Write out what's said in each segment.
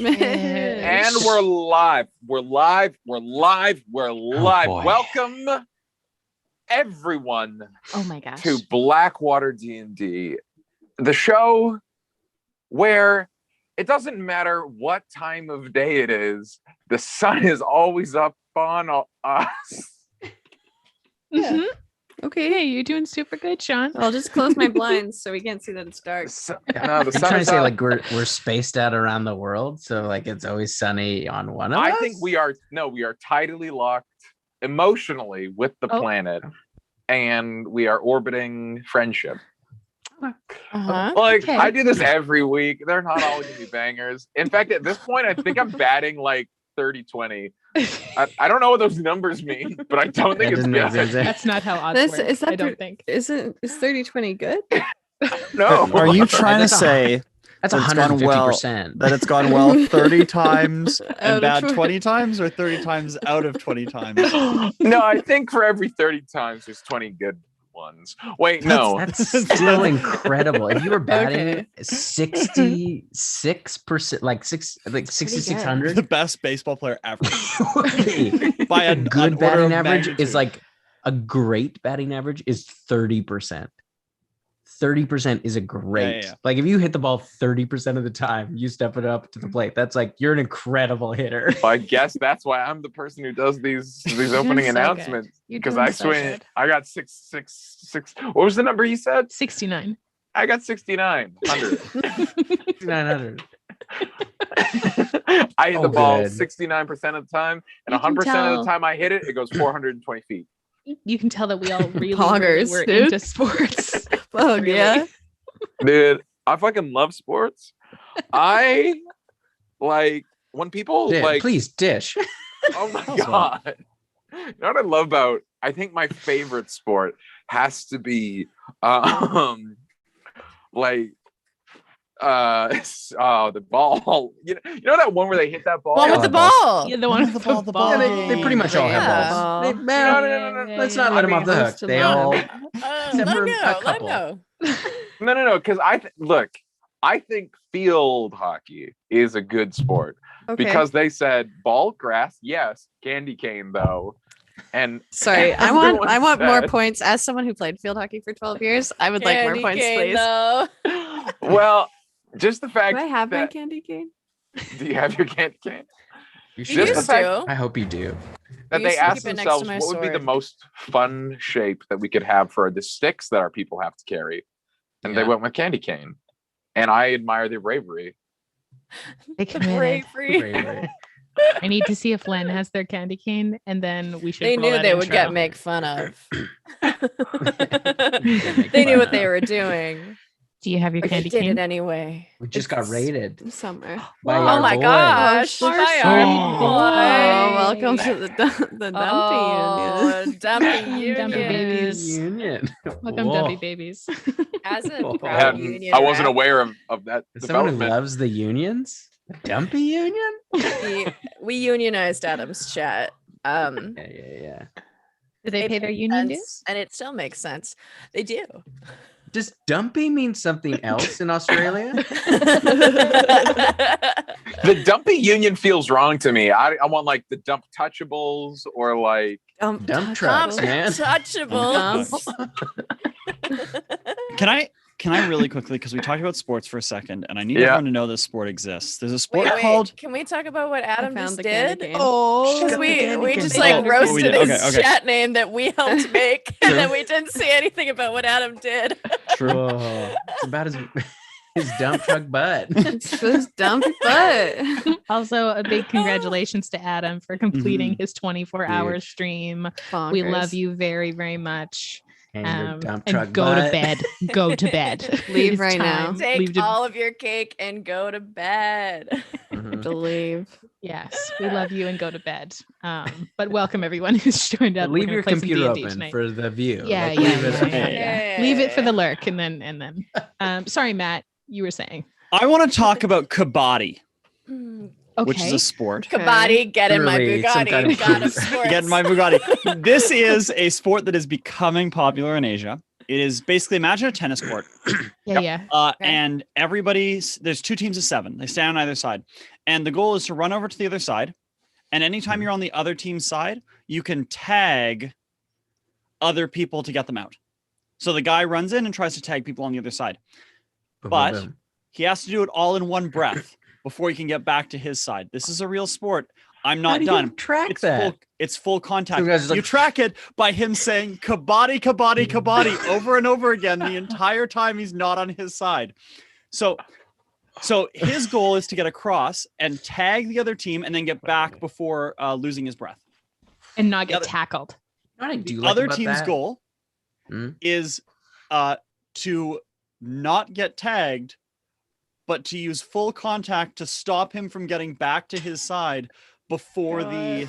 And we're live. We're live. Oh, Welcome, everyone. Oh my gosh. To BlackwaterDnD, the show where it doesn't matter what time of day it is, the sun is always up on us. Mm-hmm. Okay, hey, you're doing super good, Sean. I'll just close my blinds so we can't see that it's dark. I'm trying to say like we're spaced out around the world, so like it's always sunny on one of us. I think we are tidally locked emotionally with the planet, and we are orbiting friendship. Okay. I do this every week. They're not all gonna be bangers. In fact, at this point, I think I'm batting like 30-20. I don't know what those numbers mean, but I don't think it's good. That's not how odds work. Is that I don't think. Is 30-20 good? No. Are you trying to say that's that it's gone 150%? That it's gone well 30 times and bad 20. 20 times, or 30 times out of 20 times? No, I think for every 30 times, there's 20 good ones. Wait, no. That's still incredible. If you were batting 66%, like 6,600, The best baseball player ever. by a good batting average magnitude. is like a great batting average is 30%. 30% is a great. Yeah. Like if you hit the ball 30% of the time, you step it up to the plate. That's like you're an incredible hitter. I guess that's why I'm the person who does these opening announcements, because I swing. I got 666. What was the number you said? 69. I got 6,900. 6,900. I hit the ball good. 69% of the time, and You can 100% of tell. the time I hit it, it goes 420 feet. You can tell that we all really Poggers, were dude. into sports. Oh, Really. yeah. Dude, I fucking love sports. I like when people Please dish. oh my Tell us god. You know what I love about? I think my favorite sport has to be the ball. You know that one where they hit that ball? One with the ball. Yeah, the one with the ball. ball. Yeah, they pretty much all have Yeah. balls. Ball. No. Let's not let them off the hook. They all except for a couple. No, because I think field hockey is a good sport. Okay. Because they said ball, grass, yes, candy cane though. And Sorry, I everyone want more said- points. As someone who played field hockey for 12 years, I would like more points, please. Well, just the fact Do I have my that candy cane? do you have your candy cane? You Just the should. fact I hope you do. that I they used to asked keep it next themselves to my what would be the sword. most fun shape that we could have for the sticks that our people have to carry. And they Yeah. went with candy cane. And I admire their bravery. They committed. Bravery. I need to see if Len has their candy cane, and then we should. They roll knew that they would intro. get make fun of. Make They knew fun what of. they were doing. Do you have your But they candy did cane? it anyway. We just got It's raided Somewhere. by Oh our my boy. gosh. Our By sorry our boy. boy. Welcome to the Dumpy Union. Dumpy Dumpy babies. Union. Welcome, Whoa. Dumpy babies. As a I proud hadn't- union I wasn't rep, aware of that As someone who development. loves the unions, the Dumpy Union. we unionized Adam's chat. Yeah. Do they It pay their makes union sense, dues? and it still makes sense. They do. Does Dumpy mean something else in Australia? The dumpy union feels wrong to me. I want like the dump touchables or like Dump trucks, man. Untouchables. Can I really quickly, because we talked about sports for a second, and I need Yeah. everyone to know this sport exists. There's a sport Wait, called. can we talk about what Adam found just the candy did? cane. Oh, because we just like Oh, roasted we did. his Okay. chat name that we helped make, True. and then we didn't say anything about what Adam did. True. Whoa. It's about his dump truck butt. It's this dumb butt. Also, a big congratulations to Adam for completing his 24-hour Huge. stream. Bonkers. We love you very, very much. And your dump And truck go butt. to bed. Go to bed. Leave It's right now. time. Take Leave to- all of your cake and go to bed. Mhm. To leave. Yes, we love you and go to bed. But welcome everyone who's joined up. We're Leave gonna your play some computer D&D open tonight. for the view. Yeah, Like, yeah, leave it- yeah. Leave it for the lurk, and then. Sorry, Matt, you were saying. I want to talk about kabaddi, Okay. which is a sport. Kabaddi, get in my Literally some Bugatti. kind of God of cruise. sports. Get my Bugatti. This is a sport that is becoming popular in Asia. It is basically, imagine a tennis court. Yeah, yeah. And there's two teams of 7. They stand on either side. And the goal is to run over to the other side. And anytime you're on the other team's side, you can tag other people to get them out. So the guy runs in and tries to tag people on the other side. But he has to do it all in one breath before he can get back to his side. This is a real sport. I'm not done. Track that. It's full contact. So you track it by him saying kabaddi, kabaddi, kabaddi over and over again the entire time he's not on his side. So his goal is to get across and tag the other team and then get back before losing his breath. And not get tackled. The other team's goal is to not get tagged, but to use full contact to stop him from getting back to his side before the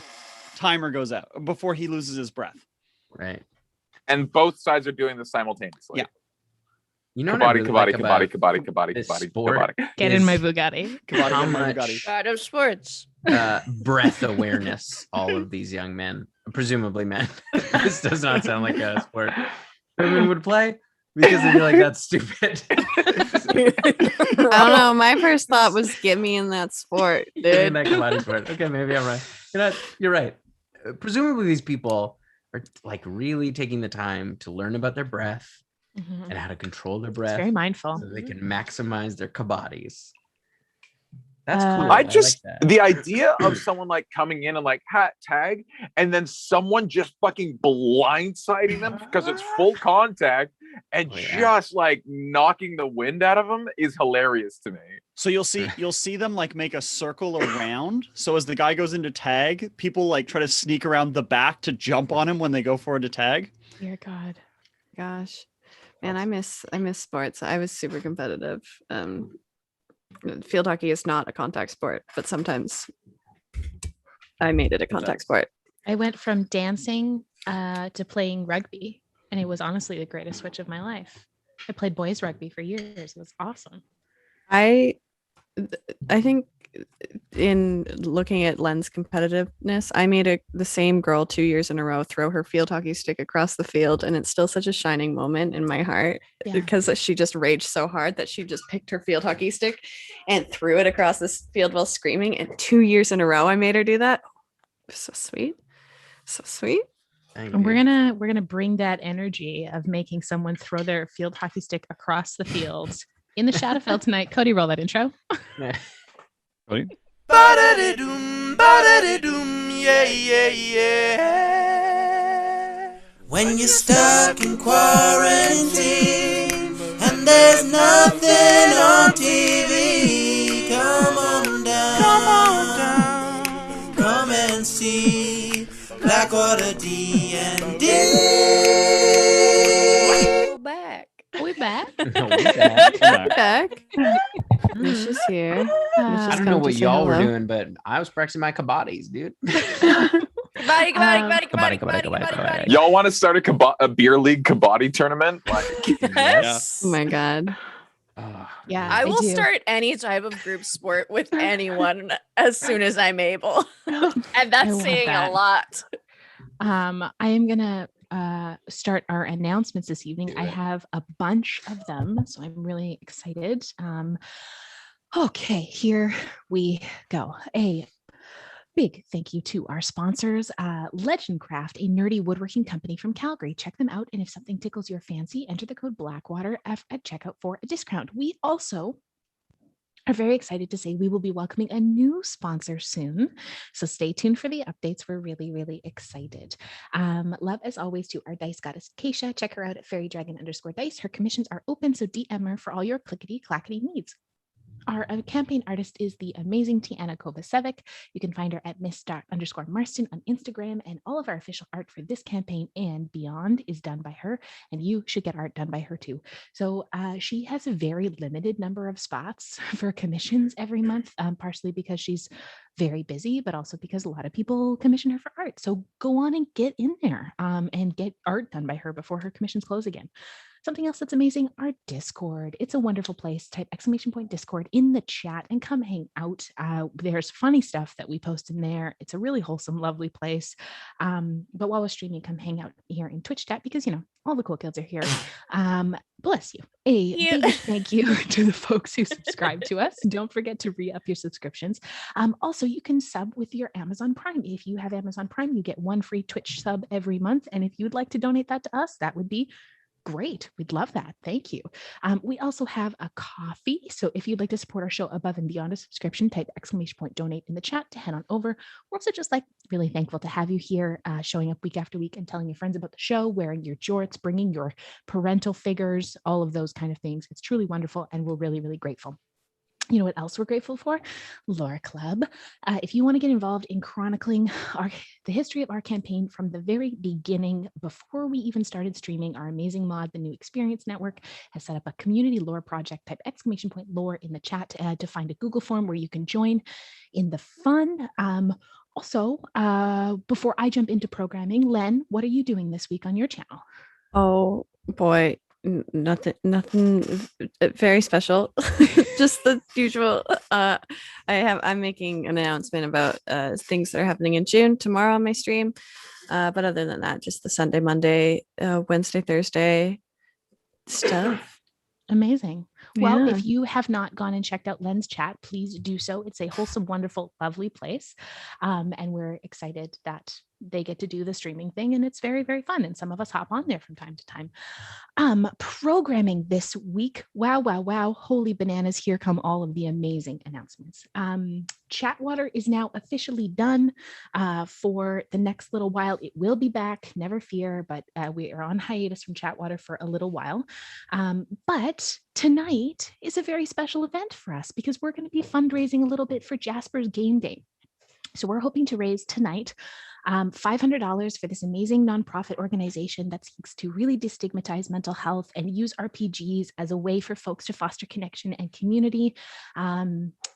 timer goes out, before he loses his breath. Right. And both sides are doing this simultaneously. Yeah. You know what I really like about this kabaddi. sport Get in my Bugatti. How much God of sports. breath awareness all of these young men, presumably men. This does not sound like a sport women would play because they'd be like, that's stupid. I don't know. My first thought was get me in that sport, dude. In that kabaddi sport. Okay, maybe I'm right. You're right. Presumably these people are like really taking the time to learn about their breath and how to control their breath. It's very mindful. So they can maximize their kabaddis. That's cool. I just like that. the idea of someone like coming in and like tag, and then someone just fucking blindsiding them because it's full contact and just like knocking the wind out of them is hilarious to me. So you'll see them like make a circle around. So as the guy goes into tag, people like try to sneak around the back to jump on him when they go forward to tag. Dear God. Gosh, man, I miss sports. I was super competitive. Field hockey is not a contact sport, but sometimes I made it a contact sport. I went from dancing to playing rugby, and it was honestly the greatest switch of my life. I played boys rugby for years. It was awesome. I think in looking at Len's competitiveness, I made the same girl 2 years in a row throw her field hockey stick across the field, and it's still such a shining moment in my heart because she just raged so hard that she just picked her field hockey stick and threw it across this field while screaming. And 2 years in a row, I made her do that. So sweet, so sweet. And we're gonna bring that energy of making someone throw their field hockey stick across the field in the Shadowfell tonight. Cody, roll that intro. Cody? Yeah. When you're stuck in quarantine and there's nothing on TV, come on down, come and see Blackwater D&D. We're back. Back. Mish is here. I don't know what y'all were doing, but I was practicing my kabaddis, dude. Kabaddi. Y'all want to start a beer league kabaddi tournament? Like, Yes. Oh my God. Yeah, I will do. start any type of group sport with anyone as soon as I'm able. And that's saying a lot. I am gonna start our announcements this evening. I have a bunch of them, so I'm really excited. Okay, here we go. A big thank you to our sponsors, Legend Craft, a nerdy woodworking company from Calgary. Check them out, and if something tickles your fancy, enter the code Blackwater at checkout for a discount. We also are very excited to say we will be welcoming a new sponsor soon. So stay tuned for the updates. We're really, really excited. Love as always to our dice goddess, Keisha. Check her out at fairydragon_dice. Her commissions are open, so DM her for all your clickety-clackety needs. Our campaign artist is the amazing Tiana Kovacevic. You can find her at miss._Marston on Instagram, and all of our official art for this campaign and beyond is done by her, and you should get art done by her too. So she has a very limited number of spots for commissions every month, partially because she's very busy, but also because a lot of people commission her for art. So go on and get in there and get art done by her before her commissions close again. Something else that's amazing, our Discord. It's a wonderful place. Type !Discord in the chat and come hang out. There's funny stuff that we post in there. It's a really wholesome, lovely place. But while we're streaming, come hang out here in Twitch chat because, all the cool kids are here. Bless you. Big thank you to the folks who subscribe to us. Don't forget to re-up your subscriptions. Also, you can sub with your Amazon Prime. If you have Amazon Prime, you get one free Twitch sub every month. And if you'd like to donate that to us, that would be great. We'd love that. Thank you. We also have a coffee. So if you'd like to support our show above and beyond a subscription, type !donate in the chat to head on over. We're also just really thankful to have you here, showing up week after week and telling your friends about the show, wearing your jorts, bringing your parental figures, all of those kind of things. It's truly wonderful. And we're really, really grateful. You know what else we're grateful for? Lore Club. If you want to get involved in chronicling the history of our campaign from the very beginning, before we even started streaming, our amazing mod, the New Experience Network, has set up a community lore project. Type !lore in the chat to find a Google form where you can join in the fun. Also, before I jump into programming, Len, what are you doing this week on your channel? Oh boy. Nothing very special. Just the usual. I'm making an announcement about things that are happening in June tomorrow on my stream. But other than that, just the Sunday, Monday, Wednesday, Thursday stuff. Amazing. Well, Yeah. if you have not gone and checked out Len's chat, please do so. It's a wholesome, wonderful, lovely place. And we're excited that they get to do the streaming thing, and it's very, very fun. And some of us hop on there from time to time. Programming this week. Wow. Holy bananas. Here come all of the amazing announcements. Chatwater is now officially done for the next little while. It will be back, never fear, but we are on hiatus from Chatwater for a little while. But tonight is a very special event for us because we're going to be fundraising a little bit for Jasper's Game Day. So we're hoping to raise tonight $500 for this amazing nonprofit organization that seeks to really destigmatize mental health and use RPGs as a way for folks to foster connection and community.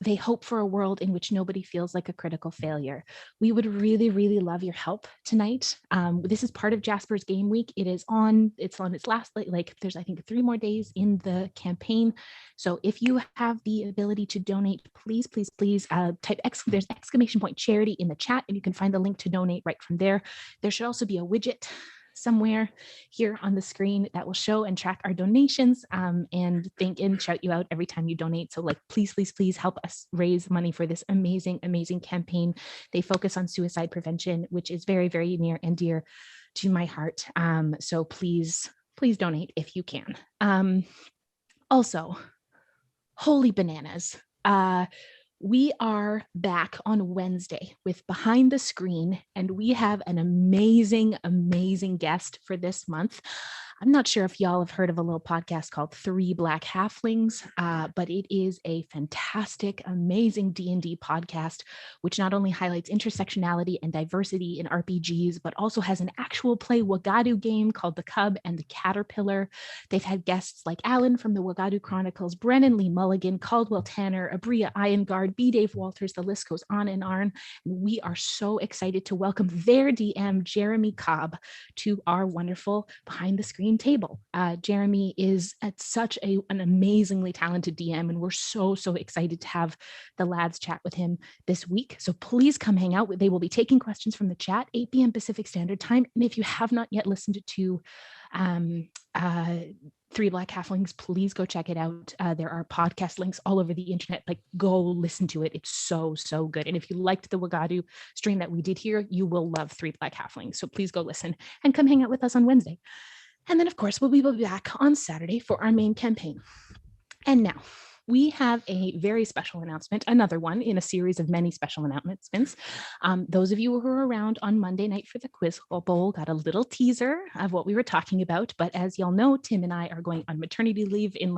They hope for a world in which nobody feels like a critical failure. We would really, really love your help tonight. This is part of Jasper's Game Week. It's on its last, there's, I think, 3 more days in the campaign. So if you have the ability to donate, please type there's !charity in the chat, and you can find the link to donate right from there. There should also be a widget somewhere here on the screen that will show and track our donations and thank and shout you out every time you donate. So please help us raise money for this amazing campaign. They focus on suicide prevention, which is very, very near and dear to my heart. So please donate if you can. Also, holy bananas. We are back on Wednesday with Behind the Screen, and we have an amazing guest for this month. I'm not sure if y'all have heard of a little podcast called 3 Black Halflings, but it is a fantastic, amazing D&D podcast, which not only highlights intersectionality and diversity in RPGs, but also has an actual play Wagadu game called The Cub and the Caterpillar. They've had guests like Alan from the Wagadu Chronicles, Brennan Lee Mulligan, Caldwell Tanner, Abria Iengard, B. Dave Walters, the list goes on and on. We are so excited to welcome their DM, Jeremy Cobb, to our wonderful Behind the Screen table. Jeremy is at such an amazingly talented DM, and we're so excited to have the lads chat with him this week. So please come hang out. They will be taking questions from the chat, 8 p.m. Pacific Standard Time. And if you have not yet listened to 3 Black Halflings, please go check it out. There are podcast links all over the internet. Go listen to it. It's so good. And if you liked the Wagadu stream that we did here, you will love 3 Black Halflings. So please go listen and come hang out with us on Wednesday. And then, of course, we will be back on Saturday for our main campaign. And now we have a very special announcement, another one in a series of many special announcements. Those of you who were around on Monday night for the Quiz Bowl got a little teaser of what we were talking about. But as y'all know, Tim and I are going on maternity leave in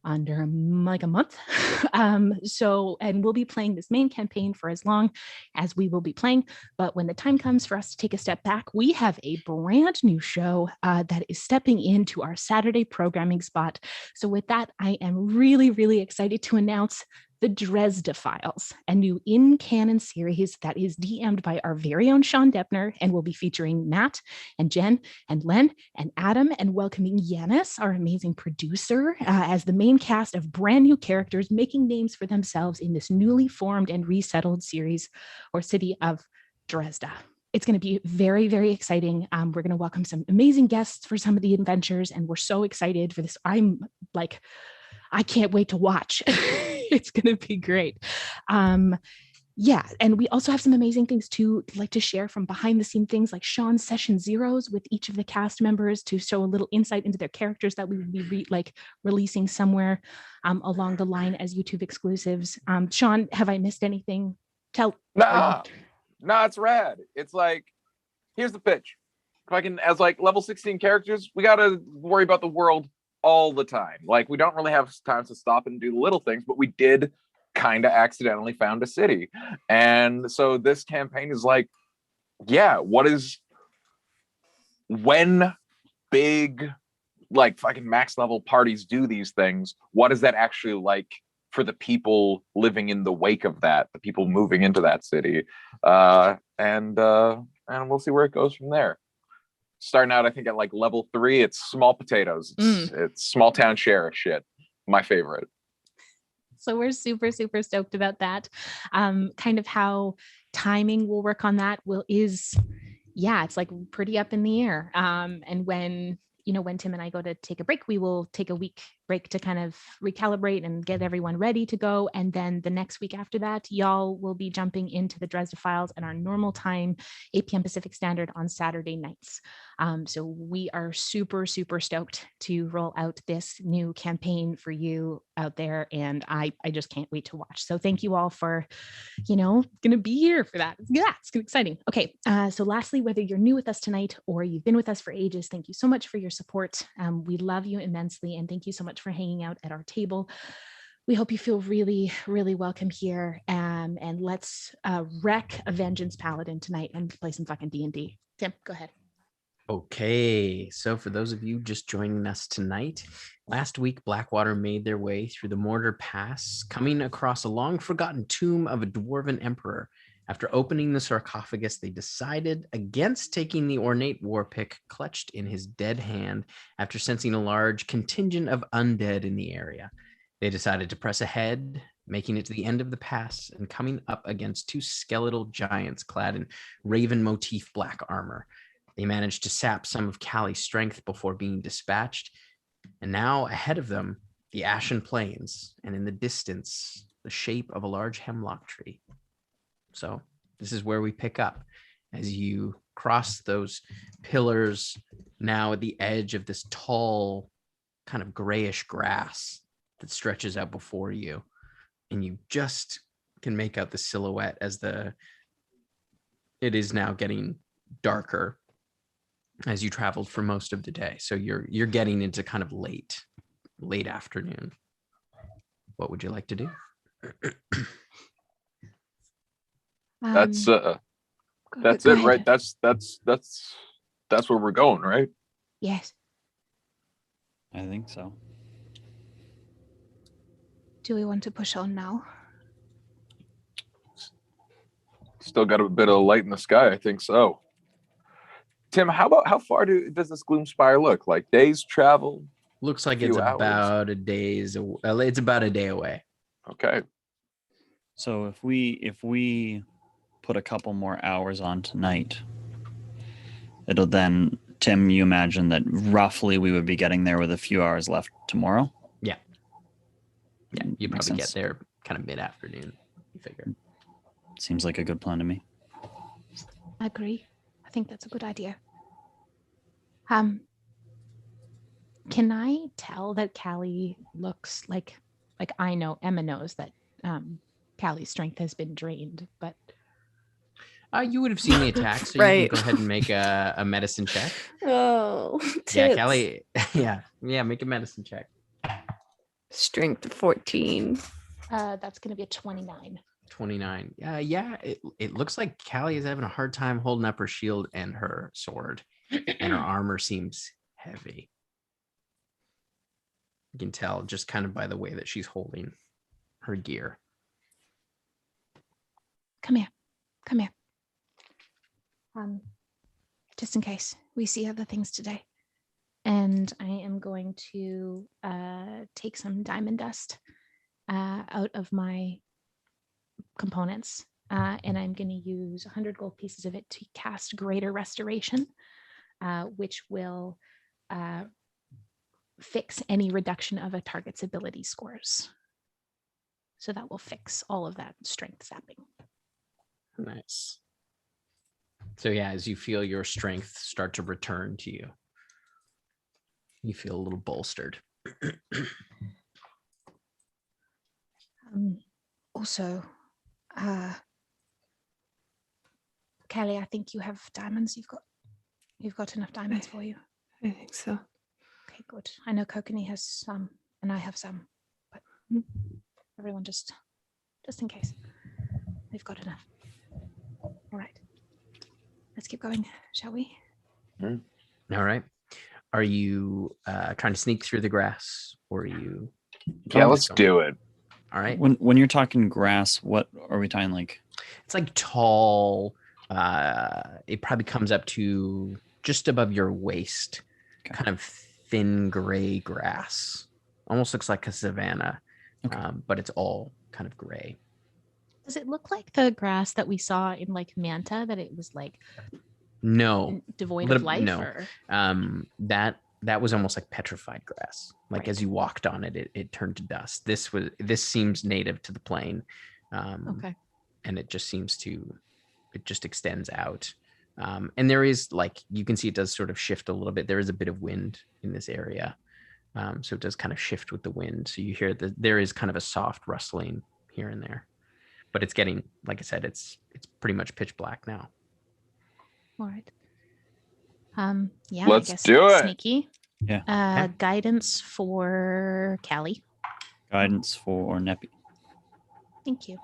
under a month. And we'll be playing this main campaign for as long as we will be playing. But when the time comes for us to take a step back, we have a brand new show that is stepping into our Saturday programming spot. So with that, I am really excited to announce The Dresda Files, a new in-canon series that is DM'd by our very own Sean Deppner and will be featuring Matt and Jen and Len and Adam, and welcoming Yanis, our amazing producer, as the main cast of brand new characters making names for themselves in this newly formed and resettled series or city of Dresda. It's going to be very, very exciting. We're going to welcome some amazing guests for some of the adventures, and we're so excited for this. I'm like, I can't wait to watch. It's going to be great. Yeah, and we also have some amazing things to like to share from behind the scene things like Sean's session zeros with each of the cast members to show a little insight into their characters that we will be releasing somewhere along the line as YouTube exclusives. Sean, have I missed anything? Nah, it's rad. It's like, here's the pitch. If I can, as like level 16 characters, we got to worry about the world all the time. Like, we don't really have time to stop and do the little things, but we did kind of accidentally found a city. And so this campaign is like, yeah, when big, like fucking max level parties do these things, what is that actually like for the people living in the wake of that, the people moving into that city? And we'll see where it goes from there. Starting out, I think at like level 3, it's small potatoes. It's small town sheriff shit. My favorite. So we're super, super stoked about that. Kind of how timing will work on that it's like pretty up in the air. And when Tim and I go to take a break, we will take a week break to kind of recalibrate and get everyone ready to go. And then the next week after that, y'all will be jumping into the Dresda Files at our normal time, 8 p.m. Pacific Standard on Saturday nights. So we are super, super stoked to roll out this new campaign for you out there. And I just can't wait to watch. So thank you all for, going to be here for that. Yeah, it's exciting. Okay. So lastly, whether you're new with us tonight or you've been with us for ages, thank you so much for your support. We love you immensely. And thank you so much for hanging out at our table. We hope you feel really, really welcome here. And let's wreck a Vengeance Paladin tonight and play some fucking D&D. Tim, go ahead. Okay, so for those of you just joining us tonight, last week Blackwater made their way through the Mortar Pass, coming across a long-forgotten tomb of a dwarven emperor. After opening the sarcophagus, they decided against taking the ornate war pick clutched in his dead hand after sensing a large contingent of undead in the area. They decided to press ahead, making it to the end of the pass and coming up against 2 skeletal giants clad in raven motif black armor. They managed to sap some of Callie's strength before being dispatched. And now ahead of them, the Ashen Plains, and in the distance, the shape of a large hemlock tree. So this is where we pick up as you cross those pillars now at the edge of this tall, kind of grayish grass that stretches out before you. And you just can make out the silhouette as it is now getting darker as you traveled for most of the day. So you're getting into kind of late afternoon. What would you like to do? That's it, right? That's where we're going, right? Yes. I think so. Do we want to push on now? Still got a bit of light in the sky, I think so. Tim, how far does this Gloomspire look? Like days travel? Looks like it's about a day's. It's about a day away. Okay. So if we put a couple more hours on tonight, it'll then, Tim, you imagine that roughly we would be getting there with a few hours left tomorrow? Yeah, you probably get there kind of mid-afternoon, you figure. Seems like a good plan to me. I agree. I think that's a good idea. Can I tell that Callie looks like I know Emma knows that Callie's strength has been drained, but you would have seen the attack, so Right. you can go ahead and make a medicine check. Oh, Yeah, tits. Callie. Yeah, make a medicine check. Strength 14. that's going to be a 29. 29. It looks like Callie is having a hard time holding up her shield and her sword, and her armor seems heavy. You can tell just kind of by the way that she's holding her gear. come here. Come here. Just in case we see other things today. And I am going to take some diamond dust out of my components. And I'm going to use 100 gold pieces of it to cast Greater Restoration, which will fix any reduction of a target's ability scores. So that will fix all of that strength sapping. Nice. So yeah, as you feel your strength start to return to you, you feel a little bolstered. Also, Kelly, I think you have diamonds. You've got enough diamonds for you. I think so. Okay, good. I know Kokanee has some, and I have some, but everyone just in case. We've got enough. All right. Let's keep going, shall we? All right. Are you trying to sneak through the grass, or are you? Yeah, let's do it. All right. When you're talking grass, what are we talking like? It's like tall. It probably comes up to just above your waist. Okay. Kind of thin gray grass. Almost looks like a savanna, but it's all kind of gray. Does it look like the grass that we saw in like Manta, that it was like No, devoid of life? no. Or? That was almost like petrified grass. Like Right. as you walked on it, it turned to dust. This seems native to the plane. Okay. And it just extends out. And there is, like, you can see it does sort of shift a little bit. There is a bit of wind in this area. So it does kind of shift with the wind. So you hear that there is kind of a soft rustling here and there, but it's getting, like I said, it's pretty much pitch black now. All right. Yeah, Let's I guess do it. sneaky. Yeah. Guidance for Callie. Guidance for Neppy. Thank you.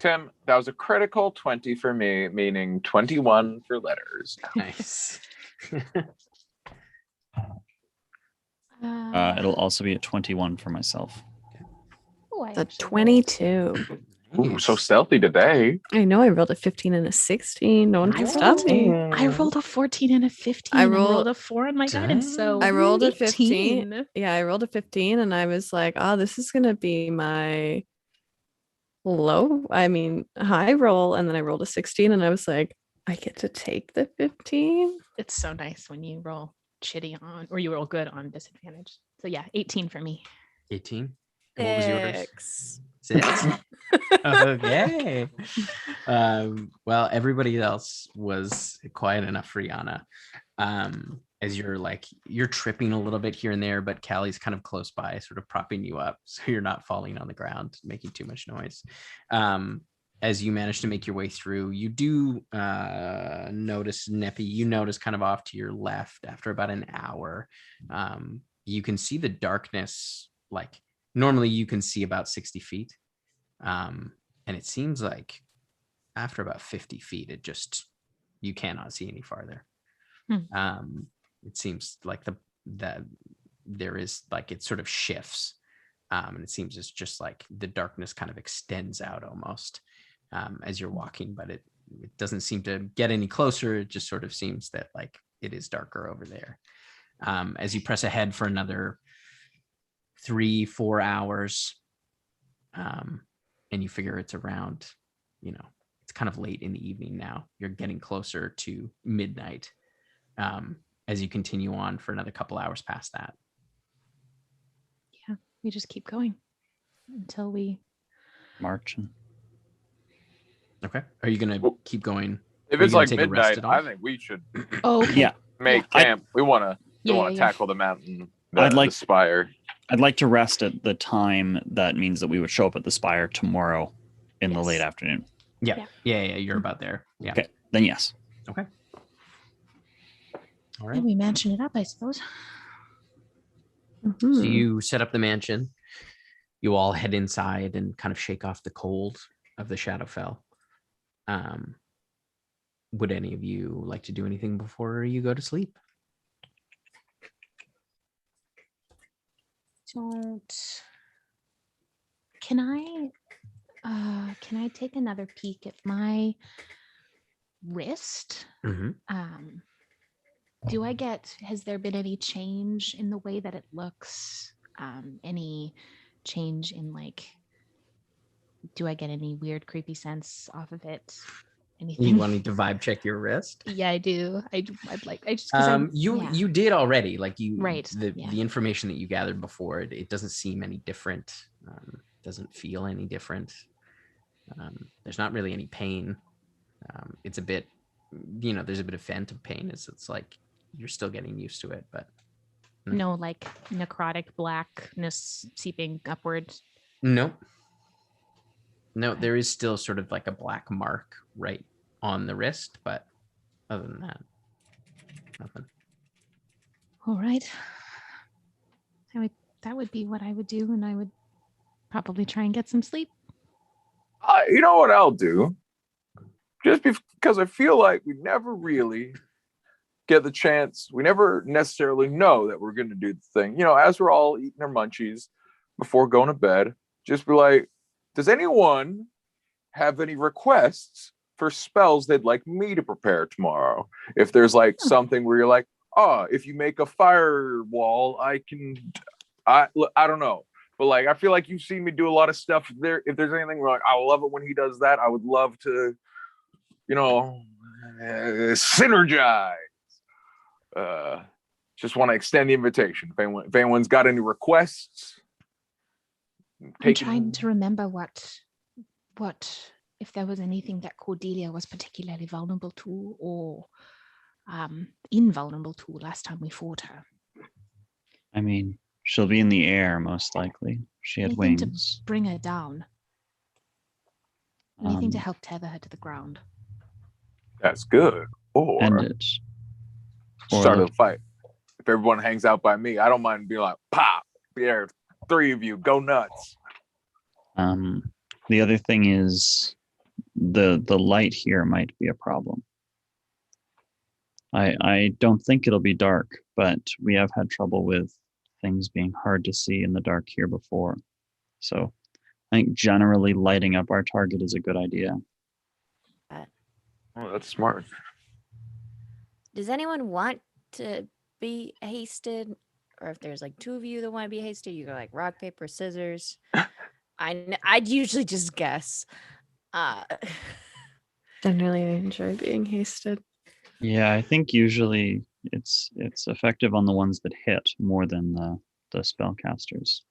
Tim, that was a critical 20 for me, meaning 21 for letters. Nice. It'll also be a 21 for myself. The 22. Ooh, so stealthy today. I know I rolled a 15 and a 16. No one can stop me. I rolled a 14 and a 15. I and rolled- rolled a 4 on my guidance. So I rolled a 15. 15. Yeah, I rolled a 15 and I was like, oh, this is going to be my high roll. And then I rolled a 16 and I was like, I get to take the 15. It's so nice when you roll shitty on, or you roll good on disadvantage. So yeah, 18 for me. 18. And what was yours? 6. 6. Okay. Well, everybody else was quiet enough for Yana. As you're tripping a little bit here and there, but Callie's kind of close by, sort of propping you up so you're not falling on the ground, making too much noise. As you manage to make your way through, you do notice Neppy. You notice kind of off to your left after about an hour. You can see the darkness. Like normally you can see about 60 feet. And it seems like after about 50 feet, you cannot see any farther. It seems like that there is, like, it sort of shifts. And it seems it's just like the darkness kind of extends out almost as you're walking, but it doesn't seem to get any closer. It just sort of seems that, like, it is darker over there. As you press ahead for another 3-4 hours, and you figure it's around, it's kind of late in the evening now. You're getting closer to midnight as you continue on for another couple hours past that. Yeah, we just keep going until we March. Okay. Are you going to keep going? If Are it's you gonna like take a rest midnight, at all? I think we should Yeah. make camp. We want to Yeah. tackle the mountain, I'd like- the spire. I'd like to rest at the time that means that we would show up at the spire tomorrow in the late afternoon. Yeah. You're about there. Yeah. Okay. Then yes. Okay. All Yeah, right. we mansion it up, I suppose. So you set up the mansion. You all head inside and kind of shake off the cold of the Shadowfell. Would any of you like to do anything before you go to sleep? Don't. Can I Can I take another peek at my wrist? Mhm. Has there been any change in the way that it looks? Any change in do I get any weird, creepy sense off of it? Anything? You wanting to vibe check your wrist? Yeah, I do. I'd like, You did already, Right, the yeah. the information that you gathered before, it doesn't seem any different, doesn't feel any different. There's not really any pain. It's a bit, there's a bit of phantom pain. It's like you're still getting used to it, but no necrotic blackness seeping upwards. no, there is still sort of like a black mark right on the wrist, but other than that, nothing. All right. That would be what I would do, and I would probably try and get some sleep. You know what I'll do? Just because I feel like we never really get the chance. We never necessarily know that we're going to do the thing. As we're all eating our munchies before going to bed, just be like, does anyone have any requests for spells they'd like me to prepare tomorrow? If there's something where you're like, oh, if you make a firewall, I don't know. But I feel like you've seen me do a lot of stuff there. If there's anything where I love it when he does that, I would love to, synergize. Just want to extend the invitation. If anyone's got any requests, I'm trying to remember what if there was anything that Cordelia was particularly vulnerable to or invulnerable to last time we fought her. I mean, she'll be in the air most likely. She had Anything wings. to bring her down. Anything to help tether her to the ground. That's good. Or End it. Start a fight. If everyone hangs out by me, I don't mind being like, pop, there, 3 of you, go nuts. The other thing is the light here might be a problem. I don't think it'll be dark, but we have had trouble with things being hard to see in the dark here before. So I think generally lighting up our target is a good idea. Oh, that's smart. Does anyone want to be hasted? Or if there's 2 of you that want to be hasted, you go rock, paper, scissors. I'd usually just guess. Generally, I enjoy being hasted. Yeah, I think usually it's effective on the ones that hit more than the spellcasters.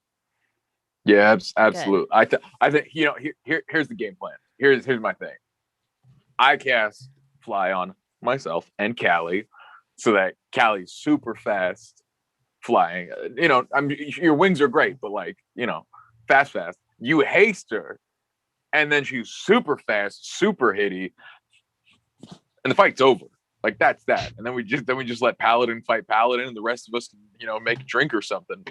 Yeah, absolutely. I think here's the game plan. Here's my thing. I cast fly on myself and Callie, so that Callie's super fast flying. Your wings are great, but fast. You haste her, and then she's super fast, super hitty, and the fight's over. That's that. And then we just let Paladin fight Paladin, and the rest of us can, make a drink or something.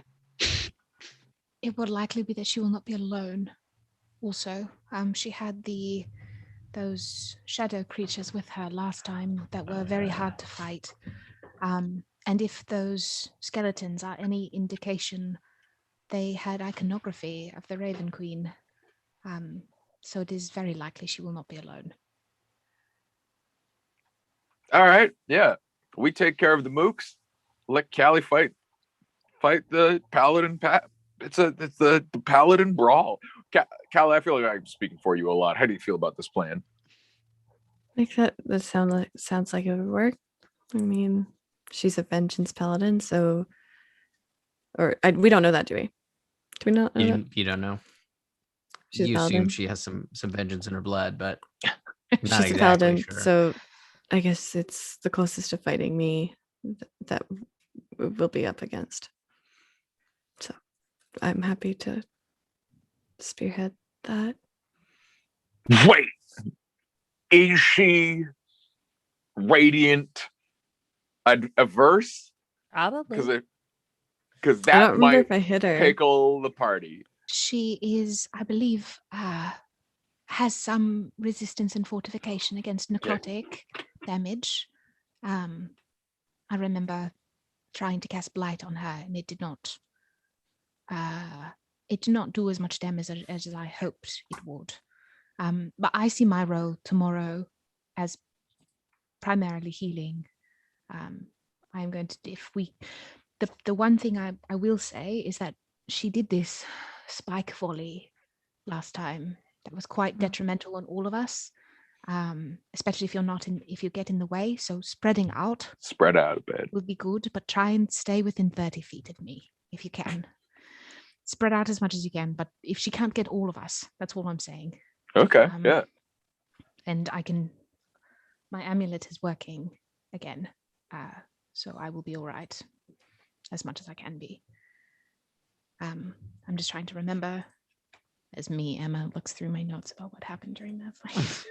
It would likely be that she will not be alone. Also, she had those shadow creatures with her last time that were very hard to fight. And if those skeletons are any indication, they had iconography of the Raven Queen. So it is very likely she will not be alone. All right, yeah. We take care of the mooks. Let Callie fight the Paladin. It's the Paladin brawl. Callie, I feel like I'm speaking for you a lot. How do you feel about this plan? That sounds like it would work. I mean, she's a vengeance paladin, so we don't know that, do we? Do we not know that? You don't know. She's you a assume paladin. she has some vengeance in her blood, but She's not a exactly paladin, sure. so I guess it's the closest to fighting me that we'll be up against. So I'm happy to spearhead that. Wait, is she radiant averse? Probably. Because I don't that remember might if I hit her. pickle the party. She is, I believe, has some resistance and fortification against necrotic damage. I remember trying to cast Blight on her, and it did not do as much damage as I hoped it would. But I see my role tomorrow as primarily healing. I'm going to, the one thing I will say is that she did this spike volley last time that was quite detrimental on all of us, especially if you get in the way. So spreading out Spread out a bit. will be good, but try and stay within 30 feet of me if you can. Spread out as much as you can, but if she can't get all of us, that's all I'm saying. Okay, yeah. And my amulet is working again, so I will be all right as much as I can be. I'm just trying to remember, as Emma looks through my notes about what happened during that fight.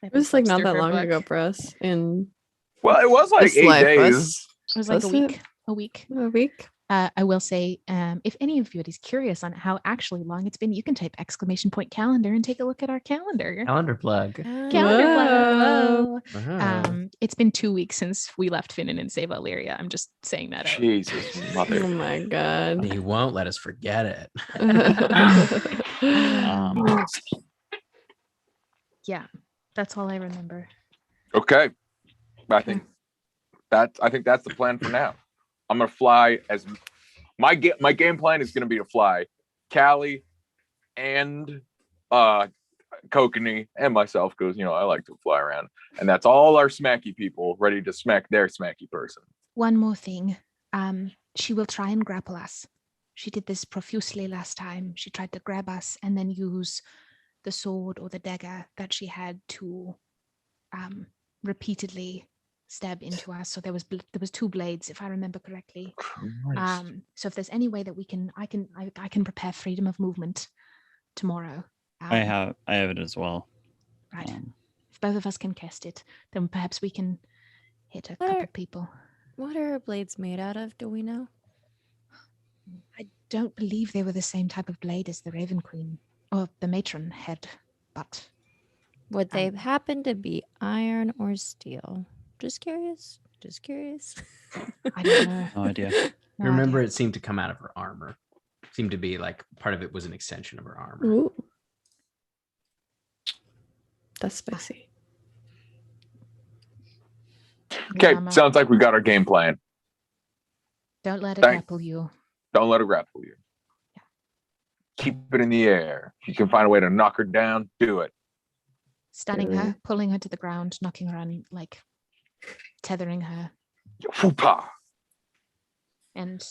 It was like not that long ago for us. Well, it was like This 8 life days. was- It was like Was a week. A week. A week. I will say, if any of you is curious on how actually long it's been, you can type !calendar and take a look at our calendar. Calendar plug. Calendar plug. Whoa. Uh-huh. It's been 2 weeks since we left Finnan and save Illyria. I'm just saying that out. Jesus, mother. Oh my god. He won't let us forget it. Yeah, that's all I remember. Okay. I think that's the plan for now. I'm gonna fly as my game plan is gonna be to fly Callie and Kokanee and myself, because I like to fly around. And that's all our smacky people ready to smack their smacky person. One more thing. She will try and grapple us. She did this profusely last time. She tried to grab us and then use the sword or the dagger that she had to repeatedly stab into us. So there was 2 blades, if I remember correctly. So if there's any way that I can prepare freedom of movement tomorrow. I have it as well. Right. If both of us can cast it, then perhaps we can hit a couple people. What are her blades made out of? Do we know? I don't believe they were the same type of blade as the Raven Queen or the matron had, but Would they happen to be iron or steel? Just curious. I don't know. No idea. No Remember, idea. it seemed to come out of her armor. Seemed to be like part of it was an extension of her armor. Ooh. That's spicy. Okay, Mama, sounds like we got our game plan. don't let it Thank- grapple you. Don't let her grapple you. Keep it in the air. If you can find a way to knock her down, do it. Stunning Really? her, pulling her to the ground, knocking her on, like tethering her, Fupa. and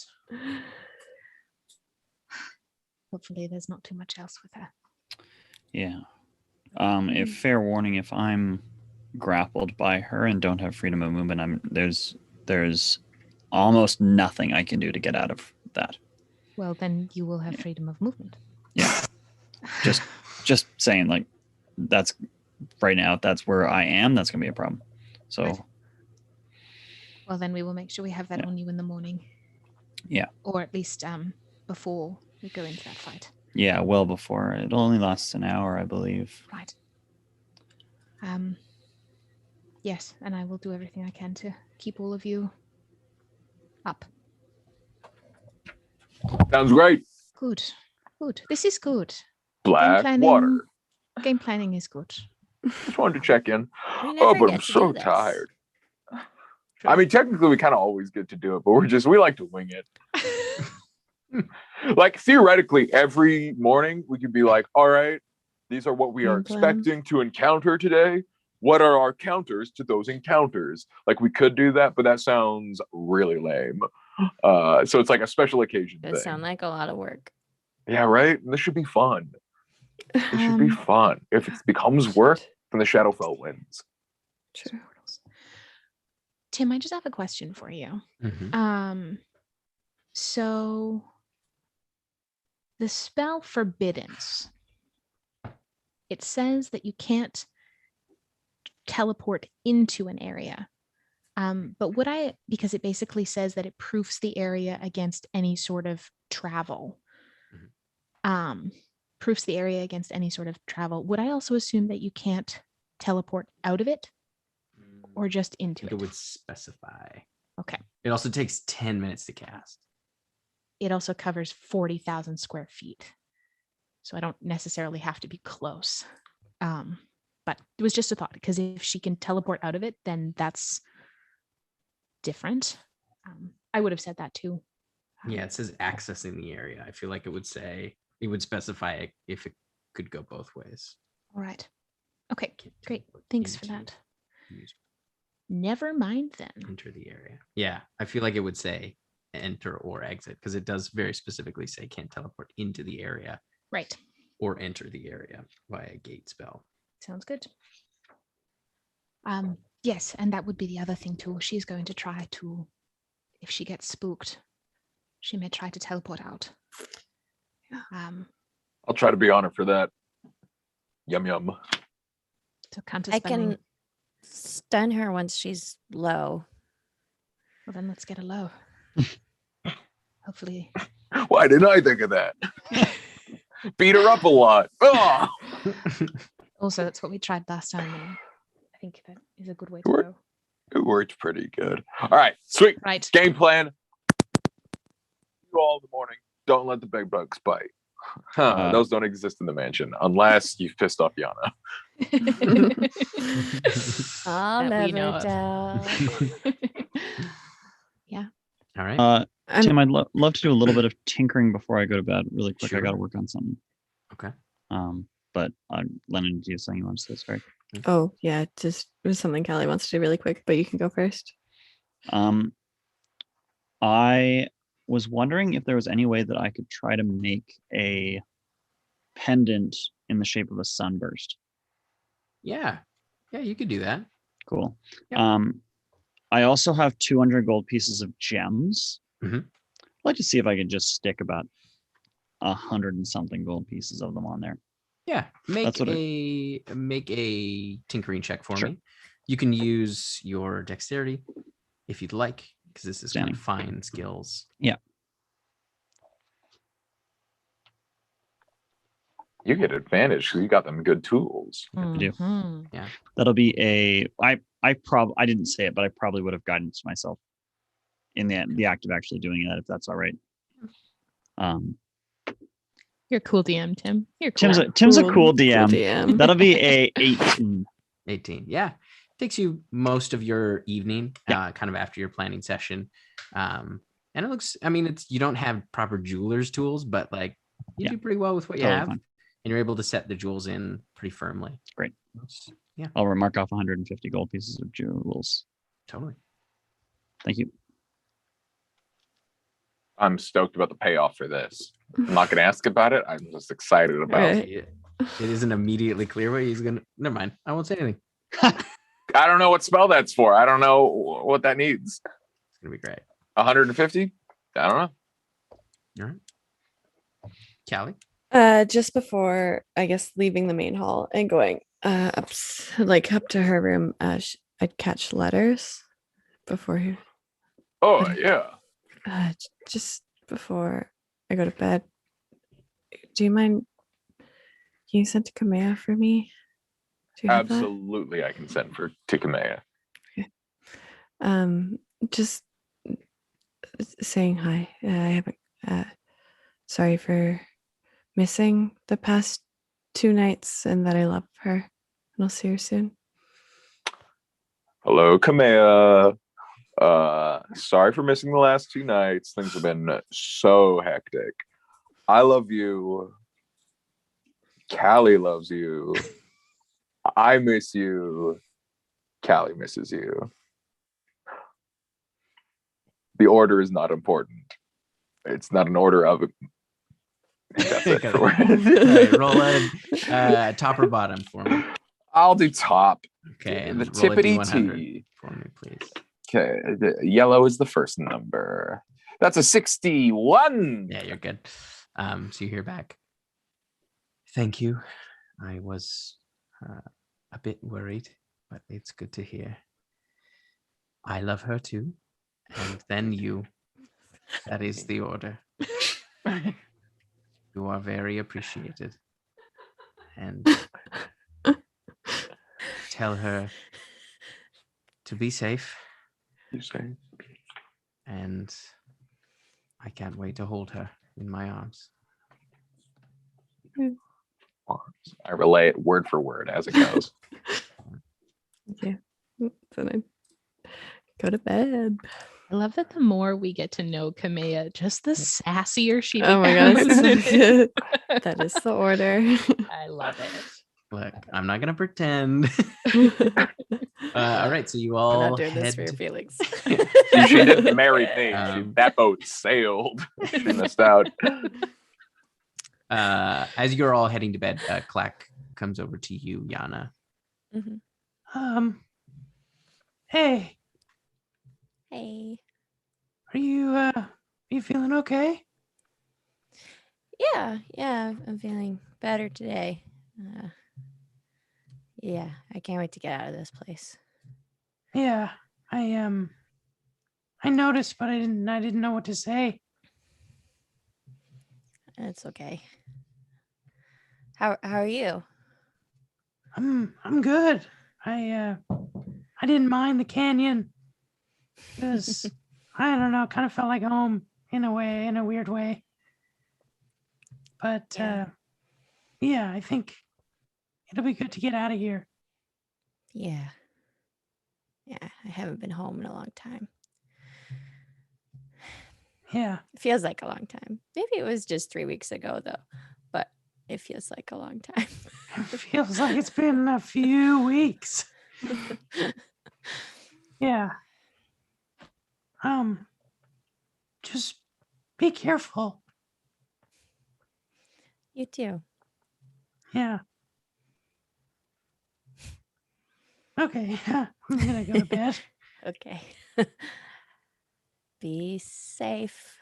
hopefully there's not too much else with her. Yeah. If fair warning, if I'm grappled by her and don't have freedom of movement, there's almost nothing I can do to get out of that. Well, then you will have freedom of movement. Yeah. Just saying, like, that's right now, if that's where I am, that's gonna be a problem. So Right. Well, then we will make sure we have that Yeah. on you in the morning. Yeah. Or at least before we go into that fight. yeah, well before. It only lasts an hour, I believe. Right. Yes, and I will do everything I can to keep all of you up. Sounds great. Good. Good. This is good. Blackwater. Game planning is good. Just wanted to check in. We Oh, never but get I'm to so do this. tired. I mean, technically, we kind of always get to do it, but we like to wing it. Like, theoretically, every morning we could be like, all right, these are what we are Game plan. expecting to encounter today. What are our counters to those encounters? Like, we could do that, but that sounds really lame. So it's like a special occasion Does thing. sound like a lot of work. Yeah, right? This should be fun. It should be fun. If it becomes work, then the Shadowfell wins. True. Tim, I just have a question for you. Mhm. So the spell Forbiddance, it says that you can't teleport into an area. But because it basically says that it proofs the area against any sort of travel. Proofs the area against any sort of travel. Would I also assume that you can't teleport out of it or just I into think it? it would specify. Okay. It also takes 10 minutes to cast. It also covers 40,000 square feet. So I don't necessarily have to be close. But it was just a thought, because if she can teleport out of it, then that's different. I would have said that too. Yeah, it says accessing the area. I feel like it would specify if it could go both ways. All right. Okay, great. Thanks for into that. Use Never mind then. enter the area. Yeah, I feel like it would say enter or exit, because it does very specifically say can't teleport into the area Right. or enter the area via a gate spell. Sounds good. Yes, and that would be the other thing too. She's going to try to, if she gets spooked, she may try to teleport out. I'll try to be on her for that. Yum yum. So counter I spelling. can stun her once she's low. Well, then let's get a low. Hopefully. Why didn't I think of that? Beat her up a lot. Oh! Also, that's what we tried last time, and I think that is a good way to Sure. go. It worked pretty good. All right, sweet. Right. Game plan. You all in the morning. Don't let the big bugs bite. Those don't exist in the mansion unless you've pissed off Yana. I'll That we know never of. tell. All right. Tim, I'd love to do a little bit of tinkering before I go to bed really quick. I got to Sure. work on something. Okay. But Lennon, do you have something you want to say? Sorry. Oh, yeah. Just it was something Callie wants to do really quick, but you can go first. I was wondering if there was any way that I could try to make a pendant in the shape of a sunburst. Yeah. Yeah, you could do that. Cool. Yep. I also have 200 gold pieces of gems. Mhm. I'd like to see if I could just stick about 100 and something gold pieces of them on there. Yeah. Make That's what a tinkering check for Sure. me. You can use your dexterity if you'd like, because this is kind of fine skills. You get advantage because you got them good tools. do. Mhm. That'll be I didn't say it, but I probably would have guidance myself in the act of actually doing that, if that's all right. You're a cool DM, Tim. You're cool. Tim's a cool DM. DM. That'll be a 18. 18. Yeah. Takes you most of your evening, kind of after your planning session. And it looks, I mean, you don't have proper jeweler's tools, but like you do pretty well with what you Totally have. fine. And you're able to set the jewels in pretty firmly. Great. Yeah, I'll mark off 150 gold pieces of jewels. totally. Thank you. I'm stoked about the payoff for this. I'm not going to ask about it. I'm just excited about Right. it. It isn't immediately clear what he's gonna. Never mind. I won't say anything. I don't know what spell that's for. I don't know what that needs. It's gonna be great. 150? I don't know. All right. Callie. Just before, I guess, leaving the main hall and going up to her room, I'd catch letters before you. Oh, yeah. Just before I go to bed. Do you mind? Can you send to Kamea for me? Do you have that? Absolutely, I can send for Tikamea. Just saying hi. I haven't. Sorry for missing the past 2 nights, and that I love her. And I'll see her soon. Hello, Kamea. Sorry for missing the last 2 nights. Things have been so hectic. I love you. Callie loves you. I miss you. Callie misses you. The order is not important. It's not an order of it. That's it for Right, roll a top or bottom for me. I'll do top. Okay, and The roll a tippity D100 T. for me, please. Okay, the yellow is the first number. That's a 61. Yeah, you're good. So you hear back. Thank you. I was a bit worried, but it's good to hear. I love her too. And then you. That is the order. You are very appreciated. And tell her to be safe. You say? And I can't wait to hold her in my arms. I relay it word for word as it goes. Yeah. Then I go to bed. I love that the more we get to know Kamea, just the sassier she Oh my god, becomes. it's so good. That is the order. I love it. Look, I'm not gonna pretend. All right, so you I'm all not doing this for your head. feelings. She didn't marry me. That boat sailed. She missed out. As you're all heading to bed, Clack comes over to you, Yana. Mhm. Hey, Hey. are you feeling okay? Yeah, I'm feeling better today. Yeah, I can't wait to get out of this place. Yeah, I noticed, but I didn't know what to say. It's okay. How are you? I'm good. I didn't mind the canyon. It was, I don't know, kind of felt like home in a weird way. But yeah, I think it'll be good to get out of here. Yeah, I haven't been home in a long time. Yeah. It feels like a long time. Maybe it was just 3 weeks ago though, but it feels like a long time. It feels like it's been a few weeks. Yeah. Just be careful. You too. Yeah. Okay, I'm gonna go to bed. Okay. Be safe.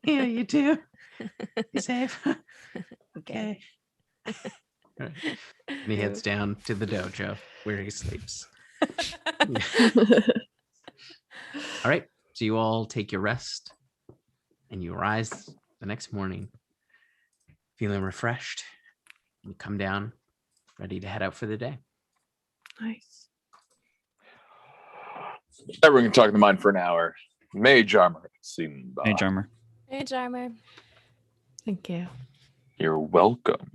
Yeah, you too. Be safe. Okay. And he heads down to the dojo where he sleeps. All right, so you all take your rest and you rise the next morning feeling refreshed. You come down ready to head out for the day. Nice. Everyone can talk to mine for an hour. Mage armor. Simba. Mage armor. Mage armor. Thank you. You're welcome.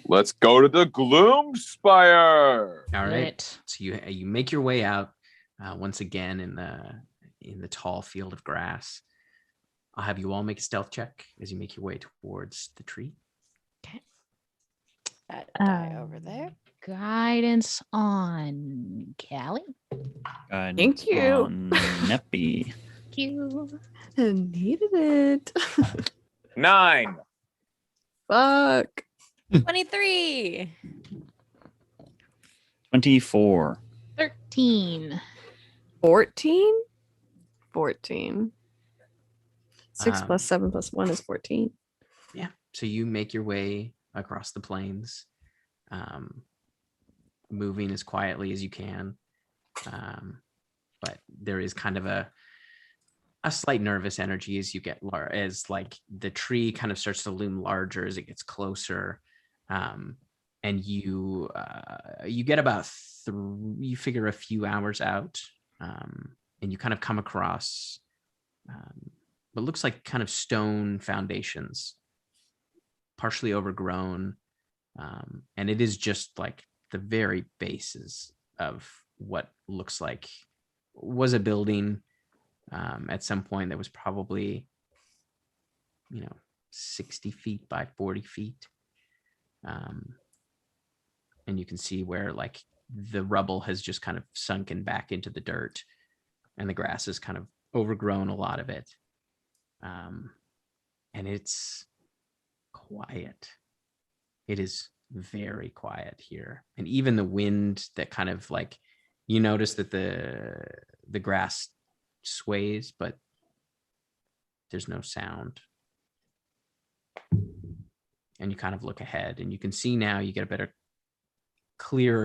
Let's go to the Gloomspire. All right. Lit. So you make your way out once again in the tall field of grass. I'll have you all make a stealth check as you make your way towards the tree. That guy over there. Guidance on Callie. Thank you. On Neppy. Thank you. I needed it. 9. Fuck. 23. 24. 13. 14? 14. 6 Um, plus 7 plus 1 is 14. Yeah. So you make your way across the plains, moving as quietly as you can. But there is kind of a slight nervous energy as you get as like the tree kind of starts to loom larger as it gets closer. And you get about you figure a few hours out, and you kind of come across what looks like kind of stone foundations, partially overgrown, and it is just like the very bases of what looks like was a building at some point that was probably 60 feet by 40 feet. And you can see where like the rubble has just kind of sunken back into the dirt and the grass has kind of overgrown a lot of it. And it's quiet. It is very quiet here. And even the wind that kind of like, you notice that the grass sways, but there's no sound. And you kind of look ahead and you can see now, you get a better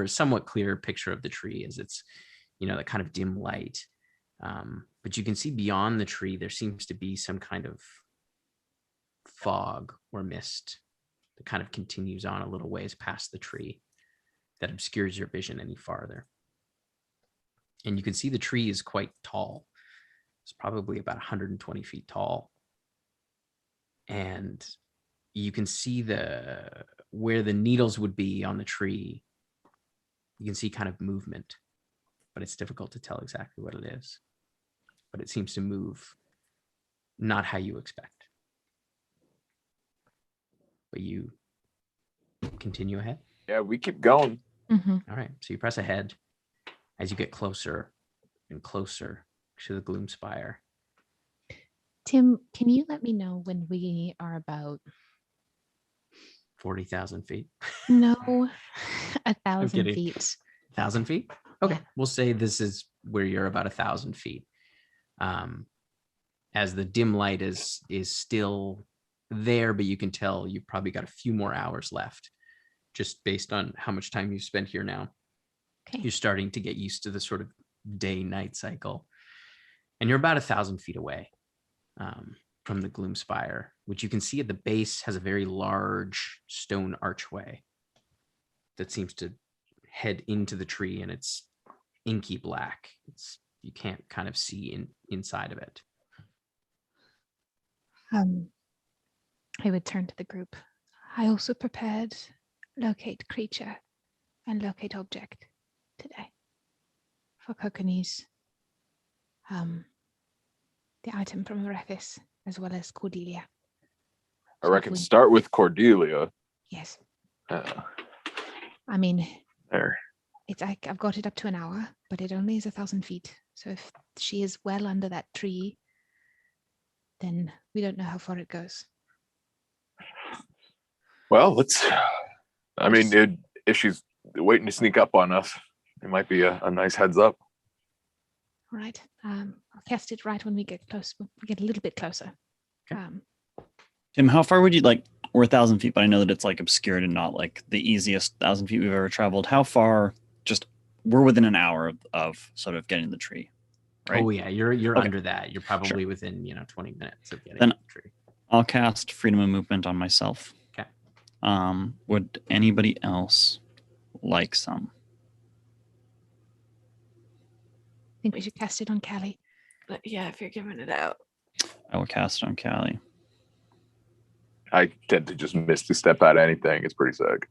somewhat clearer picture of the tree as it's, that kind of dim light. But you can see beyond the tree, there seems to be some kind of fog or mist that kind of continues on a little ways past the tree that obscures your vision any farther. And you can see the tree is quite tall. It's probably about 120 feet tall. and you can see where the needles would be on the tree. You can see kind of movement, but it's difficult to tell exactly what it is. But it seems to move not how you expect. But you continue ahead. Yeah, we keep going. Mhm. All right. So you press ahead as you get closer and closer to the Gloomspire. Tim, can you let me know when we are about 40,000 feet. no 1,000 kidding. feet? 1,000 feet? Okay. Yeah. We'll say this is where you're about 1,000 feet. As the dim light is still there, but you can tell you've probably got a few more hours left, just based on how much time you've spent here now. Okay. You're starting to get used to the sort of day-night cycle. And you're about 1,000 feet away from the Gloomspire, which you can see at the base has a very large stone archway that seems to head into the tree, and it's inky black. You can't kind of see inside of it. I would turn to the group. I also prepared locate creature and locate object today for Kokanese. The item from Erathis as well as Cordelia. I reckon start with Cordelia. Yes. Uh, I mean, there. it's like I've got it up to an hour, but it only is 1,000 feet. So if she is well under that tree, then we don't know how far it goes. Well, if she's waiting to sneak up on us, it might be a nice heads up. All right. I'll cast it right when we get close. We get a little bit closer. Okay. Tim, how far would you like? We're 1,000 feet, but I know that it's like obscured and not like the easiest 1,000 feet we've ever traveled. How far? Just we're within an hour of sort of getting the tree, right? Oh yeah, you're Okay. under that. You're probably Sure. within 20 minutes of getting Then- to the tree. I'll cast freedom of movement on myself. Okay. Would anybody else like some? I think we should cast it on Callie. Yeah, if you're giving it out. I will cast it on Callie. I tend to just misty step out of anything. It's pretty sick.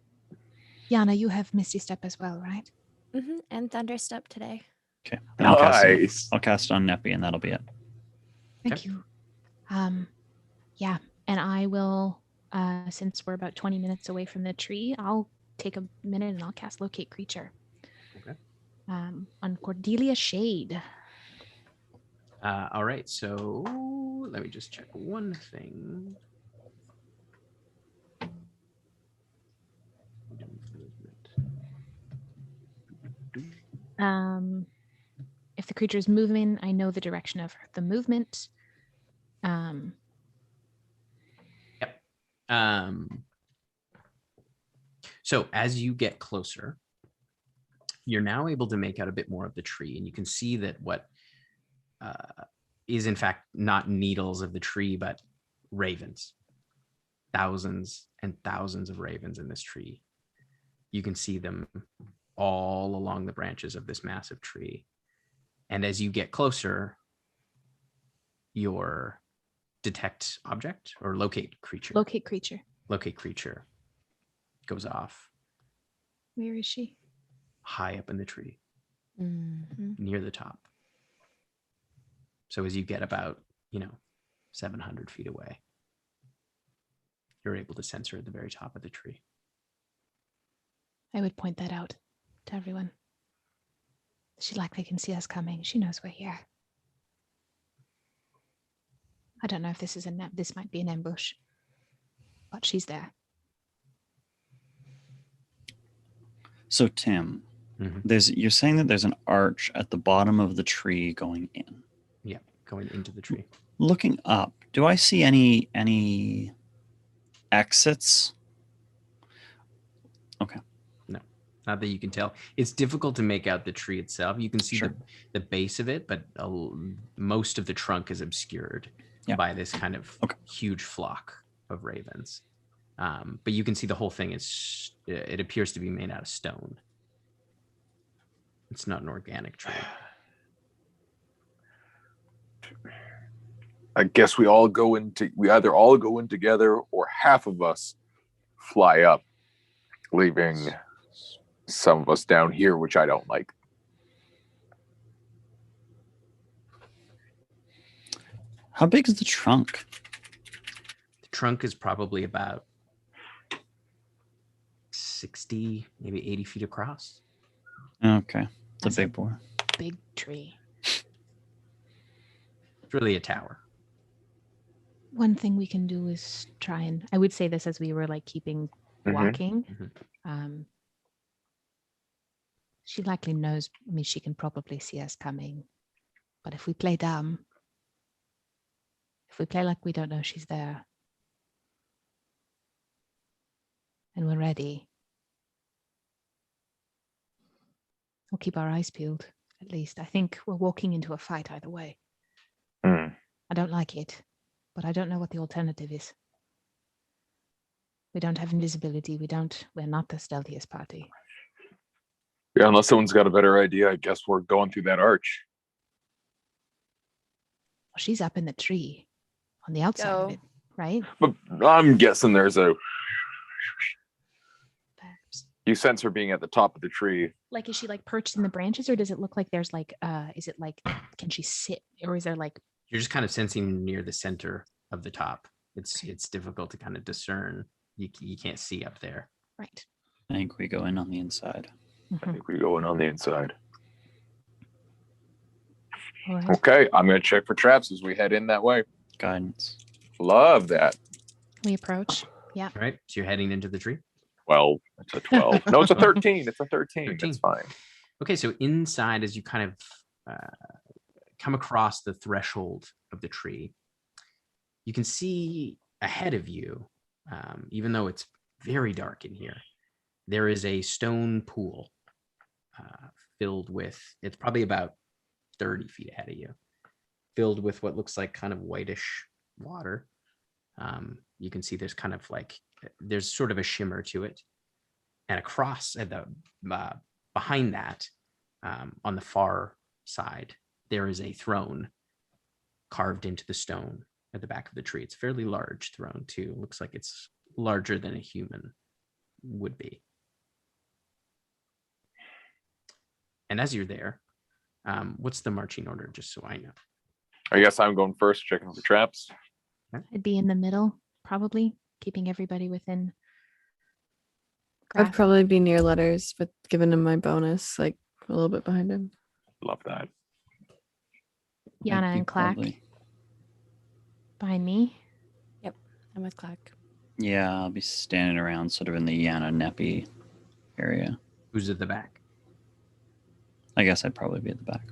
Yana, you have Misty Step as well, right? And Thunderstep today. Okay. Then I'll Nice. cast it on Neppy, and that'll be it. Thank Okay. you. Yeah, and I will, since we're about 20 minutes away from the tree, I'll take a minute and I'll cast Locate Creature. Okay. On Cordelia Shade. All right, so let me just check one thing. If the creature is moving, I know the direction of the movement. So as you get closer, you're now able to make out a bit more of the tree, and you can see that what is in fact not needles of the tree, but ravens. Thousands and thousands of ravens in this tree. You can see them all along the branches of this massive tree. And as you get closer, your detect object or locate creature. Locate Creature. Locate creature goes off Where is she? high up in the tree, Mm-hmm. near the top. So as you get about, 700 feet away, you're able to sense her at the very top of the tree. I would point that out to everyone. She likely can see us coming. She knows we're here. I don't know if this is this might be an ambush, but she's there. So Tim, Mhm. you're saying that there's an arch at the bottom of the tree going in. Yeah, going into the tree. Looking up, do I see any exits? Okay. Not that you can tell. It's difficult to make out the tree itself. You can see Sure. the base of it, but most of the trunk is obscured by this kind of huge flock of ravens. But you can see the whole thing it appears to be made out of stone. It's not an organic tree. I guess we either all go in together or half of us fly up, leaving some of us down here, which I don't like. How big is the trunk? The trunk is probably about 60, maybe 80 feet across. Okay. It's That's a big boy. Big tree. It's really a tower. One thing we can do is try and I would say this as we were like keeping walking. She likely knows. I mean, she can probably see us coming. But if we play dumb, if we play like we don't know she's there, and we're ready, we'll keep our eyes peeled. At least I think we're walking into a fight either way. I don't like it, but I don't know what the alternative is. We don't have invisibility. We're not the stealthiest party. Yeah, unless someone's got a better idea, I guess we're going through that arch. Well, she's up in the tree on the outside of it, right? But I'm guessing there's a... Perhaps. You sense her being at the top of the tree. Like, is she like perched in the branches, or does it look like there's like, is it like, can she sit, or is there like... You're just kind of sensing near the center of the top. It's difficult to kind of discern. You can't see up there. Right. I think we go in on the inside. I think we go in on the inside. All right. Okay, I'm going to check for traps as we head in that way. Guidance. Love that. We approach. Yeah. All right. So you're heading into the tree. Well, it's a 12. No, it's a 13. It's a 13. 13. That's fine. Okay. So inside, as you kind of come across the threshold of the tree, you can see ahead of you, even though it's very dark in here, there is a stone pool filled with, it's probably about 30 feet ahead of you, filled with what looks like kind of whitish water. You can see there's kind of like, there's sort of a shimmer to it. And across at the behind that, on the far side, there is a throne carved into the stone at the back of the tree. It's a fairly large throne too. Looks like it's larger than a human would be. And as you're there, what's the marching order, just so I know? I guess I'm going first, checking for traps. I'd be in the middle, probably keeping everybody within. I'd grasp. probably be near letters, but giving him my bonus, like a little bit behind him. Love that. Yana I'd be and Clack probably- behind me. I'm with Clack. Yeah, I'll be standing around sort of in the Yana Neppy area. Who's at the back? I guess I'd probably be at the back.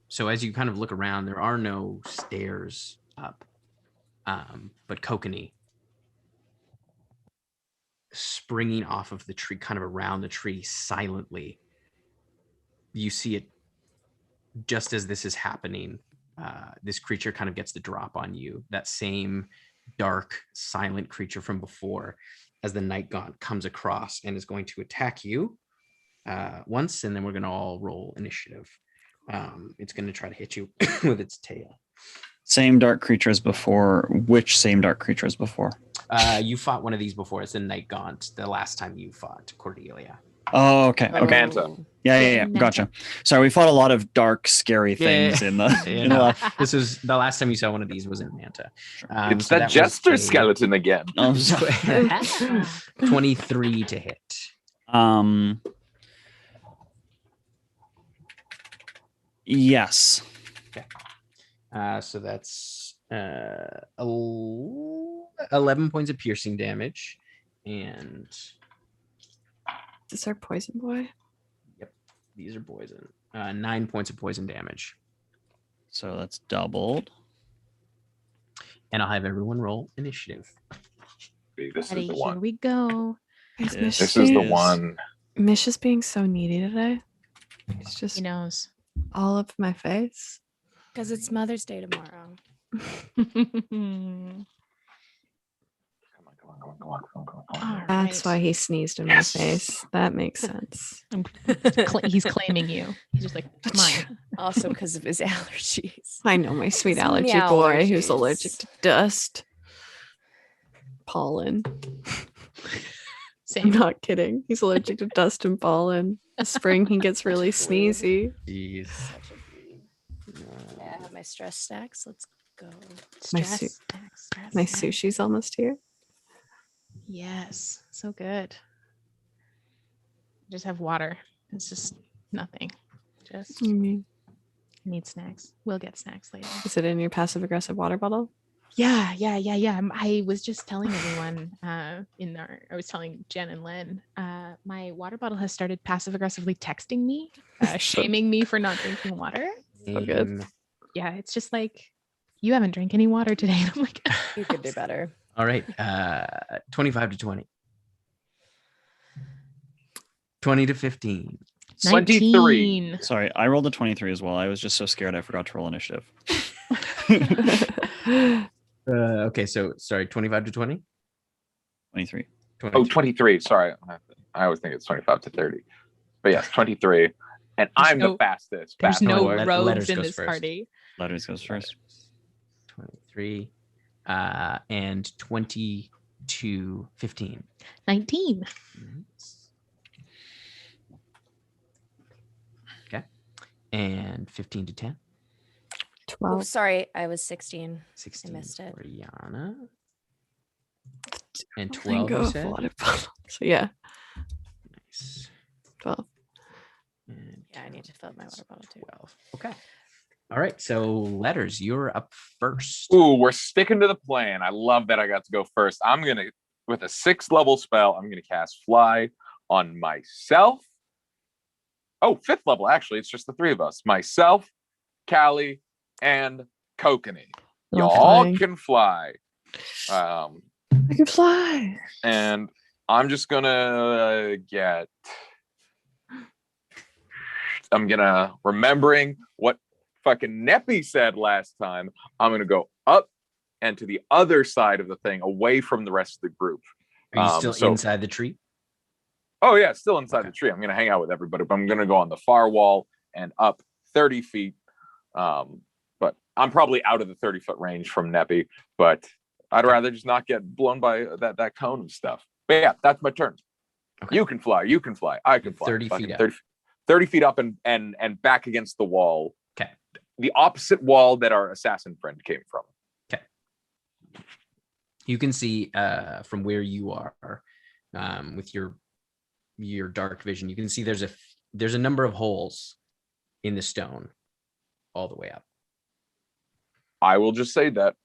So as you kind of look around, there are no stairs up, but kokanee springing off of the tree, kind of around the tree silently. You see it just as this is happening. This creature kind of gets the drop on you. That same dark, silent creature from before, as the Night Gaunt comes across and is going to attack you once, and then we're going to all roll initiative. It's going to try to hit you with its tail. Same dark creature as before. Which same dark creature as before? You fought one of these before. It's the Night Gaunt, the last time you fought Cordelia. Oh, okay. Okay. Manta. Yeah. Gotcha. Sorry, we fought a lot of dark, scary things in the. Yeah, in the no, last- this is the last time you saw one of these was in Manta. It's So that was jester a skeleton again. I'm sorry. 23 to hit. Yes. So that's 11 points of piercing damage, and Is this our poison boy? these are poison. 9 points of poison damage, So that's doubled. and I'll have everyone roll initiative. This Ready, is the here one. we go. Is This Mish This is the being- one. Mish is being so needy today. It's just He knows. all up my face. Because it's Mother's Day tomorrow. All That's why right. he sneezed in my face. That makes sense. He's claiming you. He's just like, it's mine. Also because of his allergies. I know my sweet Some allergy meow boy who's allergic allergies. to dust. Pollen. I'm Same. not kidding. He's allergic to dust and pollen. In spring, he gets really sneezy. Jeez. Such a dweeb. Yeah, I have my stress stacks. Let's go. My Stress. su- stress, My stress. sushi's almost here. Yes, so good. Just have water. It's just nothing. Just need snacks. We'll get snacks later. Is it in your passive aggressive water bottle? Yeah. I was just telling everyone I was telling Jen and Len, my water bottle has started passive aggressively texting me, shaming me for not drinking water. So good. Yeah, it's just like, you haven't drank any water today. And I'm like, You could do better. All right. 25 to 20. 20 to 15. 23. 19. Sorry, I rolled a 23 as well. I was just so scared I forgot to roll initiative. Okay, so sorry, 25 to 20? 23. Oh, 23. Sorry. I always think it's 25 to 30. But yes, 23. And I'm the fastest. There's fastest no one. roads letters in goes this first. party. Letters goes first. 23. And 20 to 15. 19. Okay. And 15 to 10. 12. Oh, sorry, I was 16. 16 missed it. for Yana. And Let 12, go you of said? water bottle. So yeah, Nice. 12. And Yeah, I need to fill up my water bottle too. 12. Okay. All right. So letters, you're up first. Ooh, we're sticking to the plan. I love that I got to go first. I'm going to, with a 6th level spell, I'm going to cast Fly on myself. Oh, 5th level, actually. It's just the 3 of us. Myself, Callie, and Kokanee. Not Y'all flying. can fly. I can fly. And I'm just going to remembering what fucking Neppy said last time, I'm going to go up and to the other side of the thing, away from the rest of the group. Are you still inside the tree? Oh, yeah, still inside Okay. the tree. I'm going to hang out with everybody, but I'm going to go on the far wall and up 30 feet. But I'm probably out of the 30-foot range from Neppy, but I'd rather just not get blown by that cone of stuff. But yeah, that's my turn. Okay. You can fly. I can fly. 30 Fucking feet up. 30 feet up and back against the wall. Okay. The opposite wall that our assassin friend came from. Okay. You can see from where you are with your dark vision, you can see there's a number of holes in the stone all the way up. I will just say that.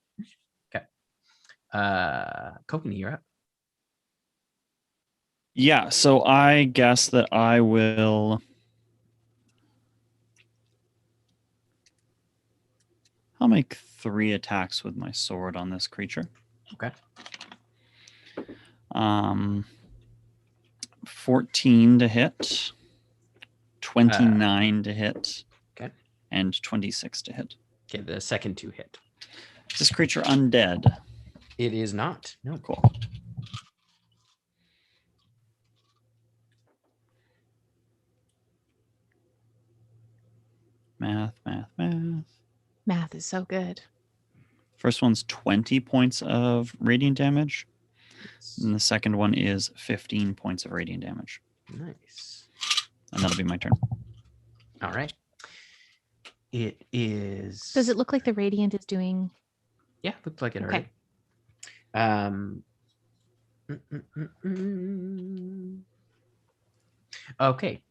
Kokanee, you're up. Yeah, so I guess that I will. I'll make 3 attacks with my sword on this creature. Okay. 14 to hit, 29 to hit, okay, and 26 to hit. Okay, the second 2 hit. Is this creature undead? It is not. No. Cool. Math. Math is so good. First one's 20 points of radiant damage. And the second one is 15 points of radiant damage. Nice. And that'll be my turn. All right. It is. Does it look like the radiant is doing? Yeah, looked like it Okay. already. Okay.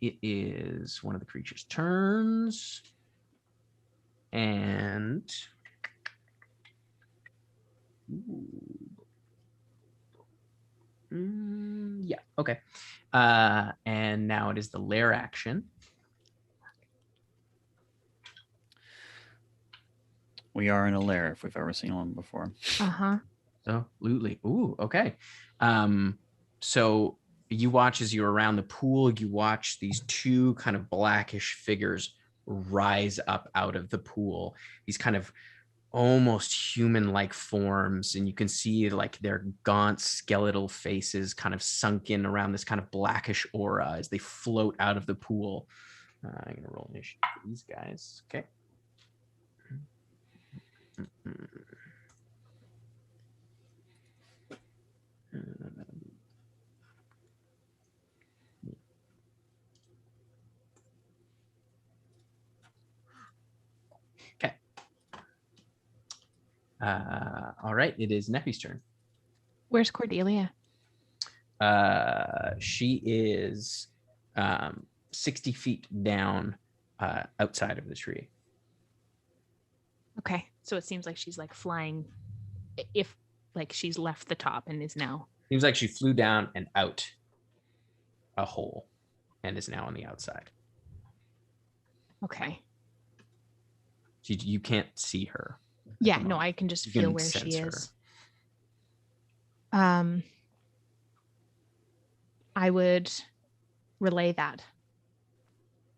It is one of the creature's turns. And yeah, okay. And now it is the lair action. We are in a lair if we've ever seen one before. Uh-huh. Absolutely. Ooh, okay. So you watch as you're around the pool, you watch these 2 kind of blackish figures rise up out of the pool. These kind of almost human-like forms, and you can see like their gaunt skeletal faces kind of sunk in around this kind of blackish aura as they float out of the pool. I'm gonna roll initiative for these guys. Okay. Okay. All right. It is Neppy's turn. Where's Cordelia? She is 60 feet down outside of the tree. Okay, so it seems like she's like flying, if like she's left the top and is now. Seems like she flew down and out a hole and is now on the outside. Okay. You can't see her. Yeah, no, I can just You feel can where she sense her. is. I would relay that.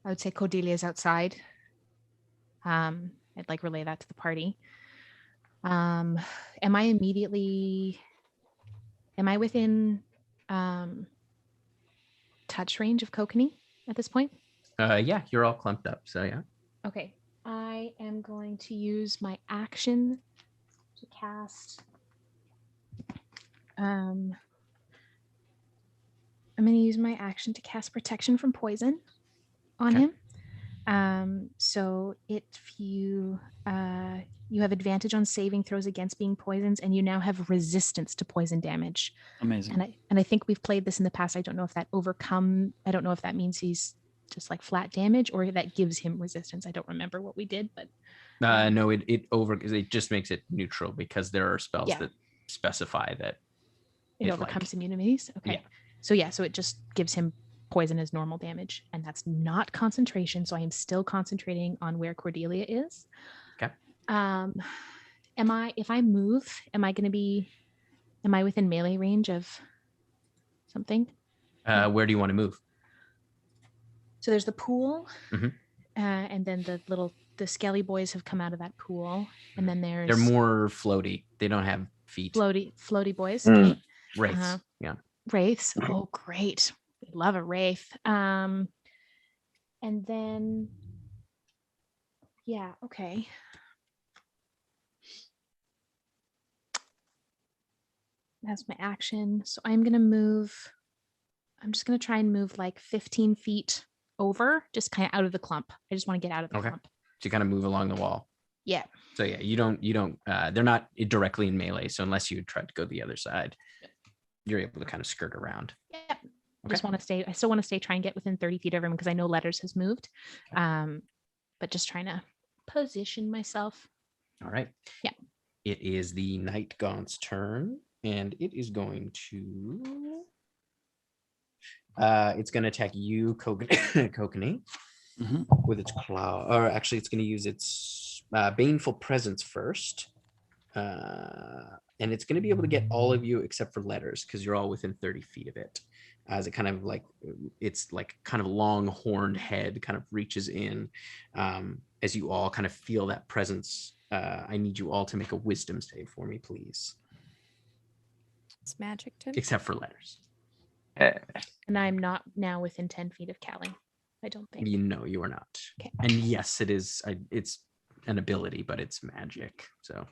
I would say Cordelia's outside. I'd like relay that to the party. Am I within touch range of Kokanee at this point? Yeah, you're all clumped up. So yeah. Okay. I am going to use my action to cast. I'm going to use my action to cast protection from poison on him. So if you have advantage on saving throws against being poisoned, and you now have resistance to poison damage. Amazing. And I think we've played this in the past. I don't know if that I don't know if that means he's just like flat damage or that gives him resistance. I don't remember what we did, but no, it just makes it neutral because there are spells that specify that it overcomes immunities. Okay. Yeah. So it just gives him poison as normal damage, and that's not concentration. So I am still concentrating on where Cordelia is. Okay. If I move, am I within melee range of something? Where do you want to move? So there's the pool, Mhm. And then the skelly boys have come out of that pool, and then there's They're more floaty. They don't have feet. floaty boys. Mm. Wraiths. Yeah. Wraiths. Oh, great. We love a wraith. And then, yeah, okay. That's my action. So I'm just going to try and move like 15 feet over, just kind of out of the clump. I just want to get out of the Okay. clump. So you kind of move along the wall. Yeah. So yeah, you don't, they're not directly in melee. So unless you tried to go the other side, you're able to kind of skirt around. Yep. I still want to try and get within 30 feet of him because I know Letters has moved. But just trying to position myself. All right. Yeah. It is the Night Gaunt's turn, and it is going to it's going to attack you, Kokanee, with its claw. Or actually, it's going to use its Baneful Presence first. And it's going to be able to get all of you except for Letters because you're all within 30 feet of it. As it kind of like, it's like kind of long horned head kind of reaches in. As you all kind of feel that presence, I need you all to make a wisdom save for me, please. It's magic, Tim. Except for Letters. And I'm not now within 10 feet of Callie. I don't think. You know you are not. Okay. And yes, it is. It's an ability, but it's magic. So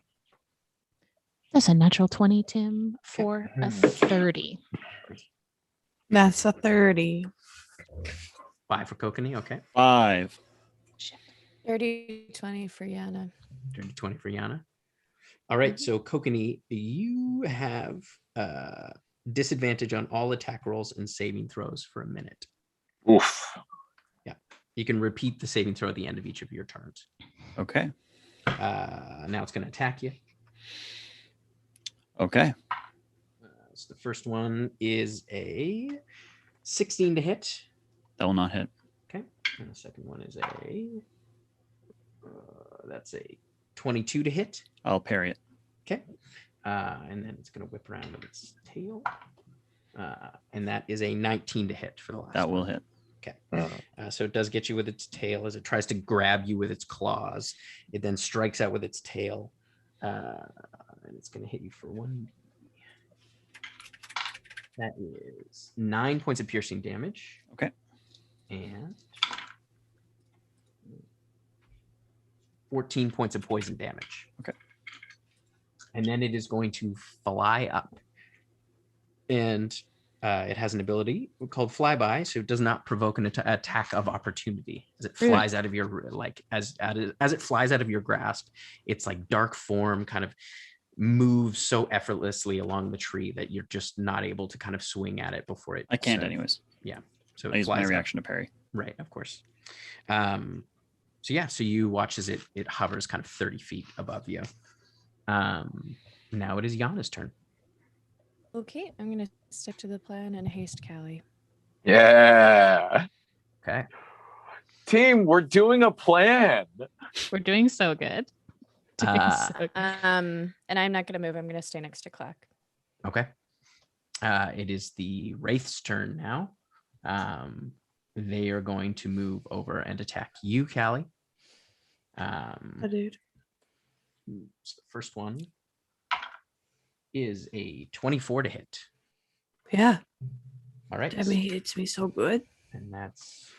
That's a natural 20, Tim, for a 30. That's a 30. 5 for Kokanee. Okay. 5. 30-20 for Yana. 30-20 for Yana. All right. So Kokanee, you have disadvantage on all attack rolls and saving throws for a minute. Oof. Yeah. You can repeat the saving throw at the end of each of your turns. Okay. Now it's going to attack you. Okay. So the first one is a 16 to hit. That will not hit. Okay. And the second one is that's a 22 to hit. I'll parry it. Okay. And then it's going to whip around with its tail. And that is a 19 to hit for the last That will one. hit. Okay. So it does get you with its tail as it tries to grab you with its claws. It then strikes out with its tail. And it's going to hit you for 1. That is 9 points of piercing damage. Okay. And 14 points of poison damage. Okay. and then it is going to fly up. And it has an ability called flyby, so it does not provoke an attack of opportunity as it flies out of your as it flies out of your grasp. It's like dark form kind of moves so effortlessly along the tree that you're just not able to kind of swing at it before it. I can't anyways. Yeah. So I use my reaction to parry. Right, of course. So you watch as it hovers kind of 30 feet above you. Now it is Yana's turn. Okay, I'm gonna stick to the plan and haste Callie. Yeah. Okay. Team, we're doing a plan. We're doing so good. Doing so good. And I'm not gonna move. I'm gonna stay next to Clack. Okay. It is the Wraith's turn now. They are going to move over and attack you, Callie. Dude. So the first one is a 24 to hit. Yeah. All right. I mean, it's me so good. And that's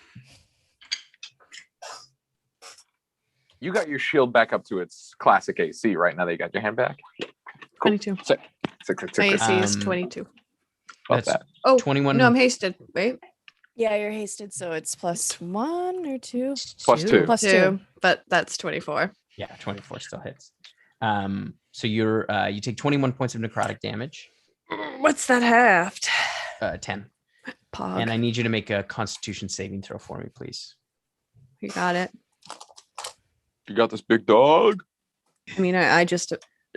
You got your shield back up to its classic AC right now that you got your hand back. Cool. 22. Six. My AC is Um, 22. Love that's that. Oh, 21. no, I'm hasted. Wait. Yeah, you're hasted, so it's +1 or 2. Plus two. Plus 2. 2. But that's 24. Yeah, 24 still hits. So you take 21 points of necrotic damage. What's that halved? 10. Pog. And I need you to make a Constitution saving throw for me, please. You got it. You got this, big dog. I mean, I just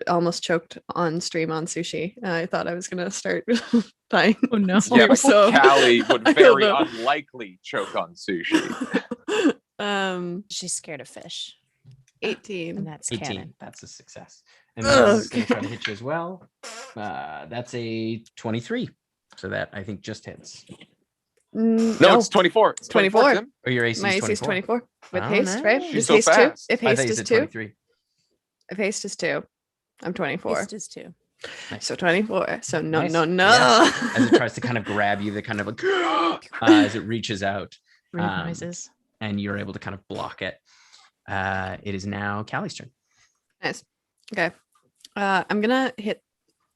almost choked on stream on sushi. I thought I was going to start dying. Oh no. Yeah, but So- Callie would I don't very know. unlikely choke on sushi. She's scared of fish, 18. and that's 18. canon. That's a success. And then I'm Ugh. going to try to hit you as well. That's a 23. So that I think just hits. No, it's 24. It's 24. Tim. Or your AC My is AC is 24 with Oh, haste, right? nice. She's Is so haste 2? fast. If I haste thought you is said 2, 23. if haste is 2, I'm 24. Haste is 2. So 24. So no, Nice. no, no. Yeah. As it tries to kind of grab you, the kind of like as it reaches out, Rude Um, noises. and you're able to kind of block it. It is now Callie's turn. Nice. Okay. I'm gonna hit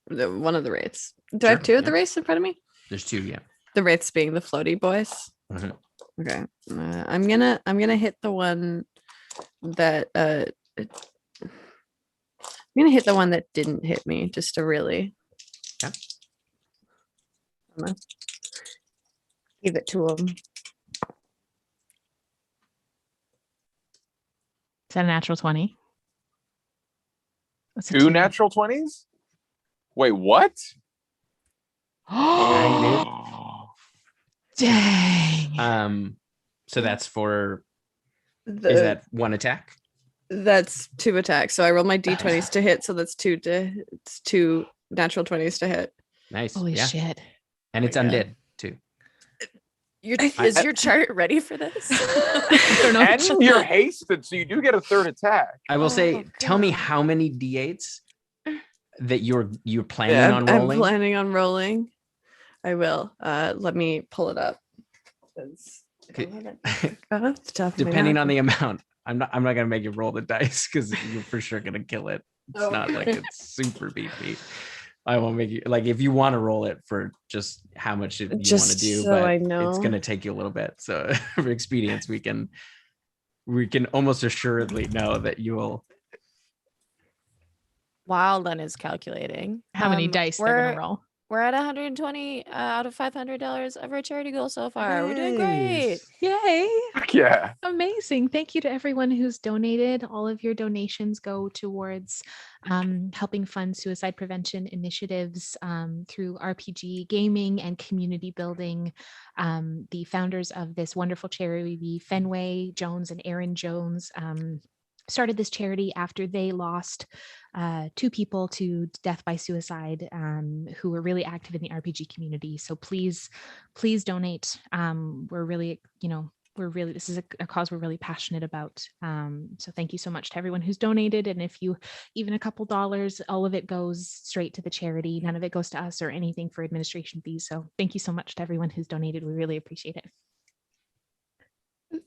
one of the wraiths. Do I have Sure, 2 of the wraiths in front of me? There's 2, yeah. The wraiths being the floaty boys. Mhm. Okay. I'm gonna hit the one that I'm gonna hit the one that didn't hit me just to really Yeah. give it to him. Is that a natural 20? That's a 2 natural 20s? Wait, what? Dang. So that's for is The- that one attack? That's 2 attacks. So I roll my d20s to hit. So that's 2 natural 20s to hit. Nice. Holy yeah. shit. And it's my God. undead too. Is your chart ready for this? I don't know. And you're hasted, so you do get a 3rd attack. I will say, Oh, tell me God. how many d8s that you're planning Yeah, on I'm rolling. planning on rolling. I will. Let me pull it up. 'Cause I don't have it off the top of my Depending head. on the amount. I'm not gonna make you roll the dice because you're for sure gonna kill it. It's Oh, not like okay. it's super beefy. I won't make you like if you want to roll it for just how much you want to Just do, so but I it's know. gonna take you a little bit. So for expedience, we can almost assuredly know that you will. While Len is calculating, How many dice they're we're, gonna roll? We're at 120 out of $500 of our charity goal so far. We're doing great. Yay. Yeah. Amazing. Thank you to everyone who's donated. All of your donations go towards helping fund suicide prevention initiatives through RPG gaming and community building. The founders of this wonderful charity, Fenway Jones and Aaron Jones, started this charity after they lost 2 people to death by suicide who were really active in the RPG community. So please donate. We're really, this is a cause we're really passionate about. So thank you so much to everyone who's donated. And if you, even a couple dollars, all of it goes straight to the charity. None of it goes to us or anything for administration fees. So thank you so much to everyone who's donated. We really appreciate it.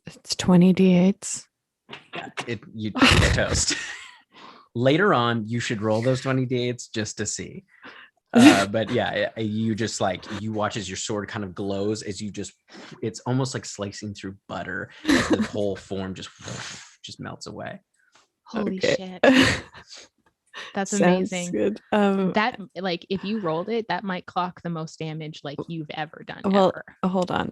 It's 20 d8s. You get toast. Later on, you should roll those 20d8s just to see. But yeah, you just like you watch as your sword kind of glows as you just it's almost like slicing through butter as the whole form just melts away. Holy Okay. shit. That's Sounds amazing. good. That like if you rolled it, that might clock the most damage like you've ever done. well, Ever. hold on.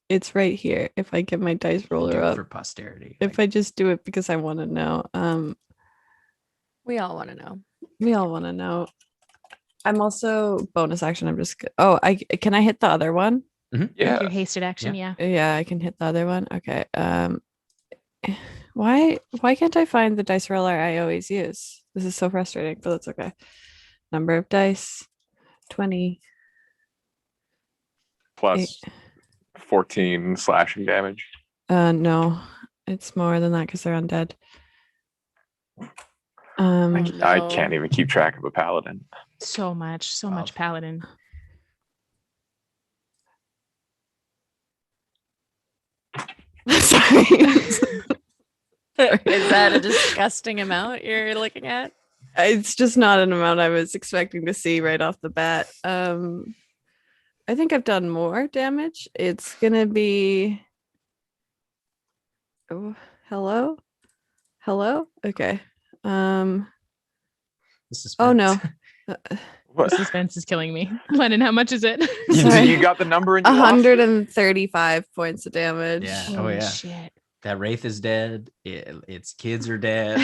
It's right here. If I get my dice roller Do it up, for posterity. if I just do it because I want to know. We all want to know. We all want to know. I'm also bonus action. I'm just. I can I hit the other one? Yeah. Your hasted action, yeah. Yeah, I can hit the other one. Okay. Why can't I find the dice roller I always use? This is so frustrating, but that's okay. Number of dice, 20. Plus 14 slashing damage. No, it's more than that because they're undead. I No. can't even keep track of a paladin. So much paladin. Sorry. Is that a disgusting amount you're looking at? It's just not an amount I was expecting to see right off the bat. I think I've done more damage. It's gonna be. Oh, hello. Okay. This is Oh no. The suspense is killing me. Lennon, how much is it? Sorry. You got the number and you lost it? 135 points of damage. Yeah. Holy Oh yeah. shit. That wraith is dead. Its kids are dead.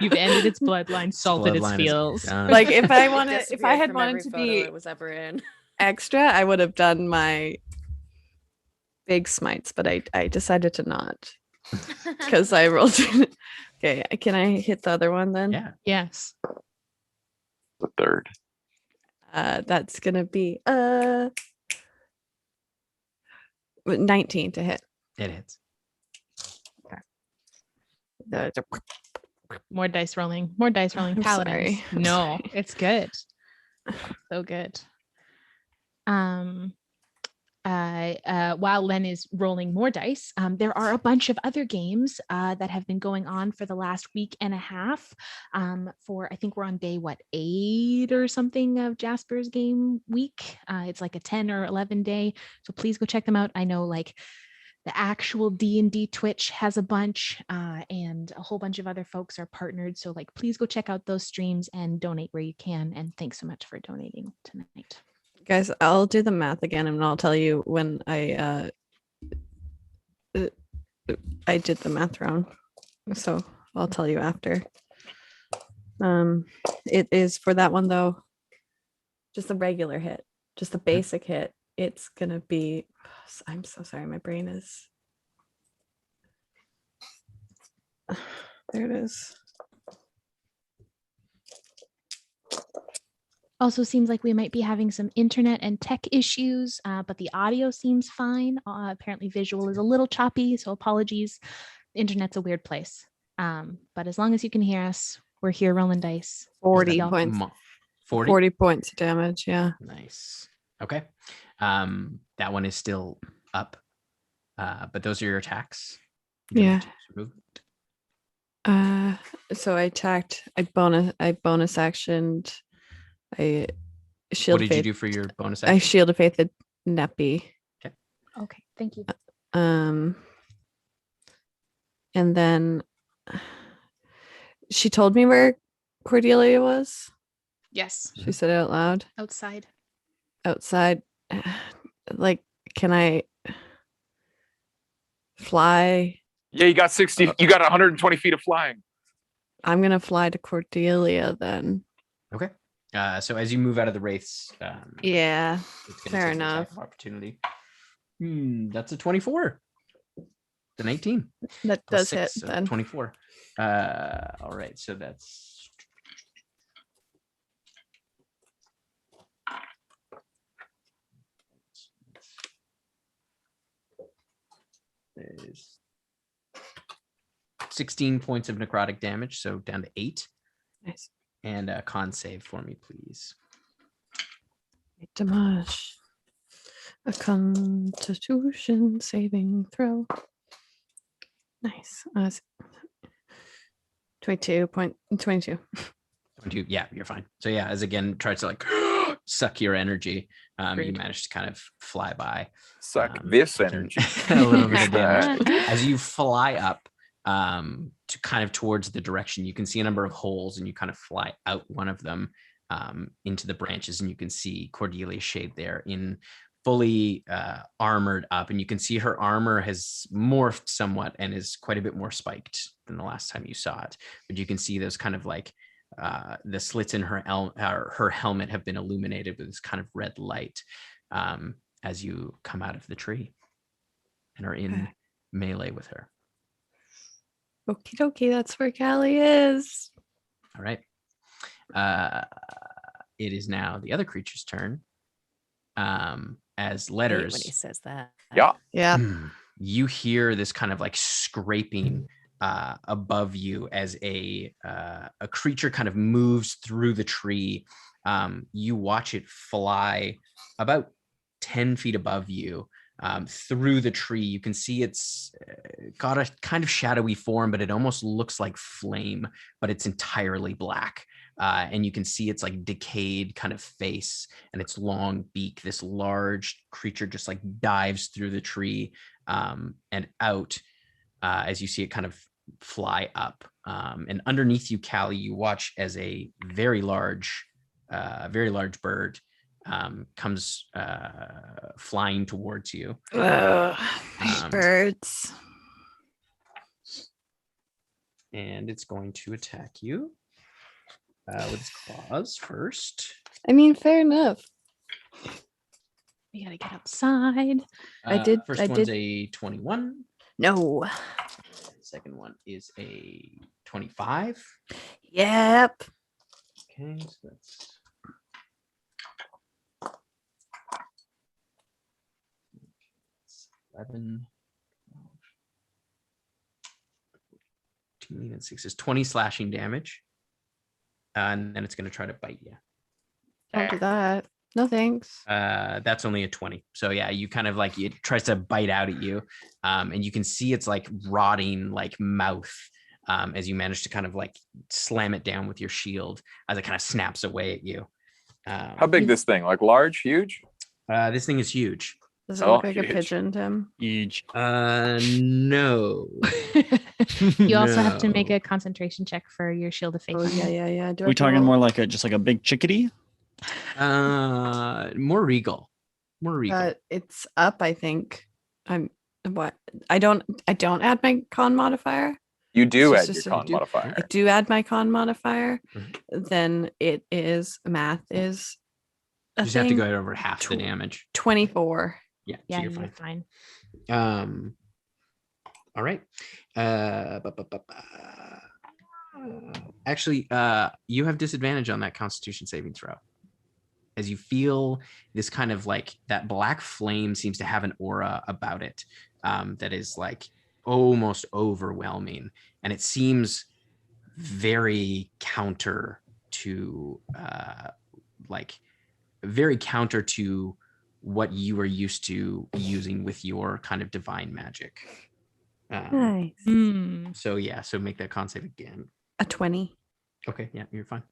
You've ended its bloodline, salted its bloodline is fields. done. Like if I had Disappeared from every wanted to photo be it was ever in. extra, I would have done my big smites, but I decided to not because I rolled. Okay, can I hit the other one then? Yeah. Yes. The third. That's gonna be 19 to hit. It hits. More dice rolling. More dice rolling. I'm Paladins. sorry. I'm No, sorry. it's good. So good. While Len is rolling more dice, there are a bunch of other games that have been going on for the last week and a half. I think we're on day 8 or something of Jasper's game week. It's like a 10 or 11 day. So please go check them out. I know like the actual D&D Twitch has a bunch, and a whole bunch of other folks are partnered. So like, please go check out those streams and donate where you can. And thanks so much for donating tonight. Guys, I'll do the math again and I'll tell you when I did the math wrong. So I'll tell you after. It is for that one though, just a regular hit, just a basic hit. It's gonna be, I'm so sorry, my brain is, there it is. Also seems like we might be having some internet and tech issues, but the audio seems fine. Apparently visual is a little choppy, so apologies. The internet's a weird place. But as long as you can hear us, we're here rolling dice. 40 Y'all- points. 40? 40 points of damage, yeah. Nice. Okay. That one is still up. But those are your attacks. You don't Yeah. have to use your movement. So I attacked, I bonus actioned, I shield What did faith, you do for your bonus I action? shield of faith Neppy. Okay, thank you. And then she told me where Cordelia was. Yes, She said it out loud. outside. Outside. Like, can I fly? Yeah, you got 60. You got 120 feet of flying. I'm gonna fly to Cordelia then. Okay. So as you move out of the wraiths, Yeah, it's gonna fair take an attack enough. of opportunity. That's a 24. The 19. That Plus does hit 6, so then. 24. All right, so that's is 16 points of necrotic damage, so down to 8. Nice. And a con save for me, please. Damage. A constitution saving throw. Nice. 22. 22. Yeah, you're fine. So yeah, as again tries to like suck your energy, you Rude. manage to kind of fly by. Suck this taking energy. a little bit of That. damage. As you fly up to kind of towards the direction, you can see a number of holes, and you kind of fly out one of them into the branches, and you can see Cordelia Shade there in fully armored up, and you can see her armor has morphed somewhat and is quite a bit more spiked than the last time you saw it. But you can see those kind of like the slits in her helmet have been illuminated with this kind of red light as you come out of the tree and are in melee with her. Okie dokie, that's where Callie is. All right. It is now the other creature's turn. As I hate Letters, when he says that. Yeah. you hear this kind of like scraping above you as a creature kind of moves through the tree. You watch it fly about 10 feet above you through the tree. You can see it's got a kind of shadowy form, but it almost looks like flame, but it's entirely black. And you can see its like decayed kind of face and its long beak. This large creature just like dives through the tree and out as you see it kind of fly up. And underneath you, Callie, you watch as a very large bird comes flying towards you. Ugh, I hate birds. And it's going to attack you with its claws first. I mean, fair enough. We gotta get outside. First one's a 21. No. Second one is a 25. Yep. Okay, so that's 11, 14, and 6 is 20 slashing damage. And then it's going to try to bite you. Don't do that. No thanks. That's only a 20. So yeah, you kind of like, it tries to bite out at you. And you can see its like rotting like mouth as you manage to kind of like slam it down with your shield as it kind of snaps away at you. How big this thing? Like large, huge? This thing is huge. Does it Oh, look like huge. a pigeon, Tim? Huge. No. You also have to make No. a concentration check for your shield of faith. Oh, yeah. Do I We talking roll? more like a big chickadee? More regal. More regal. It's up, I think. I don't add my con modifier. You do It's add your just a- con modifier. I do add my con modifier. Mhm. Then it is math is a You just have to thing. go over half the damage. 24. Yeah, Yeah, so you're you're fine. fine. All right. Actually, you have disadvantage on that Constitution saving throw. As you feel this kind of like that black flame seems to have an aura about it that is like almost overwhelming, and it seems very counter to what you are used to using with your kind of divine magic. Nice. So yeah, so make that con save again. A 20. Okay, yeah, you're fine.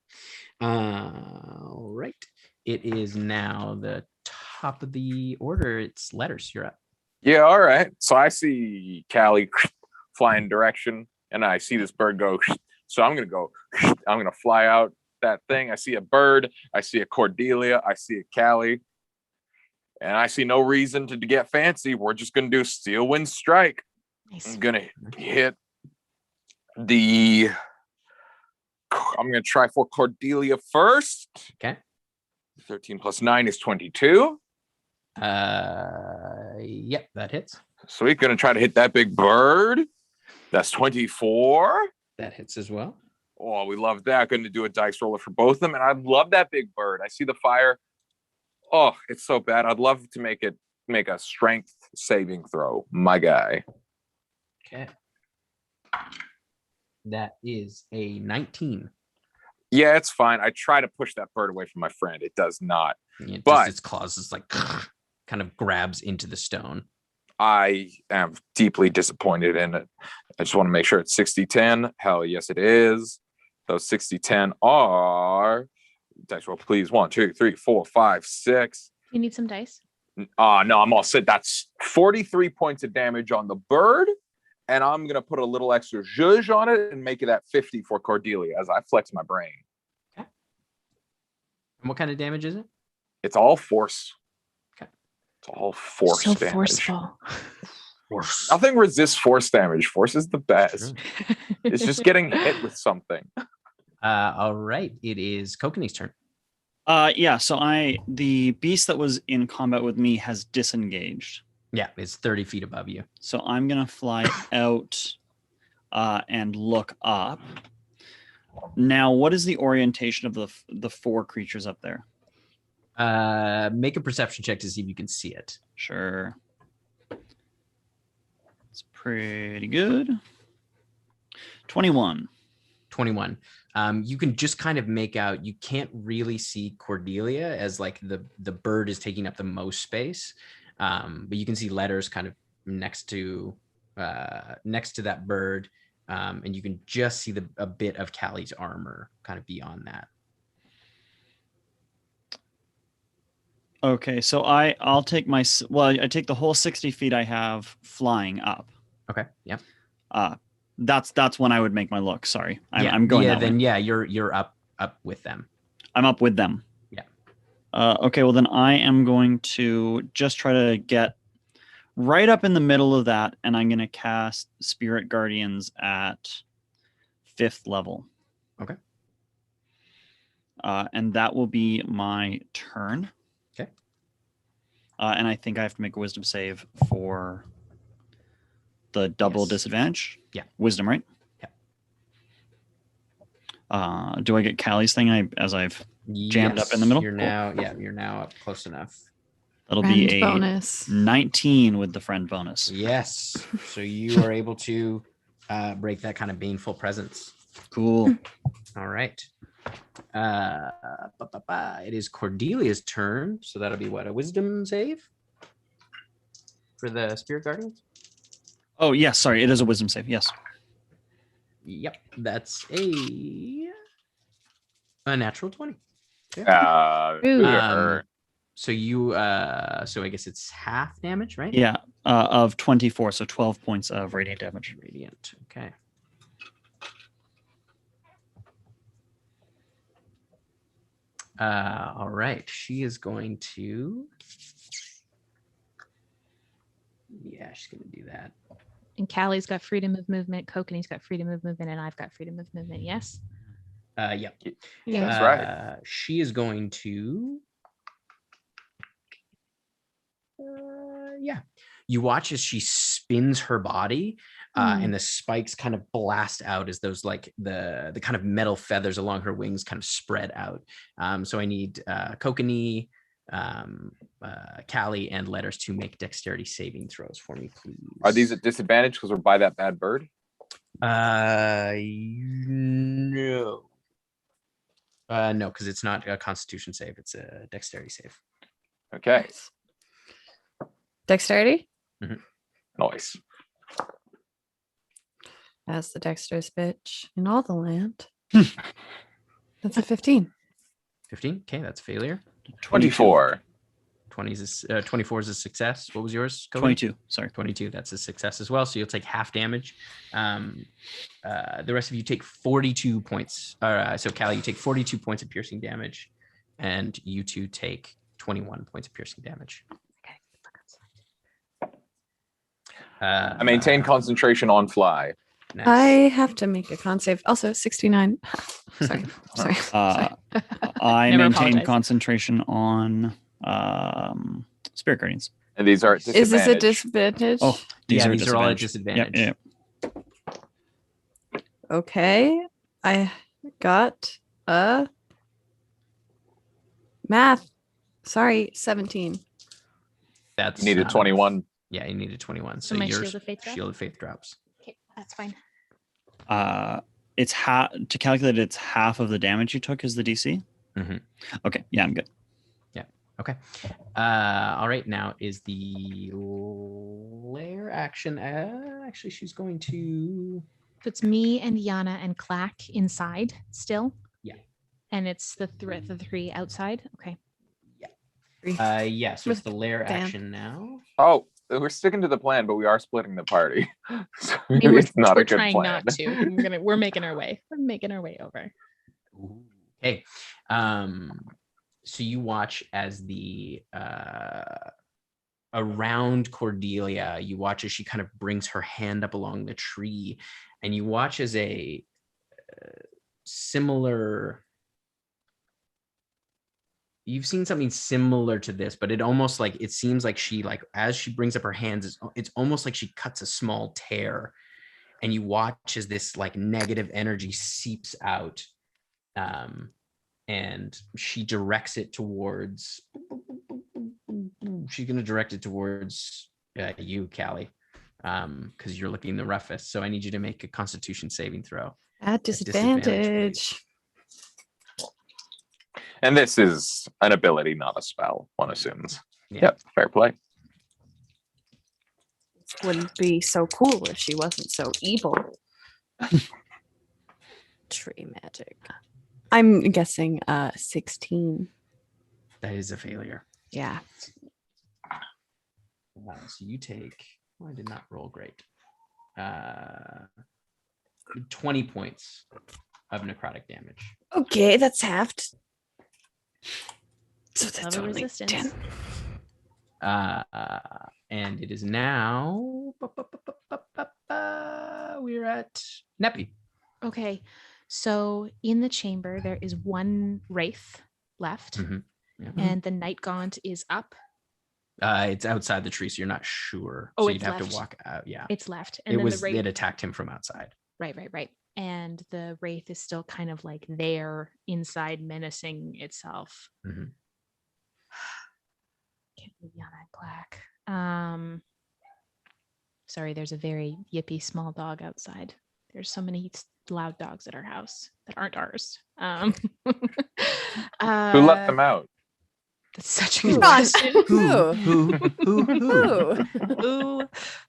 All right. It is now the top of the order. It's Letters. You're up. Yeah, all right. So I see Callie flying direction, and I see this bird go. So I'm gonna fly out that thing. I see a bird. I see a Cordelia. I see a Callie. And I see no reason to get fancy. We're just gonna do Steel Wind Strike. Nice. I'm gonna hit the. I'm gonna try for Cordelia first. Okay. 13 plus 9 is 22. Yep, that hits. Sweet. Gonna try to hit that big bird. That's 24. That hits as well. Oh, we love that. Going to do a dice roller for both of them. And I love that big bird. I see the fire. Oh, it's so bad. I'd love to make a strength saving throw. My guy. Okay. That is a 19. Yeah, it's fine. I try to push that bird away from my friend. It does not. It But- just, its claws is like kind of grabs into the stone. I am deeply disappointed in it. I just want to make sure it's 60-10. Hell yes, it is. Those 60-10 are dice roll, please. 1, 2, 3, 4, 5, 6. You need some dice? No, I'm all set. That's 43 points of damage on the bird. And I'm going to put a little extra zhuzh on it and make it at 50 for Cordelia as I flex my brain. And what kind of damage is it? It's all force. Okay. It's all force So damage. forceful. Force. Nothing resists force damage. Force is the best. True. It's just getting hit with something. All right. It is Kokanee's turn. Yeah, so the beast that was in combat with me has disengaged. Yeah, it's 30 feet above you. So I'm gonna fly out and look up. Now, what is the orientation of the 4 creatures up there? Make a perception check to see if you can see it. Sure. It's pretty good. 21. 21. You can just kind of make out, you can't really see Cordelia as like the bird is taking up the most space. But you can see letters kind of next to that bird. And you can just see a bit of Callie's armor kind of beyond that. Okay, so I take the whole 60 feet I have flying up. Okay. Yeah. That's when I would make my look. Sorry, I'm going. Yeah. That Then way. yeah, you're up with them. I'm up with them. Yeah. Okay. Well, then I am going to just try to get right up in the middle of that, and I'm going to cast Spirit Guardians at 5th level. Okay. And that will be my turn. Okay. And I think I have to make a Wisdom save for the double Yes. disadvantage. Yeah. Wisdom, right? Yeah. Do I get Callie's thing as I've jammed up in the middle? You're Cool. you're now up close enough. That'll Friend be a bonus. 19 with the friend bonus. Yes. So you are able to break that kind of baneful presence. Cool. All right. It is Cordelia's turn. So that'll be what, a wisdom save for the Spirit Guardians? Oh, yes. Sorry. It is a wisdom save. Yes. Yep. That's a natural 20. Ooh. So you so I guess it's half damage, right? Yeah. Of 24. So 12 points of radiant damage. Radiant. Okay. All right. She is going to. Yeah, she's going to do that. And Callie's got freedom of movement. Kokanee's got freedom of movement, and I've got freedom of movement. Yes. Yep. Yeah. That's right. She is going to. Yeah. You watch as she spins her body, and the spikes kind of blast out as those like the kind of metal feathers along her wings kind of spread out. So I need Kokanee, Callie, and Letters to make dexterity saving throws for me, please. Are these at disadvantage because we're by that bad bird? No. No, because it's not a Constitution save; it's a dexterity save. Okay. Dexterity? Nice. As the dexterous bitch in all the land. That's a 15. 15. Okay, that's a failure. 24. 24 is a success. What was yours? Cody? 22. Sorry. 22. That's a success as well. So you'll take half damage. The rest of you take 42 points. So Callie, you take 42 points of piercing damage, and you two take 21 points of piercing damage. I maintain concentration on fly. Nice. I have to make a con save. Also 69. Sorry. I Never maintain apologize. concentration on Spirit Guardians. And these are at Is this a disadvantage. disadvantage? Oh, these are all at disadvantage. disadvantage. Yeah. Okay. I got a math. Sorry, 17. That's You need a 21. Yeah, you need a 21. So my your Shield of Faith drop? Shield of Faith drops. Okay, that's fine. It's to calculate it's half of the damage you took is the DC. Mhm. Okay, yeah, I'm good. Okay. All right. Now is the lair action. Actually, she's going to. So it's me and Yana and Clack inside still. Yeah. And it's the three outside. Okay. Yeah. So it's With the lair Dan. action now. Oh, we're sticking to the plan, but we are splitting the party. So I mean, it's not we're a good trying plan. not to. We're making our way. We're making our way over. Okay. So you watch as the around Cordelia, you watch as she kind of brings her hand up along the tree, and you watch as a similar. You've seen something similar to this, but it seems like she, like, as she brings up her hands, it's almost like she cuts a small tear, and you watch as this like negative energy seeps out, and she directs it towards. She's going to direct it towards you, Callie, because you're looking the roughest. So I need you to make a Constitution saving throw. At disadvantage. And this is an ability, not a spell, one assumes. Yeah. Yep, fair play. Wouldn't be so cool if she wasn't so evil. Tree magic. I'm guessing 16. That is a failure. Yeah. So you take. Oh, I did not roll great. 20 points of necrotic damage. Okay, that's halved. So that's Level only resistance. 10. And it is now. We're at Neppy. Okay. So in the chamber, there is one wraith left, Mhm. Yeah. and the night gaunt is up. It's outside the tree, so you're not sure. Oh, so it's you'd have left. to walk out. Yeah. It's left, and It then was. the wraith. It attacked him from outside. Right. And the wraith is still kind of like there inside, menacing itself. Mhm. Can't believe Yana and Black. Sorry, there's a very yippy small dog outside. There's so many loud dogs at our house that aren't ours. Who let them out? That's such a good Gosh. question. Who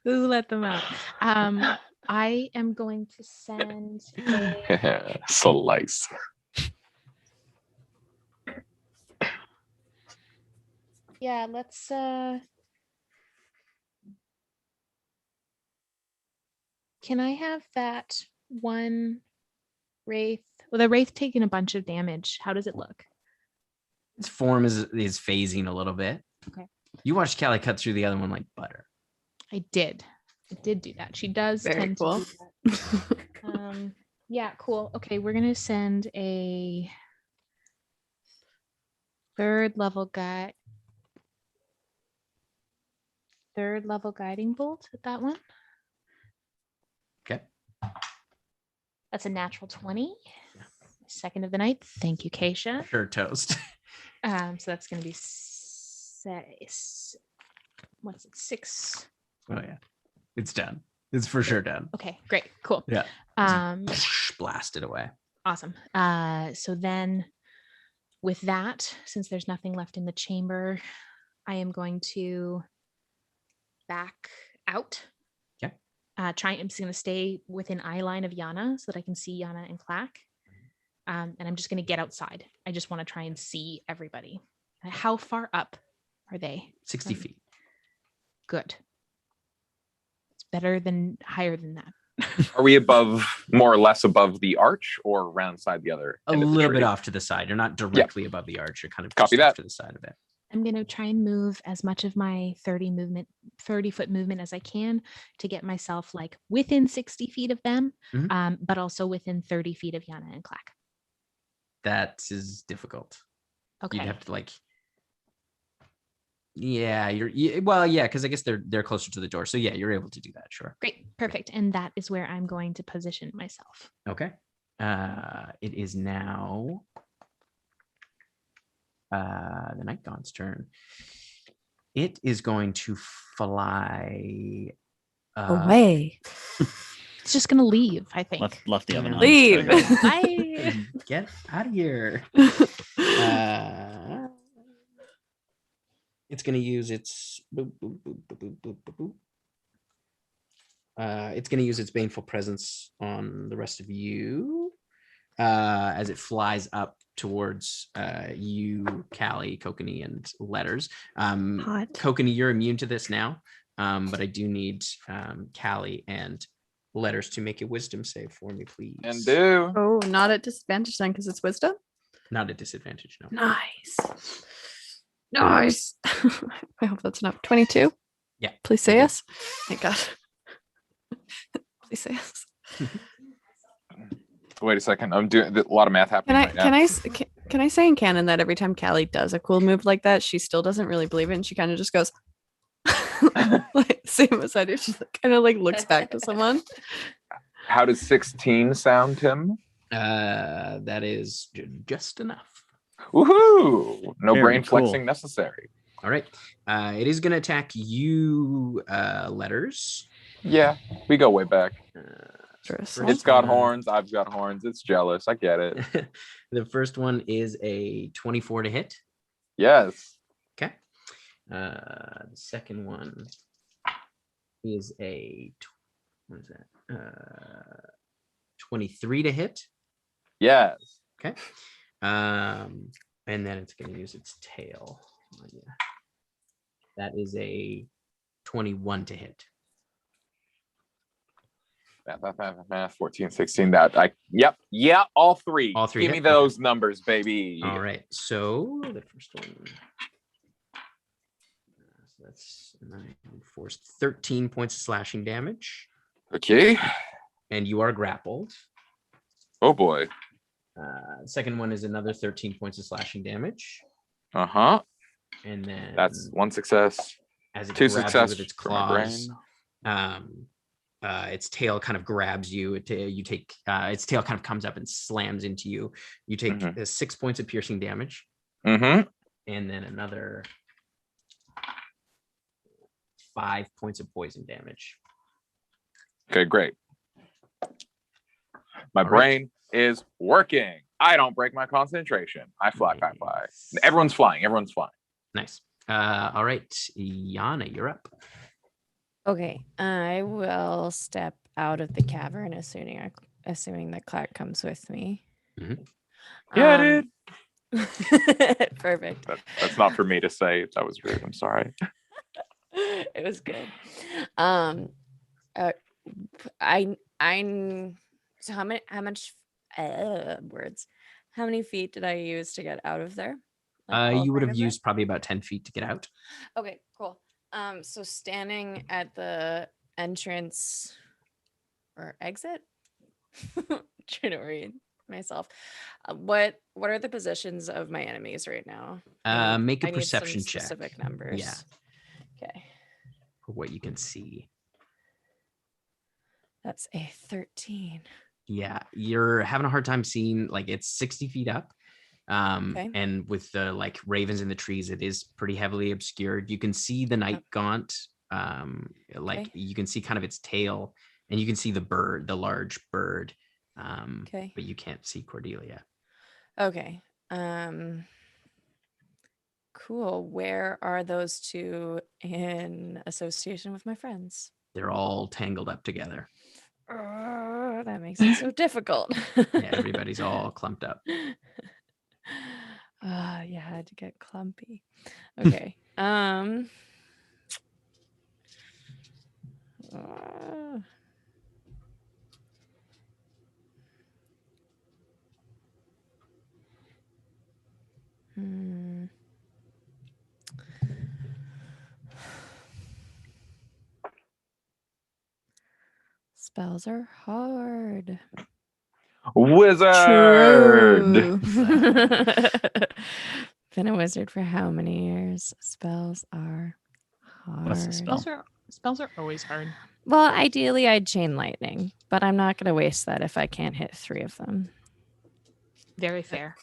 Who let them out? I am going to send a Slice. yeah, let's can I have that one wraith? Well, the wraith taking a bunch of damage. How does it look? Its form is phasing a little bit. Okay. You watched Callie cut through the other one like butter. I did do that. She does Very tend cool. to do that. Yeah, cool. Okay, we're gonna send a third level guiding bolt at that one. Okay. That's a natural 20. Second of the night. Thank you, Keisha. Sure, toast. So that's gonna be what's it? 6. Oh yeah, it's done. It's for sure done. Okay, great, cool. Yeah. Blasted away. Awesome. So then with that, since there's nothing left in the chamber, I am going to back out. Okay. I'm just going to stay within eye line of Yana so that I can see Yana and Clack. And I'm just going to get outside. I just want to try and see everybody. How far up are they? 60 feet. Good. It's better than higher than that. Are we more or less above the arch, or around side the other? A end of the little tree? bit off to the side. You're not directly above the arch. You're kind of Copy just off that. to the side of it. I'm going to try and move as much of my 30-foot movement as I can to get myself like within 60 feet of them, Mhm. but also within 30 feet of Yana and Clack. That is difficult. Okay. You'd have to like. Yeah, because I guess they're closer to the door. So yeah, you're able to do that. Sure. Great. Perfect. And that is where I'm going to position myself. Okay. It is now the Night Gaunt's turn. It is going to fly Away. It's just going to leave, I think. Left the oven on. Leave. Gotta go. I Get out of here. It's going to use its it's going to use its baneful presence on the rest of you as it flies up towards you, Callie, Kokanee, and Letters. Hot. Kokanee, you're immune to this now, but I do need Callie and Letters to make a wisdom save for me, please. And do. Oh, not at disadvantage then because it's wisdom. Not at disadvantage, no. Nice. Nice. I hope that's enough. 22. Yeah. Please say yes. Thank God. Please say yes. Wait a second. I'm doing a lot of math happening right now. Can I say in canon that every time Callie does a cool move like that, she still doesn't really believe it, and she kind of just goes, like same as I do. She kind of like looks back to someone. How does 16 sound, Tim? That is just enough. Woohoo! No Very brain cool. flexing necessary. All right. It is going to attack you, Letters. Yeah, we go way back. First It's got one- horns. I've got horns. It's jealous. I get it. The first one is a 24 to hit. Yes. Okay. The second one is a what is that? 23 to hit. Yes. Okay. And then it's going to use its tail. Oh, yeah. That is a 21 to hit. 14, 16. Yep. All three. All three Give me hit? those numbers, baby. All right. So the first one. So that's 9, 4, 13 points of slashing damage. Okay. And you are grappled. Oh boy. The second one is another 13 points of slashing damage. Uh-huh. And then That's one success. as it Two grabs you success with its for my brain. claws, its tail kind of grabs you. You take its tail kind of comes up and slams into you. You take 6 points of piercing damage, Mm-hmm. and then another 5 points of poison damage. Okay, great. My All right. brain is working. I don't break my concentration. I fly. Nice. Everyone's flying. Nice. All right, Yana, you're up. Okay, I will step out of the cavern, assuming that Clark comes with me. Mhm. Yeah, Um, Perfect. That's not for me to say. That was rude. I'm sorry. It was good. So how much words? How many feet did I use to get out of there? Like, You would ballpark have of used probably about 10 feet to get out. that? Okay, cool. So standing at the entrance or exit, trying to read myself. What are the positions of my enemies right now? Make a I need some perception check. specific numbers. Yeah. Okay. For what you can see. That's a 13. Yeah, you're having a hard time seeing, like, it's 60 feet up. Okay. And with the like ravens in the trees, it is pretty heavily obscured. You can see the night gaunt, like Okay. you can see kind of its tail, and you can see the bird, the large bird. Okay. But you can't see Cordelia. Okay. Cool. Where are those two in association with my friends? They're all tangled up together. That makes it so difficult. Yeah, everybody's all clumped up. Yeah, I had to get clumpy. Okay. Spells are hard. Wizard. True. Been a wizard for how many years? Spells are hard. What's the spell? Spells are always hard. Well, ideally I'd chain lightning, but I'm not gonna waste that if I can't hit 3 of them. Very fair.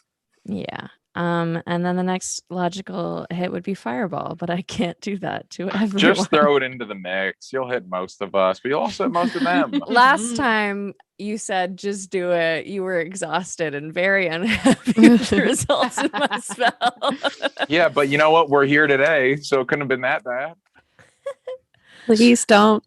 Yeah. And then the next logical hit would be fireball, but I can't do that to everyone. Just throw it into the mix. You'll hit most of us, but you'll also hit most of them. Last time you said just do it, you were exhausted and very unhappy with the results of my spell. Yeah, but you know what? We're here today, so it couldn't have been that bad. Please don't.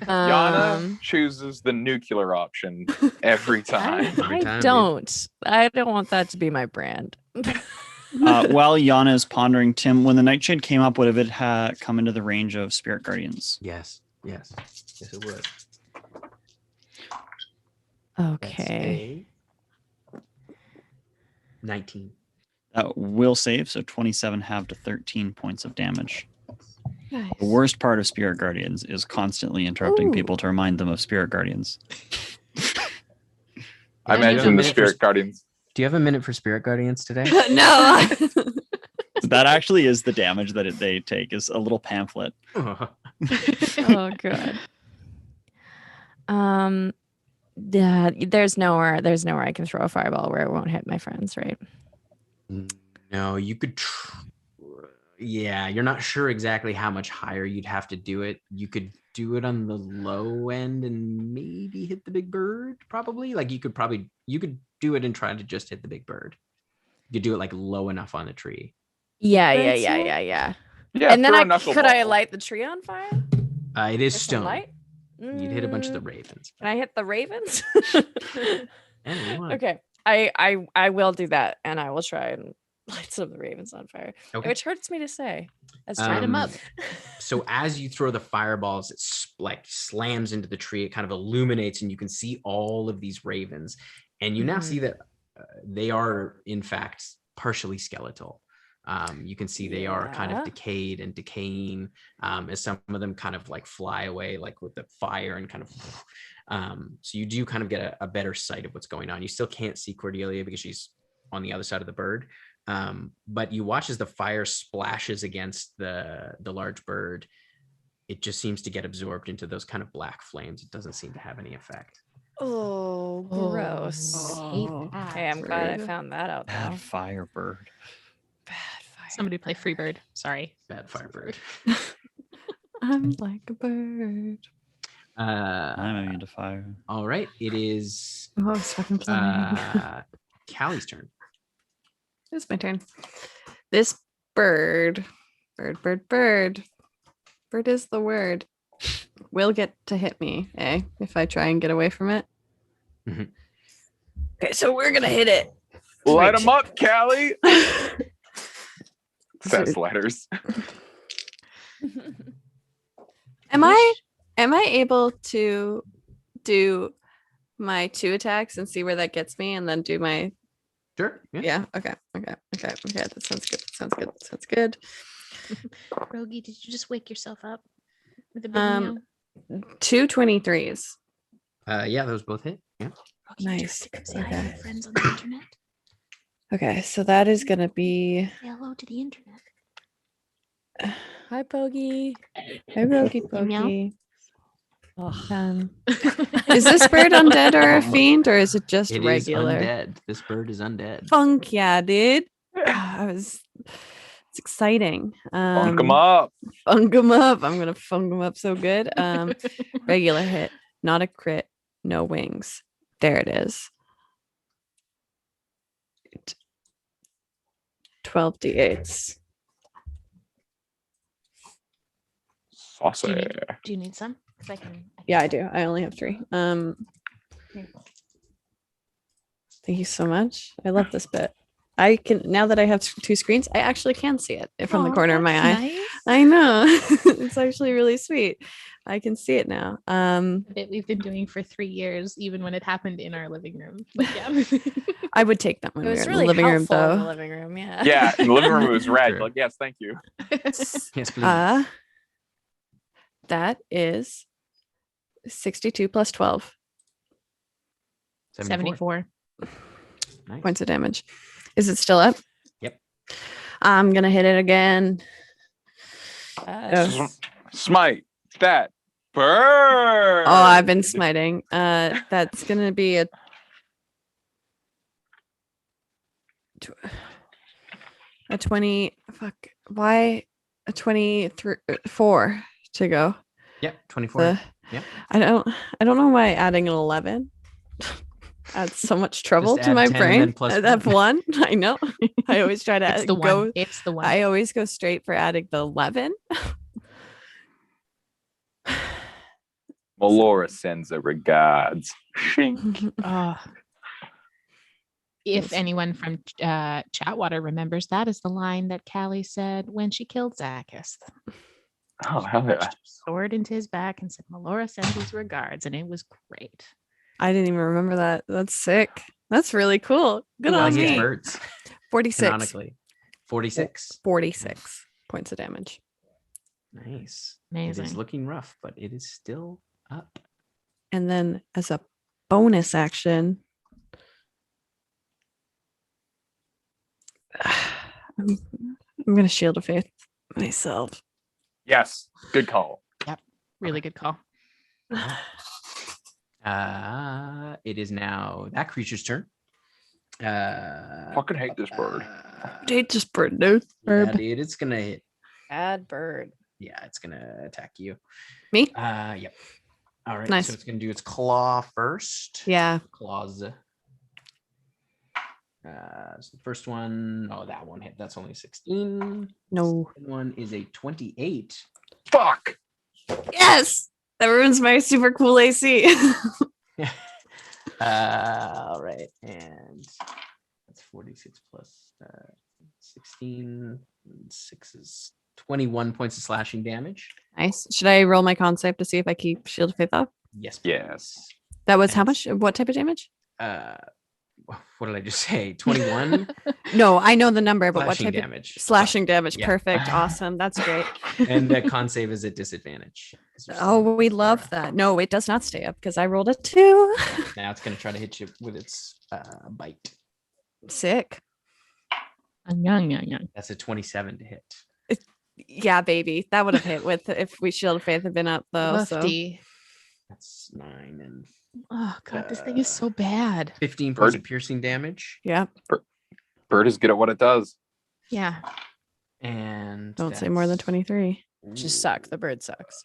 Yana chooses the nuclear option every time. Every time, I dude. don't. I don't want that to be my brand. While Yana is pondering, Tim, when the Nightshade came up, would have it come into the range of Spirit Guardians? Yes, it would. Okay. That's a 19. That will save, so 27 halved to 13 points of damage. Nice. The worst part of Spirit Guardians is constantly interrupting Ooh. people to remind them of Spirit Guardians. I Yeah, you have a imagine the minute for Spirit Guardians. Do you have a minute for Spirit Guardians today? No. That actually is the damage that they take, is a little pamphlet. Oh god. Yeah, there's nowhere I can throw a fireball where it won't hit my friends, right? No, you could. Yeah, you're not sure exactly how much higher you'd have to do it. You could do it on the low end and maybe hit the big bird. Probably, like you could do it and try to just hit the big bird. You could do it like low enough on the tree. Yeah. Yeah, And then throw a knuckleball. could I light the tree on fire? It is With some stone. light? You'd hit a bunch of the Mm, ravens. Can I hit the ravens? Yeah, you want. Okay. I will do that, and I will try and light some of the ravens on fire. Okay. Which hurts me to say. As Um, Light 'em up. So as you throw the fireballs, it slams into the tree. It kind of illuminates, and you can see all of these ravens. And you now see that they are, in fact, partially skeletal. You can see they are kind Yeah. of decayed and decaying, as some of them kind of like fly away, like with the fire and kind of. So you do kind of get a better sight of what's going on. You still can't see Cordelia because she's on the other side of the bird. But you watch as the fire splashes against the large bird. It just seems to get absorbed into those kind of black flames. It doesn't seem to have any effect. Oh, gross. Hate that. Okay, I'm glad I Rude. found that out though. Bad Firebird. Bad fire. Somebody play Freebird. Sorry. Bad firebird. I'm like a bird. I'm immune to fire. All right. It is Oh, it's fucking flying. Callie's turn. It's my turn. This bird is the word. Will get to hit me, if I try and get away from it. Mhm. Okay, so we're gonna hit it. Light them up, Callie. Says letters. Am I able to do my 2 attacks and see where that gets me, and then do my Sure. yeah? Okay. That sounds good. Rogie, did you just wake yourself up with a big Um, meow? 2 23s. Yeah, those both hit. Yeah. Rogie, nice. just come say hi to Okay. your friends on the internet. Okay, so that is gonna be Say hello to the internet. Hi, Poggy. Hi, Rogie Meow. Pokey. Oh, Is this bird undead or a fiend, or is it just It is regular? undead. This bird is undead. Funk, yeah, dude. It's exciting. Funk them up. Funk 'em up. I'm gonna funk 'em up so good. Regular hit, not a crit, no wings. There it is. 12 d8s. Saucy. Do you need some? 'Cause I can Yeah, I do. I only have 3. Here. Thank you so much. I love this bit. I can, now that I have 2 screens, I actually can see it from the Aw, corner of my that's eye. nice. I know. It's actually really sweet. I can see it now. That we've been doing for 3 years, even when it happened in our living room. But yeah. I would take that when it we was were really in the living room, helpful in the though. living room. Yeah. Yeah, in the living room it was red. Sure. Like, yes, thank you. Yes, please. That is 62 plus 12 74. Nice. points of damage. Is it still up? Yep. I'm gonna hit it again. Yes. Smite that bird. Oh, I've been smiting. That's gonna be a 20. Fuck. Why a 24 to go? Yep. 24. I don't know why adding an 11 adds so much trouble Just to add my 10 and brain. then plus I have one. I know. I always try to It's the go. one. It's the one. I always go straight for adding the 11. Melora sends a regards. Shink. Oh. If Yes. anyone from Chatwater remembers, that is the line that Callie said when she killed Zacchus. Oh, hell yeah. Sword into his back and said, Melora sends his regards. And it was great. I didn't even remember that. That's sick. That's really cool. Good Well, on he hits me. birds 46. canonically. 46. 46 points of damage. Nice. It Amazing. is looking rough, but it is still up. And then as a bonus action, I'm going to Shield of Faith myself. Yes. Good call. Really good call. It is now that creature's turn. Fucking hate this bird. They just burned out. Yeah, dude, it's gonna hit. Bad bird. Yeah, it's gonna attack you. Me? Yep. All right. Nice. So it's gonna do its claw first. Yeah. Claws. So the first one, oh, that one hit. That's only 16. No. Second one is a 28. Fuck. Yes. That ruins my super cool AC. All right, and that's 46 plus 16. 6 is 21 points of slashing damage. Nice. Should I roll my con save to see if I keep Shield of Faith up? Yes. please. Yes. That was how And- much? What type of damage? What did I just say? 21 No, I know the number, but what slashing type of damage. slashing damage? yeah. Perfect. Awesome. That's great. And the con save is at disadvantage. 'cause you're Oh, still- we love that. No, it does not stay up because I rolled a 2. Now it's going to try to hit you with its bite. Sick. Young. That's a 27 to hit. Yeah, baby. That would have hit with if we Shield of Faith had been up though. So. Lefty. That's 9 and Oh god, this thing is so bad. 15 points of Bird. piercing damage. Yeah. Bird is good at what it does. Yeah. And Don't say more than that's- 23. Just suck. The bird sucks.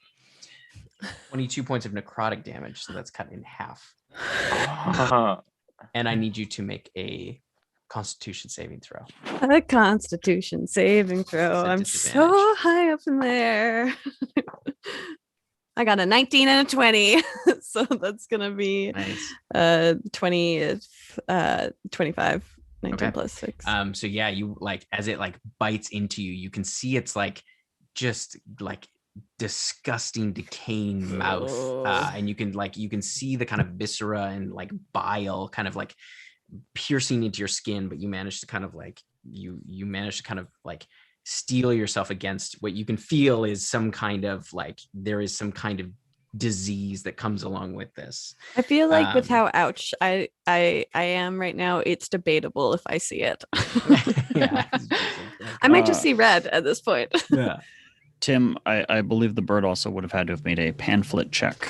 22 points of necrotic damage, so that's cut in half. Uh-huh. And I need you to make a Constitution saving throw. A Constitution saving throw. It's at I'm disadvantage. so high up in there. I got a 19 and a 20. So that's gonna be Nice. 20 25. 19 Okay. plus 6. So yeah, you like as it like bites into you, you can see it's like just like disgusting decaying mouth, and you can see the kind of viscera and like bile kind of like piercing into your skin, but you manage to kind of like you manage to kind of like steel yourself against what you can feel is some kind of like there is some kind of disease that comes along with this. I feel like with um, how ouch I am right now, it's debatable if I see it. Yeah. I might just Uh, see red at this point. Yeah. Tim, I believe the bird also would have had to have made a pamphlet check.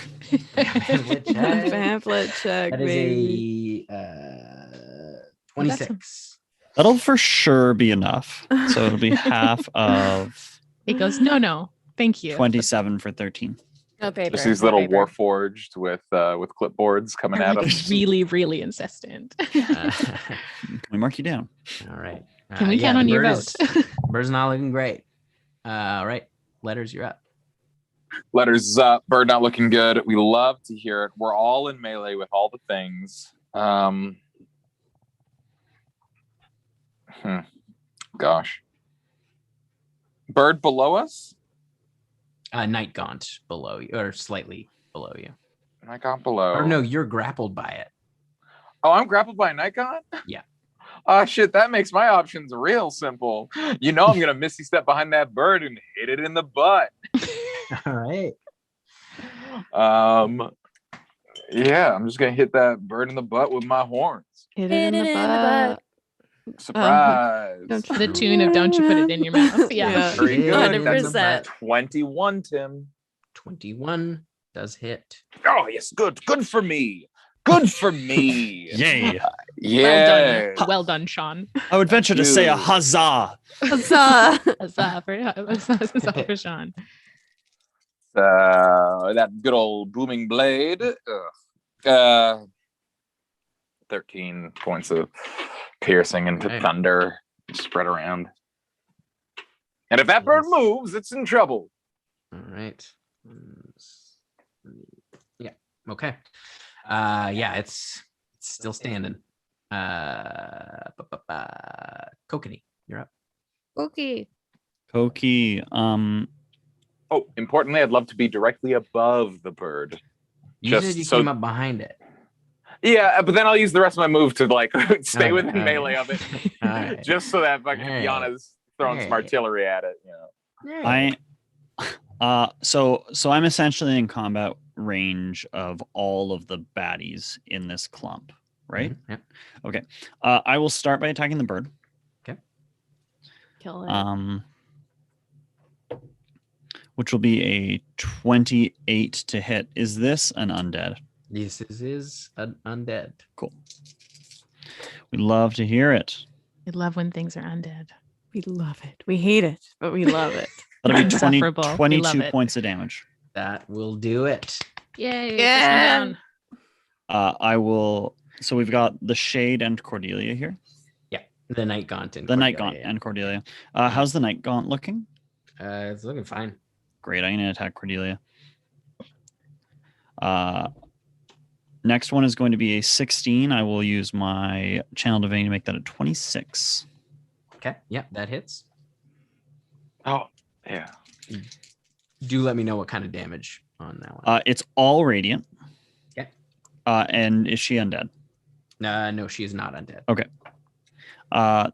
Pamphlet check, That baby. is a 26. That'll for sure be enough. So it'll be half of It goes, no, thank you. 27 for 13. No paper. Just these no little paper. warforged with clipboards coming They're at like them. really, really insistent. Uh, Can we mark you down? all right. Can we count the on your bird vote? Bird's not looking great. All right. Letters, you're up. Letters up. Bird not looking good. We love to hear it. We're all in melee with all the things. Gosh. Bird below us? Night Gaunt below you, or slightly below you. I got below. Or no, you're grappled by it. Oh, I'm grappled by a Nikon? Yeah. Oh shit, that makes my options real simple. You know I'm gonna misty step behind that bird and hit it in the butt. All right. Yeah, I'm just gonna hit that bird in the butt with my horns. Hit it in the butt. Surprise. don't To the tune of "Don't you put it in your mouth." Yeah. Yeah. Very good. That's a 100%. 21, Tim. 21 does hit. Oh yes, good. Good for me. Good for me. Yay. Yeah. Well done, Sean. I would venture to say a Dude. huzzah. Huzzah. Huzzah for Sean. That good old booming blade. 13 points of piercing into Okay. thunder spread around. And if that bird Yes. moves, it's in trouble. All right. Yeah. Okay. Yeah, it's still standing. Kokanee, you're up. Okay. Koki, Oh, importantly, I'd love to be directly above the bird. You Just said you so- came up behind it. Yeah, but then I'll use the rest of my move to like stay Okay, within okay. melee of it, All right. just so that fucking Alright. Yana's throwing some Alright. artillery at it. so I'm essentially in combat range of all of the baddies in this clump, right? Mhm, yep. I will start by attacking the bird. Kill it. Which will be a 28 to hit. Is this an undead? This is an undead. Cool. We love to hear it. I love when things are undead. We love it. We hate it, but we love it. That'll be 20, Insufferable. We love 22 it. points of damage. That will do it. Yay! Yeah. Down. I will. So we've got the Shade and Cordelia here. The Night Gaunt and The Night Cordelia, Gaunt and Cordelia. How's the Night Gaunt looking? It's looking fine. Great. I'm going to attack Cordelia. Next one is going to be a 16. I will use my Channel Divinity to make that a 26. Okay. Yeah, that hits. Oh, yeah. Do let me know what kind of damage on that one. It's all radiant. Okay. And is she undead? No, she is not undead.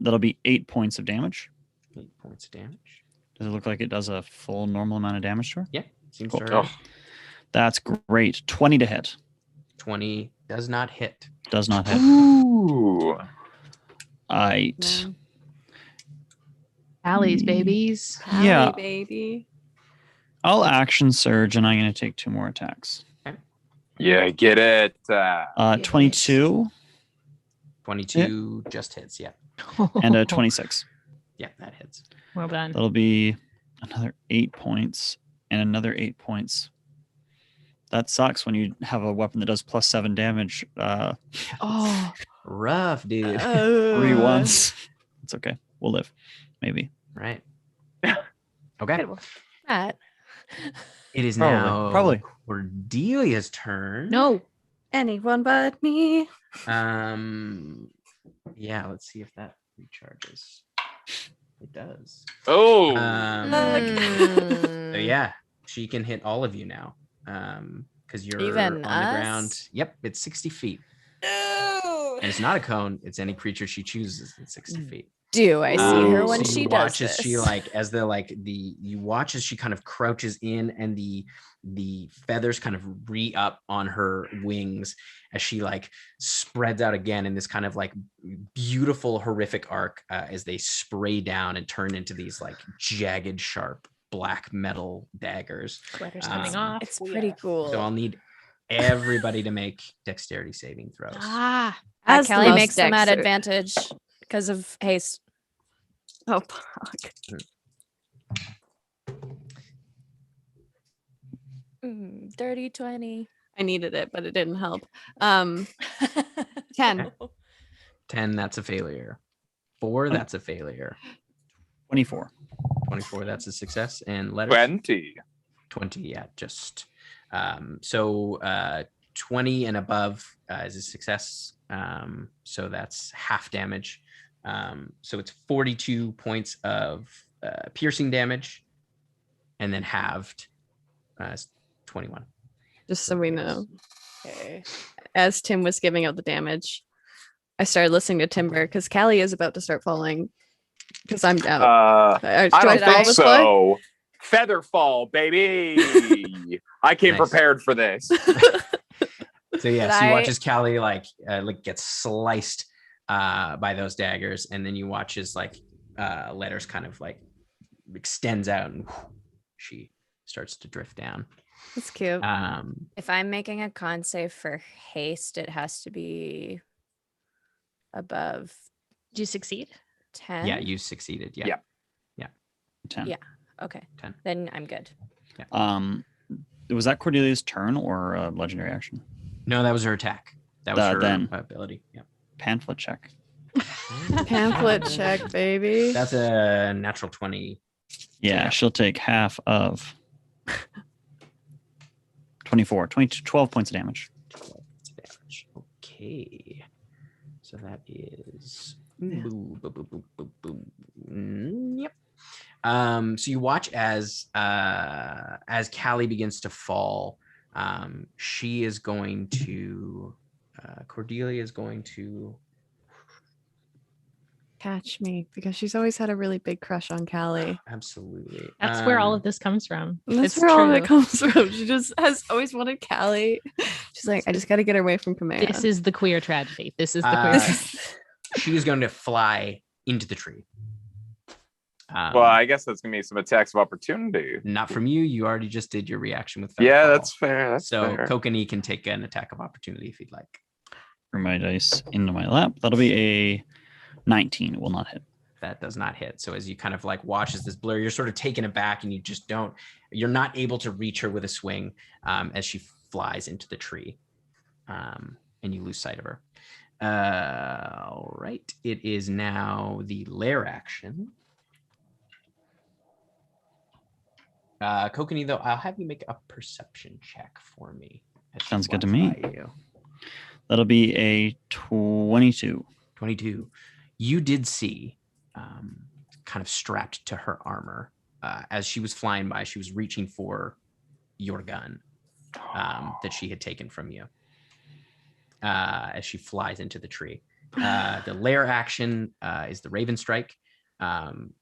That'll be 8 points of damage. 8 points of damage. Does it look like it does a full normal amount of damage to her? Yeah, seems Cool. to her. Oh, That's great. 20 to hit. 20 does not hit. Does not hit. ooh. 8. No. Alleys, babies. Yeah. Hi, baby. I'll action surge and I'm going to take 2 more attacks. Yeah, get it. 22 22 just hits. Yeah. and a 26. Yeah, that hits. Well done. That'll be another 8 points and another 8 points. That sucks when you have a weapon that does +7 damage. Oh, Rough, dude. 3 once. It's okay. We'll live. Maybe. Right. Okay. That. It is Probably, now probably. Cordelia's turn. no. Anyone but me. Yeah, let's see if that recharges. It does. Oh, So yeah, she can hit all of you now. Because you're Even on the ground. us? Yep, it's 60 feet. No. And it's not a cone, it's any creature she chooses at 60 feet. Do I see her when So she you does watch as this? she you watch as she kind of crouches in and the feathers kind of re-up on her wings as she like spreads out again in this kind of like beautiful horrific arc as they spray down and turn into these like jagged sharp black metal daggers. Sweater's coming off. It's pretty cool. So I'll need everybody to make dexterity saving throws. Ah, As the Kelly most makes them at dexter- advantage because of haste. Oh, fuck. Mm, 30, 20. I needed it, but it didn't help. 10. 10, that's a failure. 4, that's a failure. 24. 24, that's a success. And letters 20. 20, yeah, just so 20 and above is a success. So that's half damage. So it's 42 points of piercing damage, and then halved is 21. Just so we know. Okay. As Tim was giving out the damage, I started listening to Timber because Callie is about to start falling because I'm down. Do I I don't follow think this boy? so. Feather fall, baby. I came Nice. prepared for this. So yeah, Did so you I- watch as Callie like gets sliced by those daggers, and then you watch as like letters kind of like extends out and she starts to drift down. That's cute. If I'm making a con save for haste, it has to be above did you succeed? 10. Yeah, you succeeded. Yeah. Yeah. 10. Yeah. Okay. 10. Then I'm good. Was that Cordelia's turn or a legendary action? No, that was her attack. That was her Then. ability. Yeah. Pamphlet check. Pamphlet check, baby. That's a natural 20. Yeah, she'll take half of 24, 12 points of damage. 12 points of damage. Okay. So that is. Yeah. Boo, boo, boo, boo, boo, boo. Yep. So you watch as Callie begins to fall. She is going to. Cordelia is going to. Catch me, because she's always had a really big crush on Callie. Absolutely. That's where all of this comes from. And that's It's where all of it true. comes from. She just has always wanted Callie. She's like, I just got to get her away from Kamea. This is the queer tragedy. This is the queer. Uh, she is going to fly into the tree. Well, I guess that's gonna be some attacks of opportunity. Not from you. You already just did your reaction with Yeah, Featherfall. that's fair. That's So fair. Kokanee can take an attack of opportunity if you'd like. For my dice into my lap. That'll be a 19. It will not hit. That does not hit. So as you kind of like watch as this blur, you're sort of taken aback and you're not able to reach her with a swing as she flies into the tree, and you lose sight of her. All right. It is now the lair action. Kokanee, though, I'll have you make a perception check for me. as she Sounds good to flies me. by you. That'll be a 22. 22. You did see, kind of strapped to her armor, as she was flying by, she was reaching for your gun that she had taken from you as she flies into the tree. The lair action is the Raven Strike.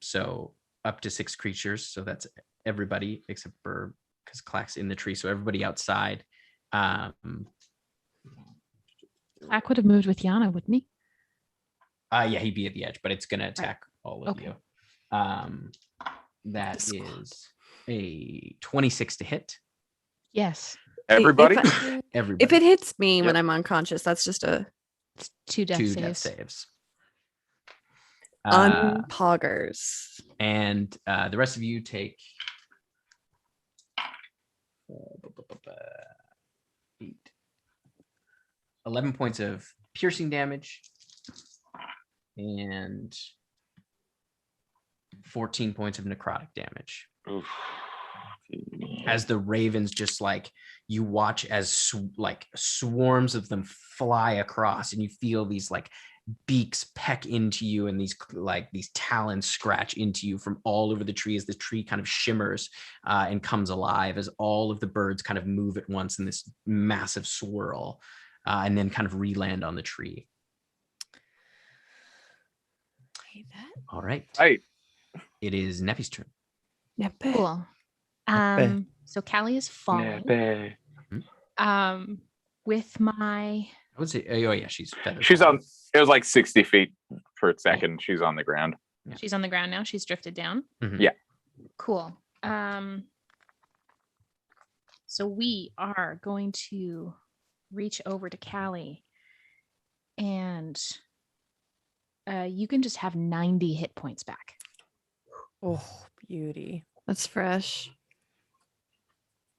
So up to 6 creatures. So that's everybody except for, because Clack's in the tree. So everybody outside. Clack would have moved with Yana, wouldn't he? Yeah, he'd be at the edge, but it's going to attack all of Okay. you. That is a 26 to hit. Yes. Everybody. Everybody. If it hits me when Yep. I'm unconscious, that's just a It's 2 death 2 saves. death saves. unpoggers. And the rest of you take 8, 11 points of piercing damage and 14 points of necrotic damage. Oof. As the ravens just like, you watch as swarms of them fly across, and you feel these like beaks peck into you, and these talons scratch into you from all over the tree as the tree kind of shimmers and comes alive as all of the birds kind of move at once in this massive swirl and then kind of re-land on the tree. All right. Right. It is Nefi's turn. Cool. So Callie is falling. With my I would say, oh yeah, she's feathered. She's on. It was like 60 feet per second. She's on the ground. Yeah. she's on the ground now. She's drifted down. Mhm. Yeah. Cool. So we are going to reach over to Callie, and you can just have 90 hit points back. Oh, beauty. That's fresh.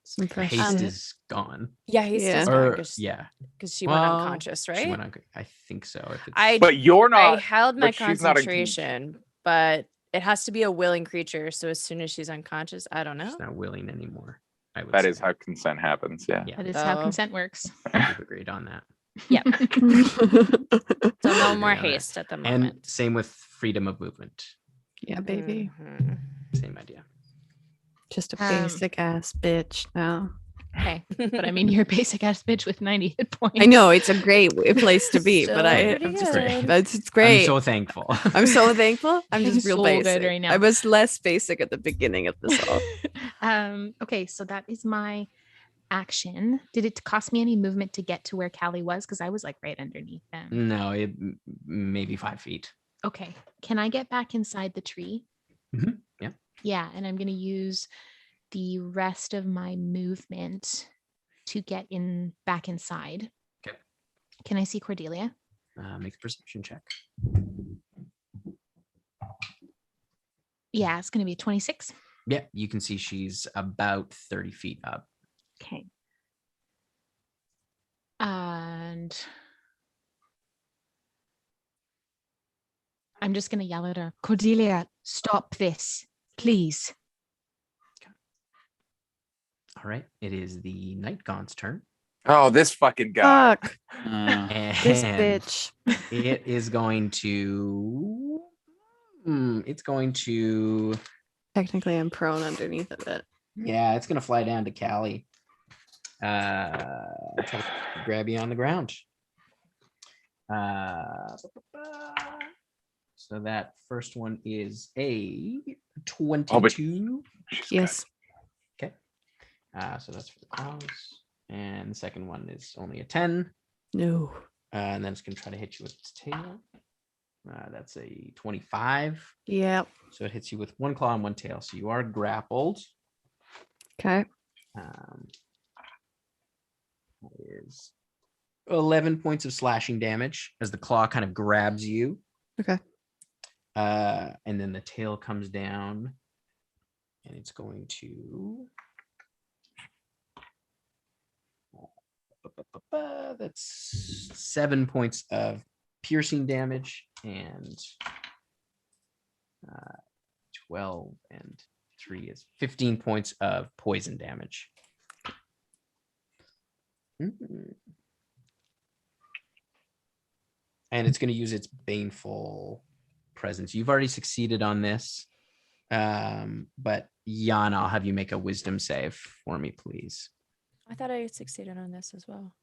Some fresh. Haste shit. is gone. Yeah, he's Yeah. just Or, because yeah, she went Well, unconscious, she right? went I think so. If it's, I But you're I not. held my but she's not concentration, but it has to be a willing creature. So as soon as she's unconscious, I don't know. she's not willing anymore. I would That say. is how consent happens. Yeah. Yeah, That is how Oh. consent works. we've agreed on that. Yep. So no Agree more on that. haste at the moment. And same with freedom of movement. Yeah, baby. Mhm. Same idea. Just a Um, basic ass bitch now. Okay. But I mean, you're a basic ass bitch with 90 hit points. I know it's a great place to be, but So I'm pretty just good. it's great. I'm so thankful. I'm so thankful. I'm just real so good basic right now. I was less basic at the beginning of this all. Okay, so that is my action. Did it cost me any movement to get to where Callie was? Because I was like right underneath them. No, maybe 5 feet. Okay. Can I get back inside the tree? Mhm, yeah. Yeah, and I'm gonna use the rest of my movement to get back inside. Okay. Can I see Cordelia? Make a perception check. Yeah, it's gonna be 26. Yeah, you can see she's about 30 feet up. Okay. And I'm just going to yell at her. Cordelia, stop this, please. All right. It is the Night Gaunt's turn. Oh, this fucking guy. Fuck And this bitch. it is going to. It's going to. Technically, I'm prone underneath of it. Yeah, it's going to fly down to Callie. Try to grab you on the ground. So that first one is a 22. Yes. Okay. So that's for the claws. And the second one is only a 10. No. And then it's going to try to hit you with its tail. That's a 25. Yep. So it hits you with one claw and one tail. So you are grappled. Okay. Is 11 points of slashing damage as the claw kind of grabs you. Okay. And then the tail comes down and it's going to. That's 7 points of piercing damage and 12 and 3 is 15 points of poison damage. And it's going to use its baneful presence. You've already succeeded on this. But Yana, I'll have you make a wisdom save for me, please. I thought I succeeded on this as well.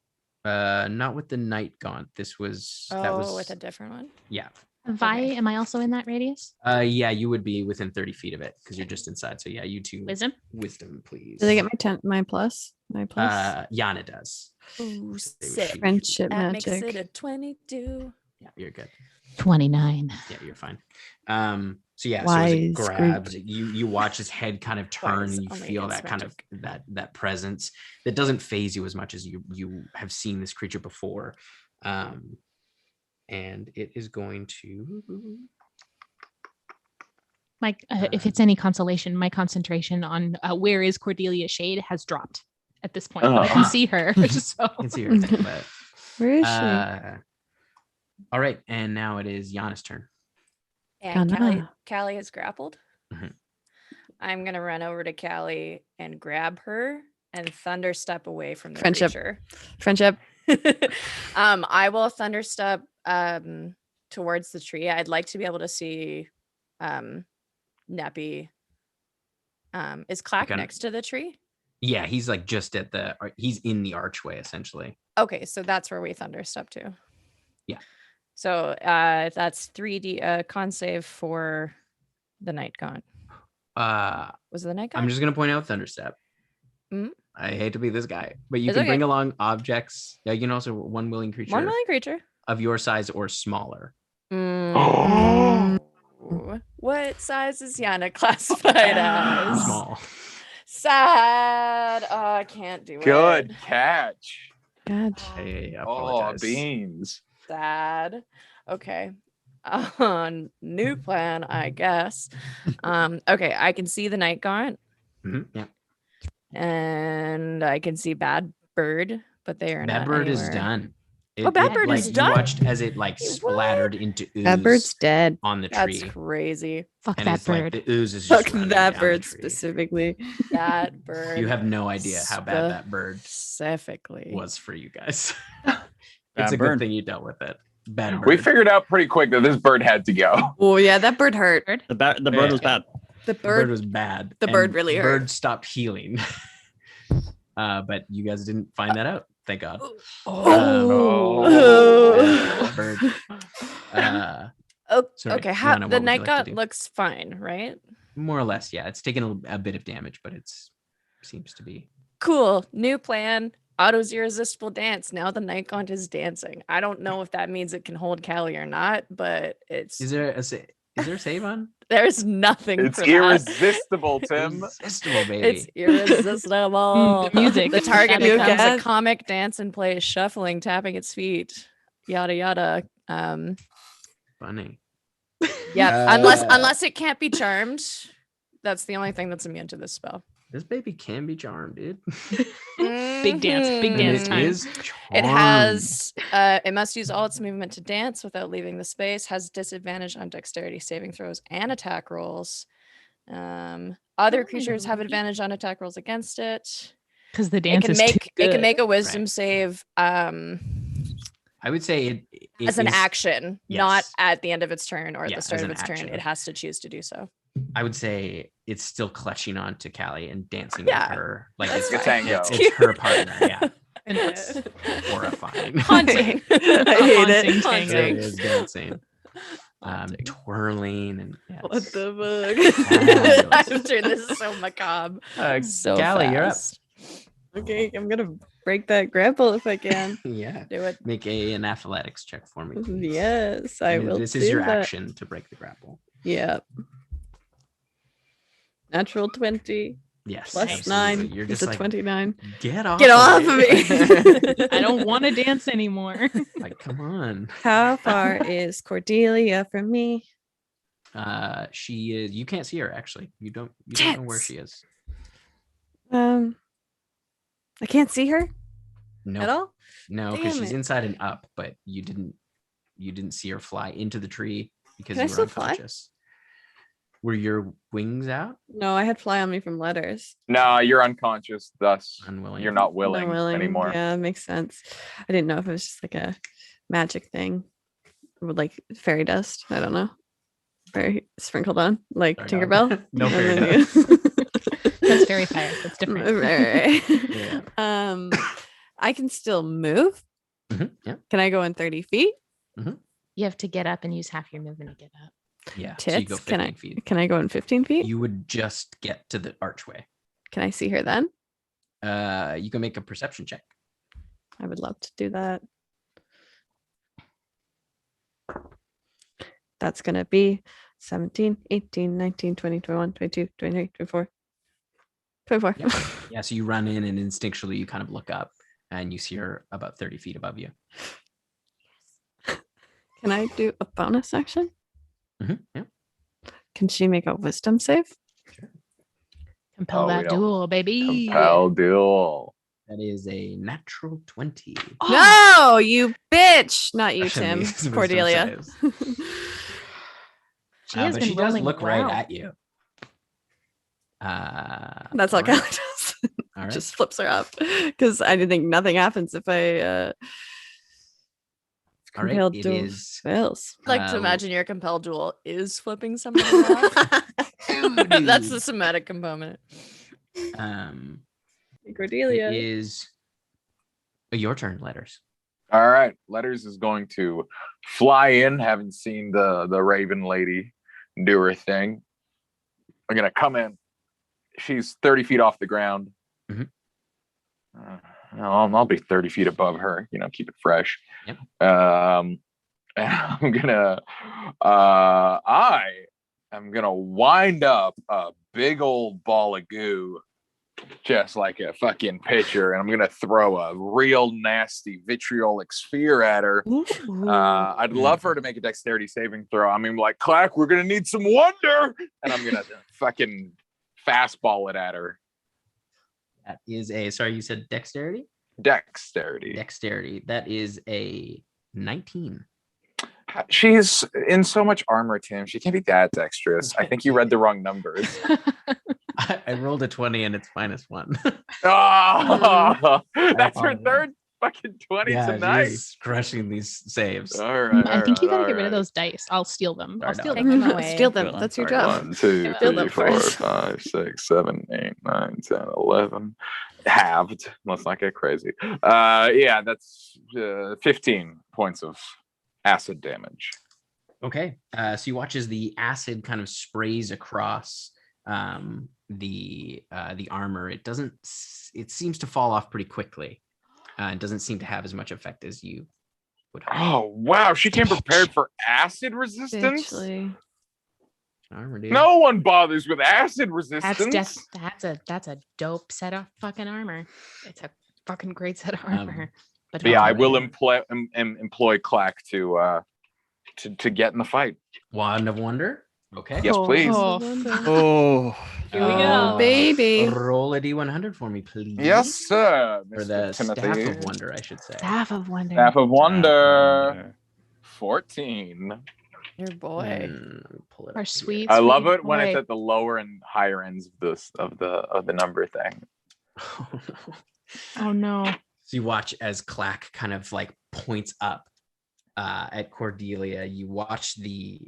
Not with the Night Gaunt. This was that was with a different one. yeah. Vi, am I also in that radius? Yeah, you would be within 30 feet of it because you're just inside. So yeah, you two Wisdom? please. Did I get my plus? My plus? Yana does. Ooh, They would sick. shoot. Friendship That makes magic. it a 22. Yeah, you're good. 29. Yeah, you're fine. So yeah, Wise so as it grabs, group. you watch his head kind of turn Wise, and you only feel against that kind magic. of that presence that doesn't phase you as much as you have seen this creature before. And it is going to Mike, if it's any consolation, my concentration on where is Cordelia Shade has dropped at this point, but I can see her. So. I can see her, but Where is she? all right, and now it is Yana's turn. And Kana. Callie is grappled. Mhm. I'm gonna run over to Callie and grab her and thunder step away from the Friendship. creature. Friendship. I will thunder step towards the tree. I'd like to be able to see Neppy. Is Clack Okay. next to the tree? Yeah, he's like just at he's in the archway essentially. Okay, so that's where we thunder step to. Yeah. So that's 3D con save for the Night Gaunt. Was it the Night Gaunt? I'm just gonna point out Thunderstep. Mhm. I hate to be this guy, but you It's can okay. bring along objects. Yeah, you can also one willing creature One willing creature. of your size or smaller. Mm. What size is Yana classified as? Small. Sad. Oh, I can't do Good it. catch. God. I Oh, apologize. beans. Sad. Okay. New plan, I guess. Okay, I can see the Night Gaunt Mhm, yeah. and I can see Bad Bird, but they are Bad not Bird is anywhere. done. Bad Bird is you done? watched as it like What? splattered into ooze That bird's dead. on the That's tree. crazy. Fuck And that it's like bird. the ooze is just Fuck running that down bird the tree. specifically. That bird. You have no idea how bad that bird Specifically was for you guys. Bad It's a bird. good thing you dealt with it. Bad bird. We figured out pretty quick that this bird had to go. Oh yeah, that bird hurt. The bird Yeah. was bad. The The bird bird. was bad. the and bird really the hurt. bird stopped healing. But you guys didn't find that out. Thank God. Oh. Bird. Oh, Sorry, okay. How Yana, what the would you Night like to Gaunt do? looks fine, right? More or less, yeah. It's taken a bit of damage, but it's seems to be. Cool. New plan. Otto's irresistible dance. Now the Night Gaunt is dancing. I don't know if that means it can hold Callie or not, but it's Is there a save on? there's nothing. It's for that. irresistible, Tim. Irresistible, baby. It's irresistible. The music. The target You becomes a get- comic dance and plays shuffling, tapping its feet. Yada yada. Funny. Yeah. Uh, Unless it can't be charmed. That's the only thing that's immune to this spell. This baby can be charmed, dude. Big dance And it time. is It charmed. has. It must use all its movement to dance without leaving the space. Has disadvantage on dexterity saving throws and attack rolls. Other creatures have advantage on attack rolls against it. Because the It dance can is too make it can good. make a wisdom Right. save. I would say it As an is- action, not yes. at the end of its turn or at Yeah, the start as of an its turn. action. It has to choose to do so. I would say it's still clutching on to Callie and dancing Yeah, with her. Like that's it's, fine. it's, Tango. it's her partner. Yeah. And it's Horrifying. Haunting. I hate it. Haunting. It is dancing. Haunting. Twirling and What yes. the fuck? Fabulous. After this is so macabre. So Callie, you're up. fast. Okay, I'm gonna break that grapple if I can. Yeah. Do it. Make an athletics check for me. please. Yes, I will. This is do your that. action to break the grapple. Yeah. Natural 20 Yes. plus absolutely. 9 You're is just a like 29. get off. Get off of me. I don't want to dance anymore. Like, come on. How far is Cordelia from me? She is. You can't see her actually. You don't know where Tits. she is. I can't see her No. at all. No, because Damn she's it. inside and up, but you didn't see her fly into the tree because Can I you were still fly? unconscious. Were your wings out? No, I had fly on me from letters. No, you're unconscious, thus Unwilling. you're not willing, Not anymore. Yeah, makes sense. I didn't know if it was just like a magic thing with like fairy dust. I don't know. Fairy sprinkled on like Sorry, Tinkerbell. no And fairy then dust. That's very fire. That's different. Right. Yeah. I can still move. Mhm, yeah. Can I go in 30 feet? You have to get up and use half your movement to get up. Yeah. So you go Tits. Can 15 I feet. can I go in 15 feet? You would just get to the archway. Can I see her then? You can make a perception check. I would love to do that. That's going to be 17, 18, 19, 20, 21, 22, 23, 24. 24. Yeah. Yeah. So you run in and instinctually you kind of look up and you see her about 30 feet above you. Can I do a bonus action? Yeah. Can she make a wisdom save? Compel Oh, we that don't duel, baby. Compel duel. That is a natural 20. No, you bitch. Not you, Especially Tim. these wisdom Cordelia. saves. She has But been she does rolling look right well. at you. That's all right. Kelly does. All right. Just flips her up because I didn't think nothing happens if I All right. compelled It duel is. fails. I'd like to Uh, imagine your compelled duel is flipping somebody off. That's the somatic component. It Cordelia. is your turn, Letters. All right, Letters is going to fly in, having seen the Raven lady do her thing. I'm gonna come in. She's 30 feet off the ground. Mhm. I'll be 30 feet above her. Keep it fresh. Yep. And I'm gonna. I am gonna wind up a big old ball of goo, just like a fucking pitcher, and I'm gonna throw a real nasty vitriolic sphere at her. I'd love for her to make a dexterity saving throw. I mean, like, Clack, we're gonna need some wonder, and I'm gonna fucking fastball it at her. That is a. Sorry, you said dexterity? Dexterity. Dexterity. That is a 19. She's in so much armor, Tim. She can't be that dexterous. I think you read the wrong numbers. I rolled a 20 and it's -1. Oh, that's her apologize. third fucking 20 Yeah, tonight. she's crushing these saves. All right. I think you gotta all get rid of right. those dice. I'll steal them. I'll Sorry, steal no. them. Take them away. Steal them. Steal them. That's your All right, job. 1, 2, Steal 3, them 4, first. 5, 6, 7, 8, 9, 10, 11. Halved. Let's not get crazy. Yeah, that's 15 points of acid damage. Okay. So you watch as the acid kind of sprays across the armor. It doesn't. It seems to fall off pretty quickly. It doesn't seem to have as much effect as you would hope. Oh, wow. She came prepared for acid resistance? Actually, Armor, dude. No one bothers with acid resistance. That's a dope set of fucking armor. It's a fucking great set of Um, armor. But But yeah, I Alright. will employ Clack to get in the fight. Wand of Wonder. Okay. Yes, please. Oh, Oh, Here we Oh, go. baby. Roll a d100 for me, please. Yes, sir. Or Mr. the Timothy. Staff of Wonder, I should say. Staff of Wonder. Staff of Wonder. Wonder. 14. Your boy. Let me pull it Our up sweet, here. I love sweet it when it's boy. at the lower and higher ends of this of the number thing. Oh no. So you watch as Clack kind of like points up at Cordelia. You watch the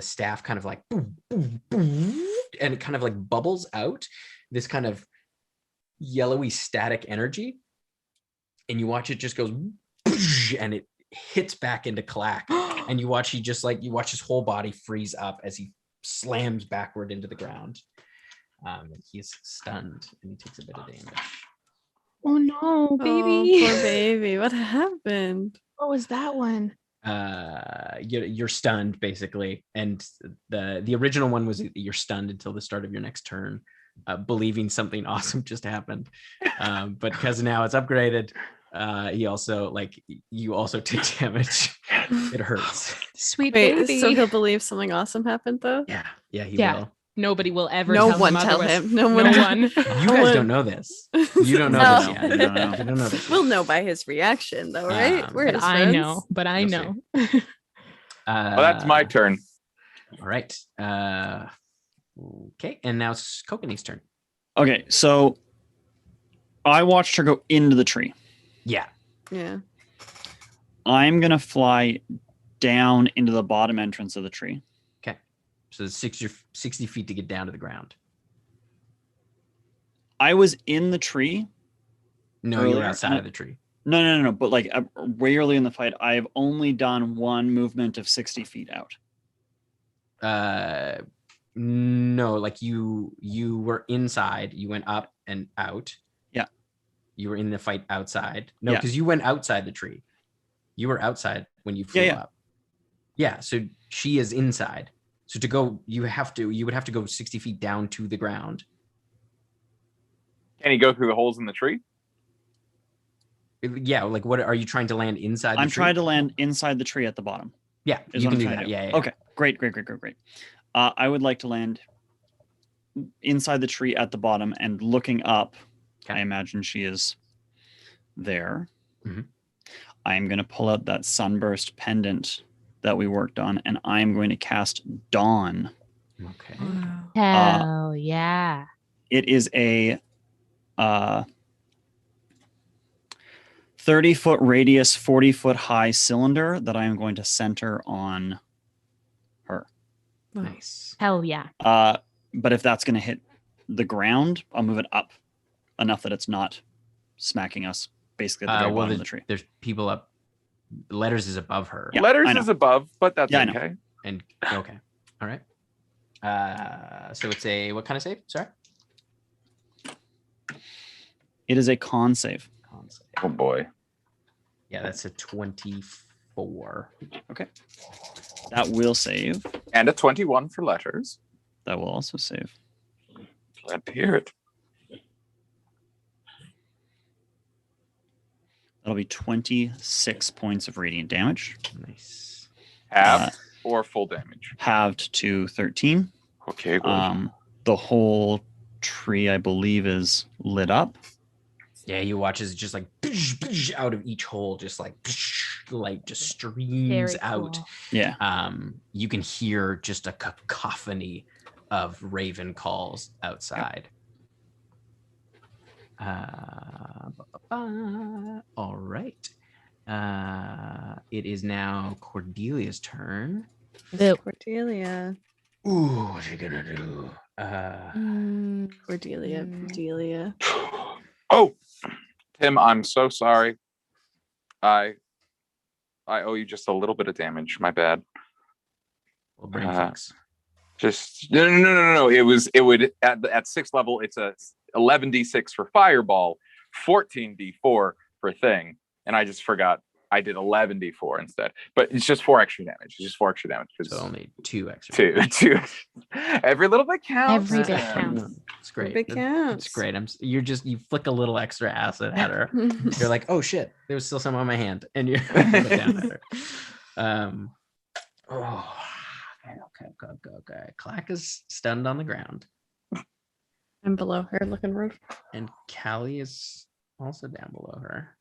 staff kind of like boom, boom, boom, and it kind of like bubbles out this kind of yellowy static energy, and you watch it just goes and it hits back into Clack, and you watch his whole body freeze up as he slams backward into the ground. He's stunned and he takes a bit of damage. Oh no, Oh, baby. poor baby. What happened? What was that one? You're stunned basically, and the original one was you're stunned until the start of your next turn, believing something awesome just happened. But because now it's upgraded, you also take damage. It hurts. Sweet Wait, baby. so he'll believe something awesome happened though? Yeah, he Yeah. will. Nobody will ever No tell one him tell otherwise. him. No No one. one. You guys don't know this. You don't know No. this yet. You don't know. You don't know this. We'll know by his reaction though, right? We're But his I friends. know. But I You'll know. Well, that's my turn. All right. Okay, and now it's Kokanee's turn. Okay, so I watched her go into the tree. Yeah. Yeah. I'm gonna fly down into the bottom entrance of the tree. So it's 60 feet to get down to the ground. I was in the tree. No, you were Earlier, outside and of the tree. No. But like way early in the fight, I've only done one movement of 60 feet out. No, like you were inside. You went up and out. Yeah. You were in the fight outside. No, Yeah. because you went outside the tree. You were outside when you flew Yeah. up. Yeah. So she is inside. So to go, you would have to go 60 feet down to the ground. Can he go through the holes in the tree? Yeah. Like, what are you trying to land inside? I'm trying to land inside the tree at the bottom. Yeah, Is you what can I'm do trying that. to Yeah, yeah. Okay, great. I would like to land inside the tree at the bottom and looking up. Okay. I imagine she is there. Mhm. I am going to pull out that sunburst pendant that we worked on, and I am going to cast Dawn. Okay. Hell yeah. It is a 30-foot radius, 40-foot high cylinder that I am going to center on her. Nice. Hell yeah. But if that's going to hit the ground, I'll move it up enough that it's not smacking us basically at the very bottom of the tree. There's people up. Letters is above her. Yeah, Letters I know. is above, but that's Yeah, I know. okay. And okay. All right. So it's a what kind of save? Sorry. It is a con save. Con save. Oh boy. Yeah, that's a 24. That will save. And a 21 for letters. That will also save. Glad to hear it. That'll be 26 points of radiant damage, Nice. Half or full damage. halved to 13. Okay, good. The whole tree, I believe, is lit up. Yeah, you watch as it just like out of each hole, just like just streams Very out. cool. Yeah. You can hear just a cacophony of raven calls outside. All right. It is now Cordelia's turn. Boo. Cordelia. Ooh, what are you gonna do? Cordelia. Oh, Tim, I'm so sorry. I owe you just a little bit of damage. My bad. Well, brain fix. Just no. It would at 6th level. It's a 11d6 for fireball, 14d4 for thing, and I just forgot. I did 11d4 instead, but it's just 4 extra damage. It's just 4 extra damage. So only 2 extra. Two. Every little bit counts. Every bit Tim. counts. It's great. Big counts. It's great. You flick a little extra acid at her. You're like, oh shit, there was still some on my hand, and you put it down at her. Okay. Clack is stunned on the ground. I'm below her, looking rude. And Callie is also down below her.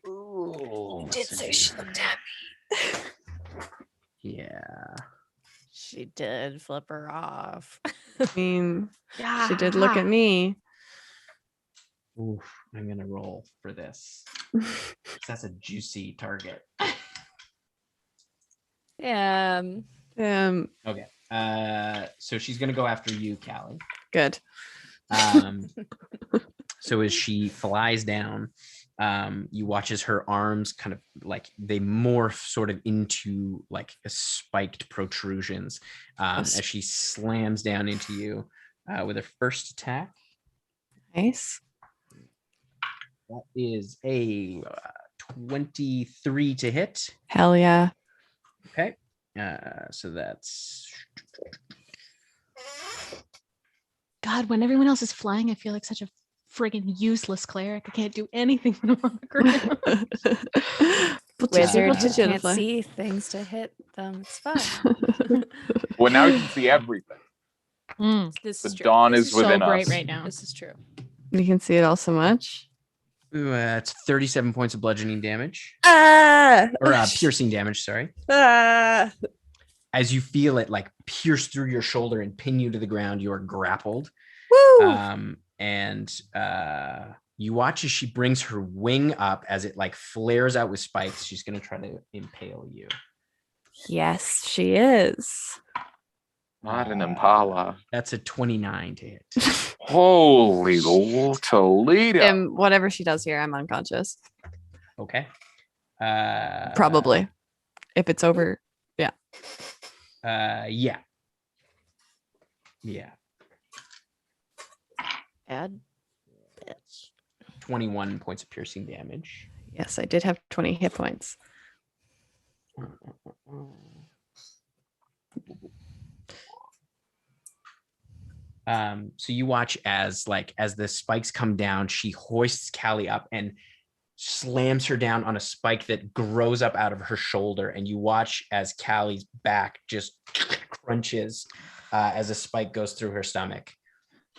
Ooh, Did say she looked at me. Yeah. She did flip her off. I mean, she did look at me. Oof, I'm gonna roll for this. That's a juicy target. Yeah. Okay. So she's gonna go after you, Callie. Good. So as she flies down, you watch as her arms kind of like they morph sort of into like a spiked protrusions as she slams down into you with her first attack. Nice. That is a 23 to hit. Hell yeah. Okay. So that's God, when everyone else is flying, I feel like such a friggin' useless cleric. I can't do anything when I'm on the ground. Wizard teach just you to can't fly. see things to hit them. It's fine. Well, now you can see everything. This The is true. dawn This is So within bright us. right now. This is true. You can see it all so much. it's 37 points of bludgeoning damage Ah! or piercing damage. Sorry. Ah! As you feel it like pierce through your shoulder and pin you to the ground, you are grappled. Woo! And you watch as she brings her wing up as it like flares out with spikes. She's going to try to impale you. Yes, she is. Not an Impala. That's a 29 to hit. Holy Toledo. And whatever she does here, I'm unconscious. Okay. Probably. If it's over. Yeah. Yeah. Bad bitch. 21 points of piercing damage. Yes, I did have 20 hit points. So you watch as the spikes come down, she hoists Callie up and slams her down on a spike that grows up out of her shoulder, and you watch as Callie's back just crunches as a spike goes through her stomach.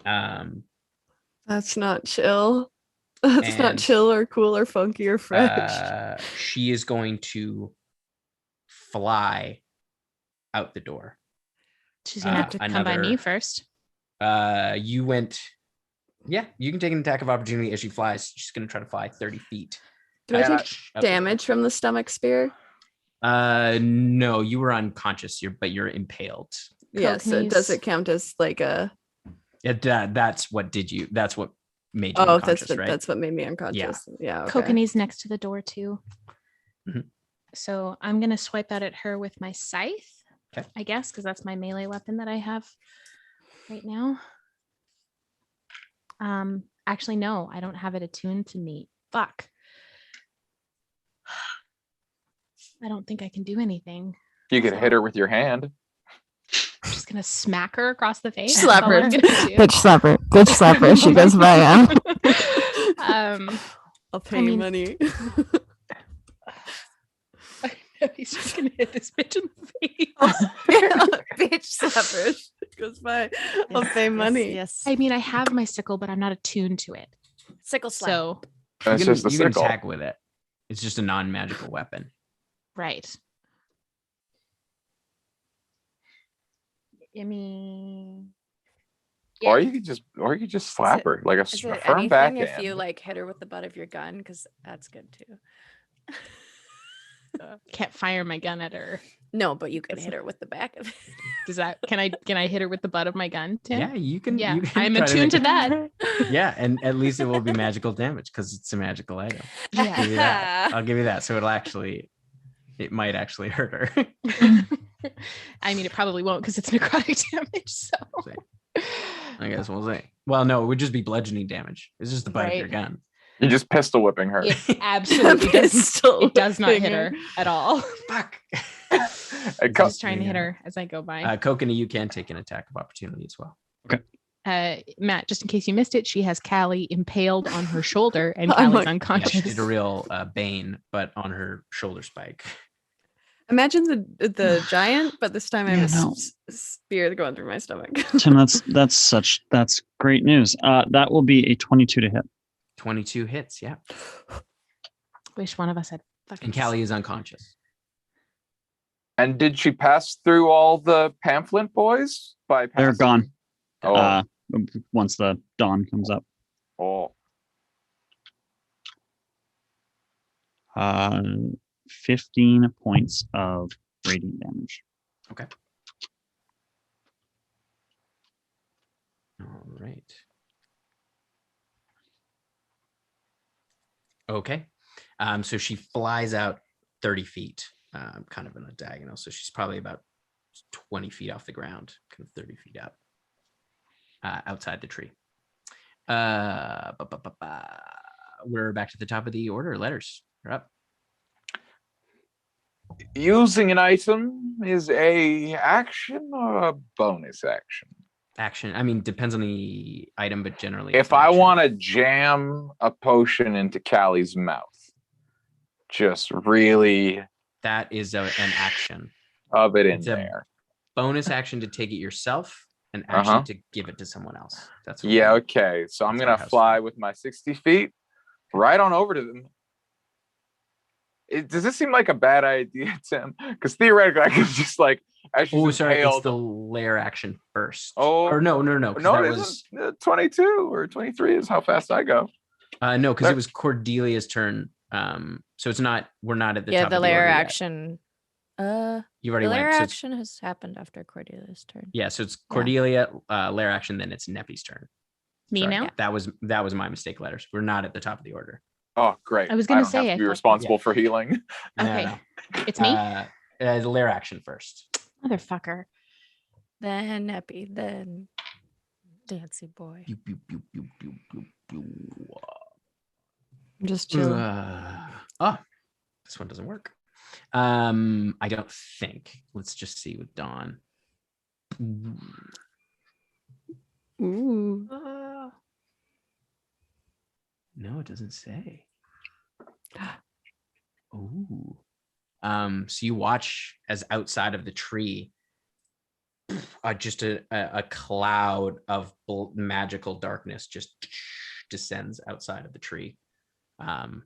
That's not chill. That's not And, chill or cool or funky or fresh. she is going to fly out the door. She's gonna have to come by me first. You went. Yeah, you can take an attack of opportunity as she flies. She's going to try to fly 30 feet. Do I take out the damage from the stomach spear? door. No, you were unconscious. But you're impaled. Yes. So does it count as like a? That's what did you? That's what made you Oh, unconscious, right? that's what made me unconscious. Yeah. Okay. Kokanee's next to the door too. Mhm. So I'm gonna swipe out at her with my scythe. Okay. I guess because that's my melee weapon that I have right now. Actually, no, I don't have it attuned to me. Fuck. I don't think I can do anything. You could hit her with your hand. I'm just gonna smack her across the face. Slap That's all her. I'm gonna do. Bitch slap her. Bitch slap her. She goes by. I'll pay you mean- money. He's just gonna hit this bitch in the face. Bitch slap her. She goes by. I'll pay money. Yes. I mean, I have my sickle, but I'm not attuned to it. Sickle slap. So, That's you can, just the you can sickle. attack with it. It's just a non-magical weapon. right. I mean, Or you could just slap her like a Is a it firm anything backhand. if you like hit her with the butt of your gun? Because that's good too. can't fire my gun at her. No, but you can hit her with the back of it. Does that? Can I hit her with the butt of my gun, Tim? Yeah, you can. Yeah, you can I'm try attuned to make that. Yeah, and at least it will be magical damage because it's a magical item. Yeah. I'll give you that. I'll give you that. So it might actually hurt her. I mean, it probably won't because it's necrotic damage. So I guess we'll see. Well, no, it would just be bludgeoning damage. It's just the butt of your Right. gun. You're just pistol whipping her. it absolutely doesn't. Pistol It does not hit whipping her at all. Fuck. Hey, I'm just trying to hit Yeah. her as I go by. Kokanee, you can take an attack of opportunity as well. Matt, just in case you missed it, she has Callie impaled on her shoulder, and I'm Callie's like- Yeah, unconscious. she did a real Bane, but on her shoulder spike. Imagine the giant, but this time I have Yeah, a no. spear going through my stomach. Tim, that's great news. That will be a 22 to hit. 22 hits. Yeah. Wish one of us had fucking. And Callie is unconscious. And did she pass through all the pamphlet boys by They're passing? gone. Oh, Once the dawn comes up. oh. 15 points of radiant damage. Okay. All right. Okay. So she flies out 30 feet, kind of in a diagonal. So she's probably about 20 feet off the ground, kind of 30 feet up, outside the tree. We're back to the top of the order. Letters, you're up. Using an item is a action or a bonus action? Action. I mean, depends on the item, but generally. If I want to jam a potion into Callie's mouth, just really that is an action. Of it in It's a there. bonus action to take it yourself, an action to give it to someone else. That's what yeah. Okay, so I'm gonna fly with my 60 feet right on over to them. Does this seem like a bad idea, Tim? Because theoretically, I could just like. Oh, sorry, it's the lair action first. Oh, or no. No, That it was 22 or 23 is how fast I go. no, because it was Cordelia's turn. So it's not. We're not at the top of the lair order yet. action. You've already The lair went. So action has happened after Cordelia's turn. yeah, so it's Cordelia, lair action, then it's Neppy's turn. Me Sorry, now? That was my mistake. Letters. We're not at the top of the order. Oh, great! I was gonna don't say, have I to be thought- responsible for healing. Okay. No. It's me. The lair action first. Motherfucker. Then Neppy, then Dancy Boy. Pew, pew, pew, pew, pew, pew, pew. I'm just chilling. Oh, this one doesn't work. I don't think. Let's just see with Dawn. Ooh. No, it doesn't say. Ooh. So you watch as outside of the tree, just a cloud of magical darkness just descends outside of the tree. And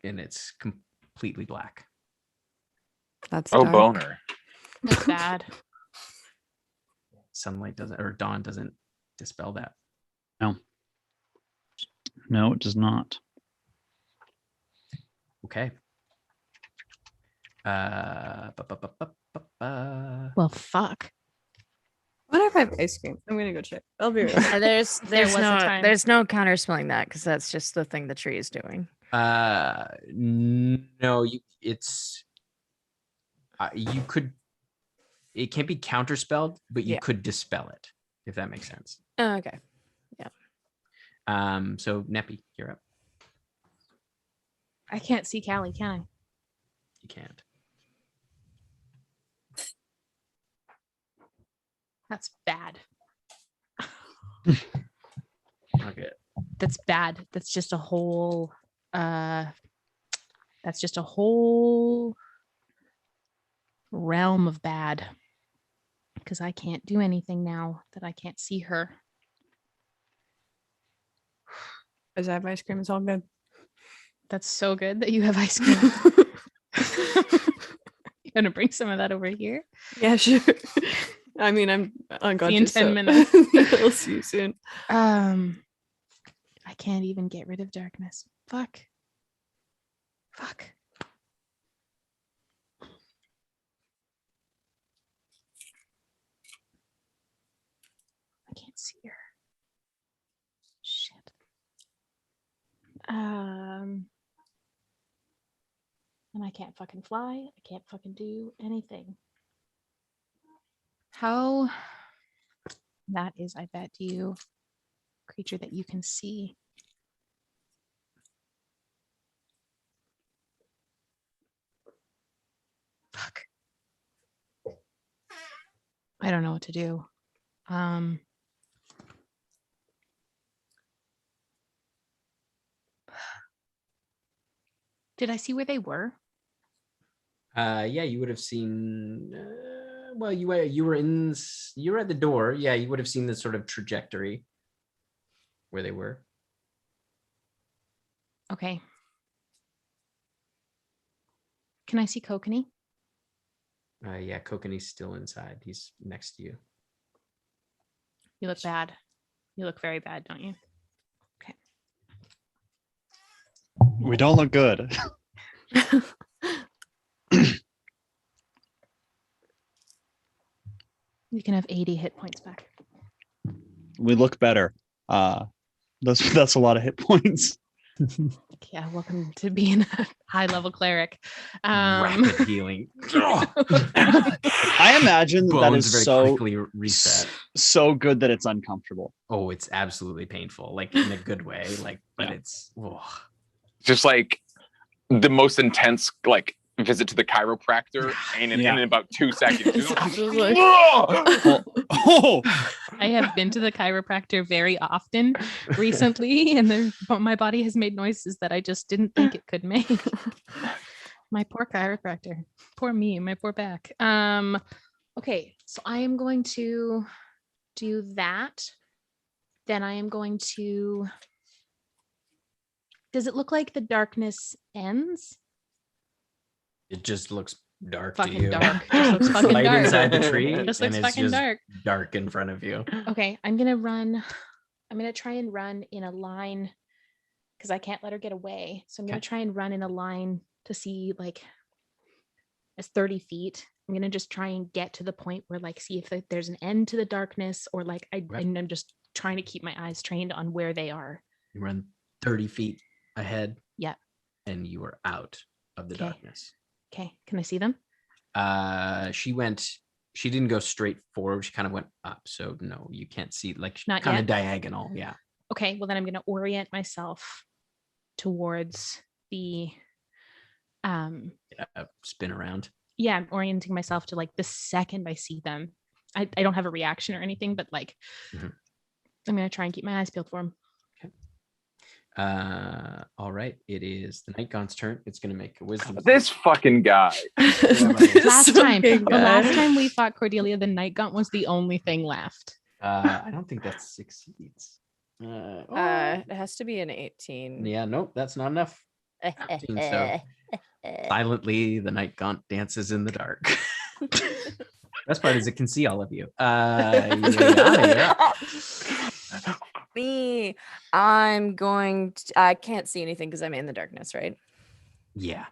it's completely black. That's Oh, dark. boner. That's bad. Sunlight doesn't, or dawn doesn't dispel that. No, it does not. Okay. Well, fuck. What if I have ice cream? I'm gonna go check. I'll be right back. There's was a time. no counterspelling that because that's just the thing the tree is doing. No, you could, it can't be counterspelled, but you could dispel it, if that makes sense. Oh, okay. So Neppy, you're up. I can't see Callie, can I? You can't. That's bad. Okay. That's bad. That's just a whole realm of bad. Because I can't do anything now that I can't see her. As I have ice cream, it's all good. That's so good that you have ice cream. You gonna bring some of that over here? Yeah, sure. I mean, I'm unconscious. See you in 10 so minutes. I'll see you soon. I can't even get rid of darkness. Fuck. I can't see her. Shit. And I can't fucking fly. I can't fucking do anything. How? That is, I bet you, creature that you can see. Fuck. I don't know what to do. Did I see where they were? Yeah, you would have seen. Well, you were at the door. Yeah, you would have seen the sort of trajectory where they were. Okay. Can I see Kokanee? Yeah, Kokanee's still inside. He's next to you. You look bad. You look very bad, don't you? Okay. We don't look good. You can have 80 hit points back. We look better. That's a lot of hit points. Yeah, welcome to being a high-level cleric. Rapid healing. I imagine that Bones is very so quickly reset. so good that it's uncomfortable. Oh, it's absolutely painful, like in a good way. But Yeah. it's oh. Just like the most intense like visit to the chiropractor, and in about 2 seconds. It's just like- Oh, I have been to the chiropractor very often recently, and my body has made noises that I just didn't think it could make. My poor chiropractor. Poor me, my poor back. Okay, so I am going to do that. Then I am going to. Does it look like the darkness ends? It just looks dark Fucking to you. dark. Just looks fucking Light dark. inside the tree, Just and looks it's fucking just dark. dark in front of you. Okay, I'm gonna run. I'm gonna try and run in a line because I can't let her get away. So I'm gonna Okay. try and run in a line to see like as 30 feet. I'm gonna just try and get to the point where like see if there's an end to the darkness or like and I'm just trying to keep my eyes trained on where they are. You run 30 feet ahead. Yeah. And you are out of the Okay. darkness. Okay, can I see them? She didn't go straight forward. She kind of went up. So no, you can't see, like Not kind yet? of diagonal. Yeah. Okay, well then I'm gonna orient myself towards the Spin around. yeah, I'm orienting myself to like the second I see them. I don't have a reaction or anything, but like Mhm. I'm gonna try and keep my eyes peeled for him. All right. It is the Night Gaunt's turn. It's gonna make a wisdom. This fucking guy. Last time, Fucking the guy. last time we fought Cordelia, the Night Gaunt was the only thing left. I don't think that succeeds. It has to be an 18. Yeah, nope, that's not enough. So silently, the Night Gaunt dances in the dark. Best part is it can see all of you. Yeah. Me, I can't see anything because I'm in the darkness, right? Yeah.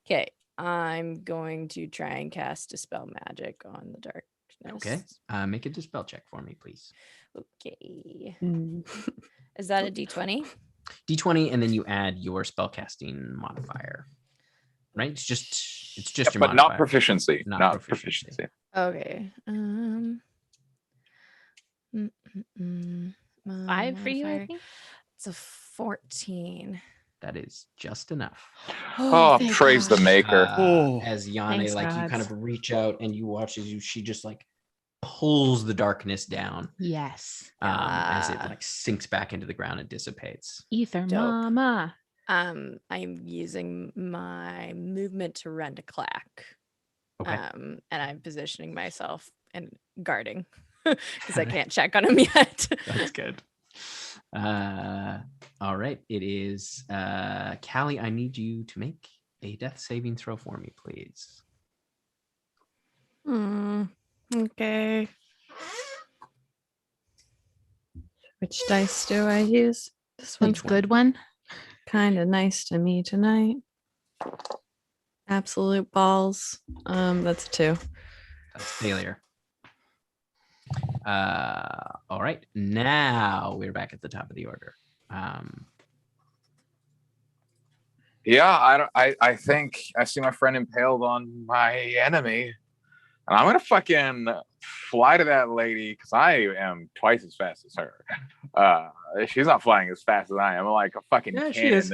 Okay, I'm going to try and cast Dispel Magic on the darkness. Okay. Make a dispel check for me, please. Okay. Mm. Is that a D20? D20, and then you add your spellcasting modifier. Right? It's just your But not modifier. proficiency. Not Not proficiency. proficiency. Okay. 5 for you, I modifier. think. It's a 14. That is just enough. Oh, thank praise the God. maker. As Yane, Thanks, like you kind gods. of reach out and you watch as she just like pulls the darkness down Yes. as it Ah. like sinks back into the ground and dissipates. Ether Dope. mama. I'm using my movement to run to Clack. Okay. And I'm positioning myself and guarding because I can't check on him yet. That's good. All right. It is Callie, I need you to make a death saving throw for me, please. Okay. Which dice do I use? This The one's good one. kind of nice to me tonight. Absolute balls. That's a 2. That's failure. All right. Now we're back at the top of the order. Yeah, I think I see my friend impaled on my enemy. And I'm gonna fucking fly to that lady because I am twice as fast as her. She's not flying as fast as I am. I'm like a fucking Yeah, she cannon. is.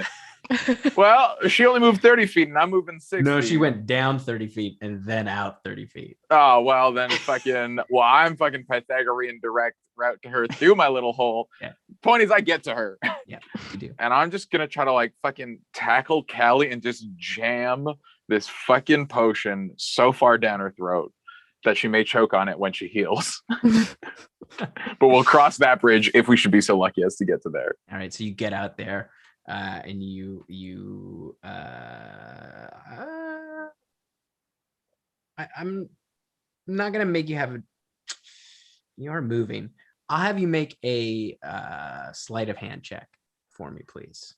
Well, she only moved 30 feet and I'm moving 60. No, she went down 30 feet and then out 30 feet. Oh, well, then I'm fucking Pythagorean direct route to her through my little hole. Yeah. Point is, I get to her. Yeah, you do. And I'm just gonna try to like fucking tackle Callie and just jam this fucking potion so far down her throat that she may choke on it when she heals. But we'll cross that bridge if we should be so lucky as to get to there. All right, so you get out there, and I'm not gonna make you have a. You are moving. I'll have you make a sleight of hand check for me, please.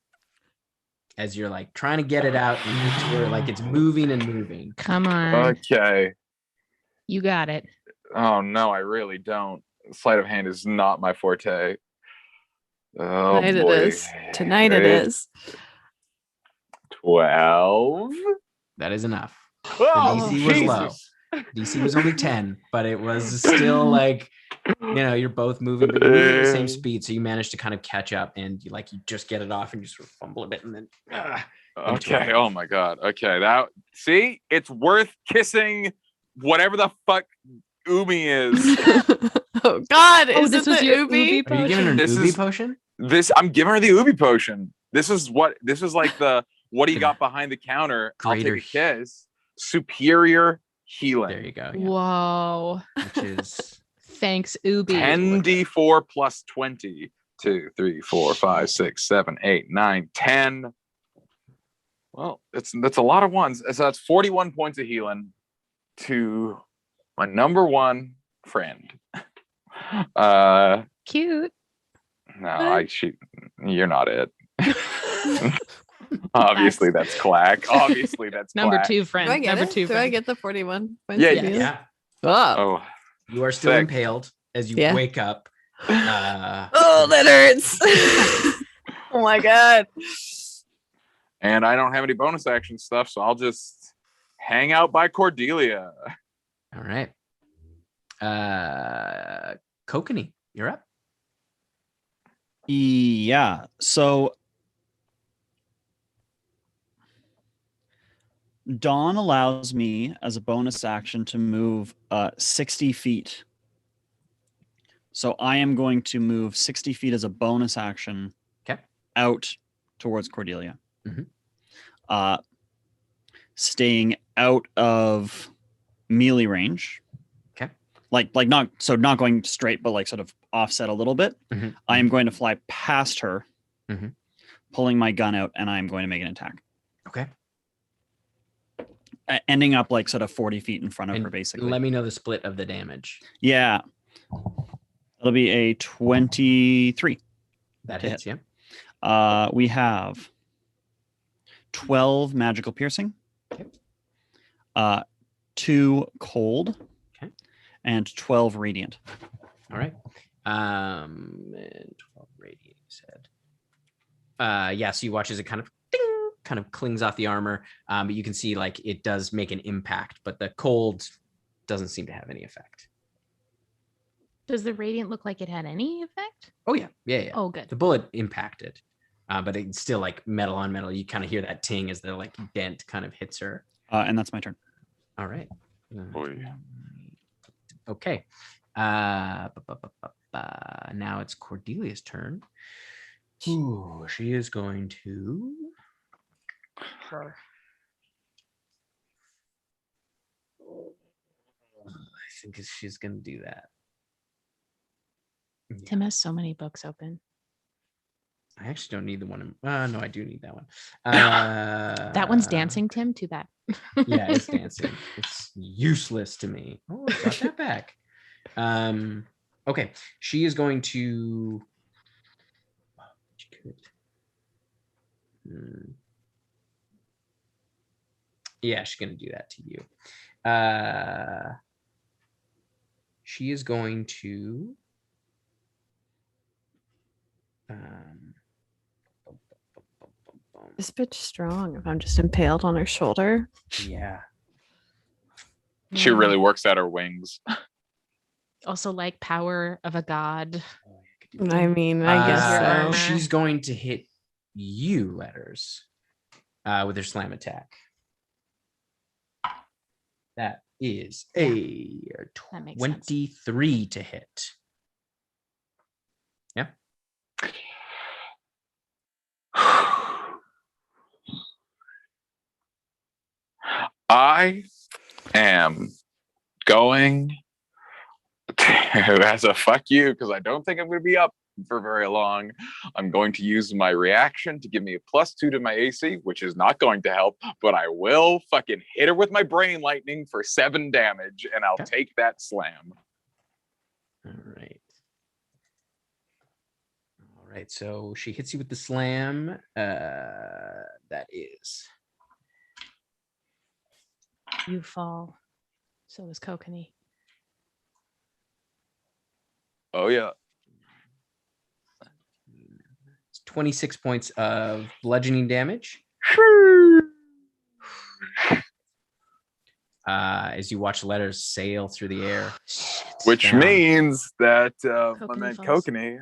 As you're like trying to get it out, and you're like it's moving and moving. Come on. Okay. You got it. Oh no, I really don't. Sleight of hand is not my forte. Oh Tonight boy. it is. Tonight it is. 12. That is enough. Oh, DC was Jesus. low. DC was only 10, but it was still like, you're both moving, but you're moving at the same speed. So you managed to kind of catch up and you just get it off and you sort of fumble a bit and then. Okay. Oh my God. Okay. See, it's worth kissing whatever the fuck Umi is. Oh God! Oh, Is this it was the your Ubi? Ubi Are you giving her an This Ubi is- potion? I'm giving her the Ubi potion. This is like the what do you got behind the counter? I'll Greater take a kiss. Superior healing. There you go. Yeah. Whoa. Which is Thanks, Ubi. 10d4 plus 20. 2, 3, 4, 5, 6, 7, 8, 9, 10. Well, that's a lot of ones. So that's 41 points of healing to my number one friend. Cute. No, you're not it. Obviously, that's Clack. Obviously, that's Number Clack. 2 friend. Do I get Number it? 2 Do friend. I get the 41? points Yeah, of yeah, healing? yeah. Oh. Oh, You are still Sick. impaled as you Yeah. wake up. Oh, that hurts. Oh my God. and I don't have any bonus action stuff, so I'll just hang out by Cordelia. All right. Kokanee, you're up. Yeah. So Dawn allows me as a bonus action to move 60 feet. So I am going to move 60 feet as a bonus action out towards Cordelia. Mhm. Staying out of melee range. Okay. Like not going straight, but like sort of offset a little bit. Mhm. I am going to fly past her, Mhm. pulling my gun out, and I'm going to make an attack. Okay. Ending up like sort of 40 feet in front of And her, basically. Let me know the split of the damage. Yeah. It'll be a 23. That To hits, yeah. We have 12 magical piercing, Okay. 2 cold, Okay. and 12 radiant. All right. And 12 radiant, you said. Yeah, so you watch as it kind of ding, kind of clings off the armor. But you can see like it does make an impact, but the cold doesn't seem to have any effect. Does the radiant look like it had any effect? Oh yeah. Yeah. Oh, good. The bullet impacted. But it's still like metal on metal. You kind of hear that ting as the like dent kind of hits her. And that's my turn. All right. Boy. Okay. Now it's Cordelia's turn. Ooh, she is going to. I think she's going to do that. Tim has so many books open. I actually don't need the one. No, I do need that one. That one's dancing, Tim. Too bad. Yeah, it's dancing. It's useless to me. Oh, I got that back. Okay, she is going to. Yeah, she's going to do that to you. She is going to. This bitch strong. If I'm just impaled on her shoulder. Yeah. She really works out her wings. Also, like power of a god. I mean, I guess Use your so. armor. She's going to hit you, Letters, with her slam attack. That is a That makes sense. 23 to hit. Yeah. I am going to, as a fuck you, because I don't think I'm going to be up for very long. I'm going to use my reaction to give me a +2 to my AC, which is not going to help, but I will fucking hit her with my brain lightning for 7 damage, and I'll take that slam. All right. All right. So she hits you with the slam. That is. You fall. So does Kokanee. Oh yeah. It's 26 points of bludgeoning damage. As you watch Letters sail through the air. Which Down. means that my Kokanee man falls. Kokanee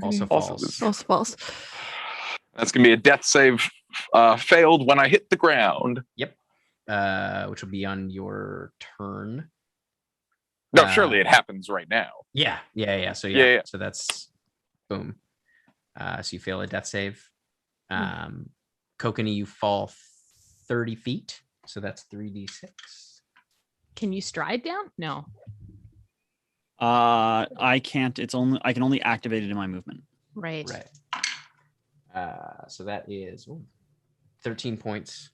Also also falls. is- False, false. that's gonna be a death save failed when I hit the ground. Yep. Which will be on your turn. No, surely it happens right now. Yeah. So Yeah. So that's boom. So you fail a death save. Kokanee, you fall 30 feet. So that's 3d6. Can you stride down? No. I can't. I can only activate it in my movement. Right. So that is 13 points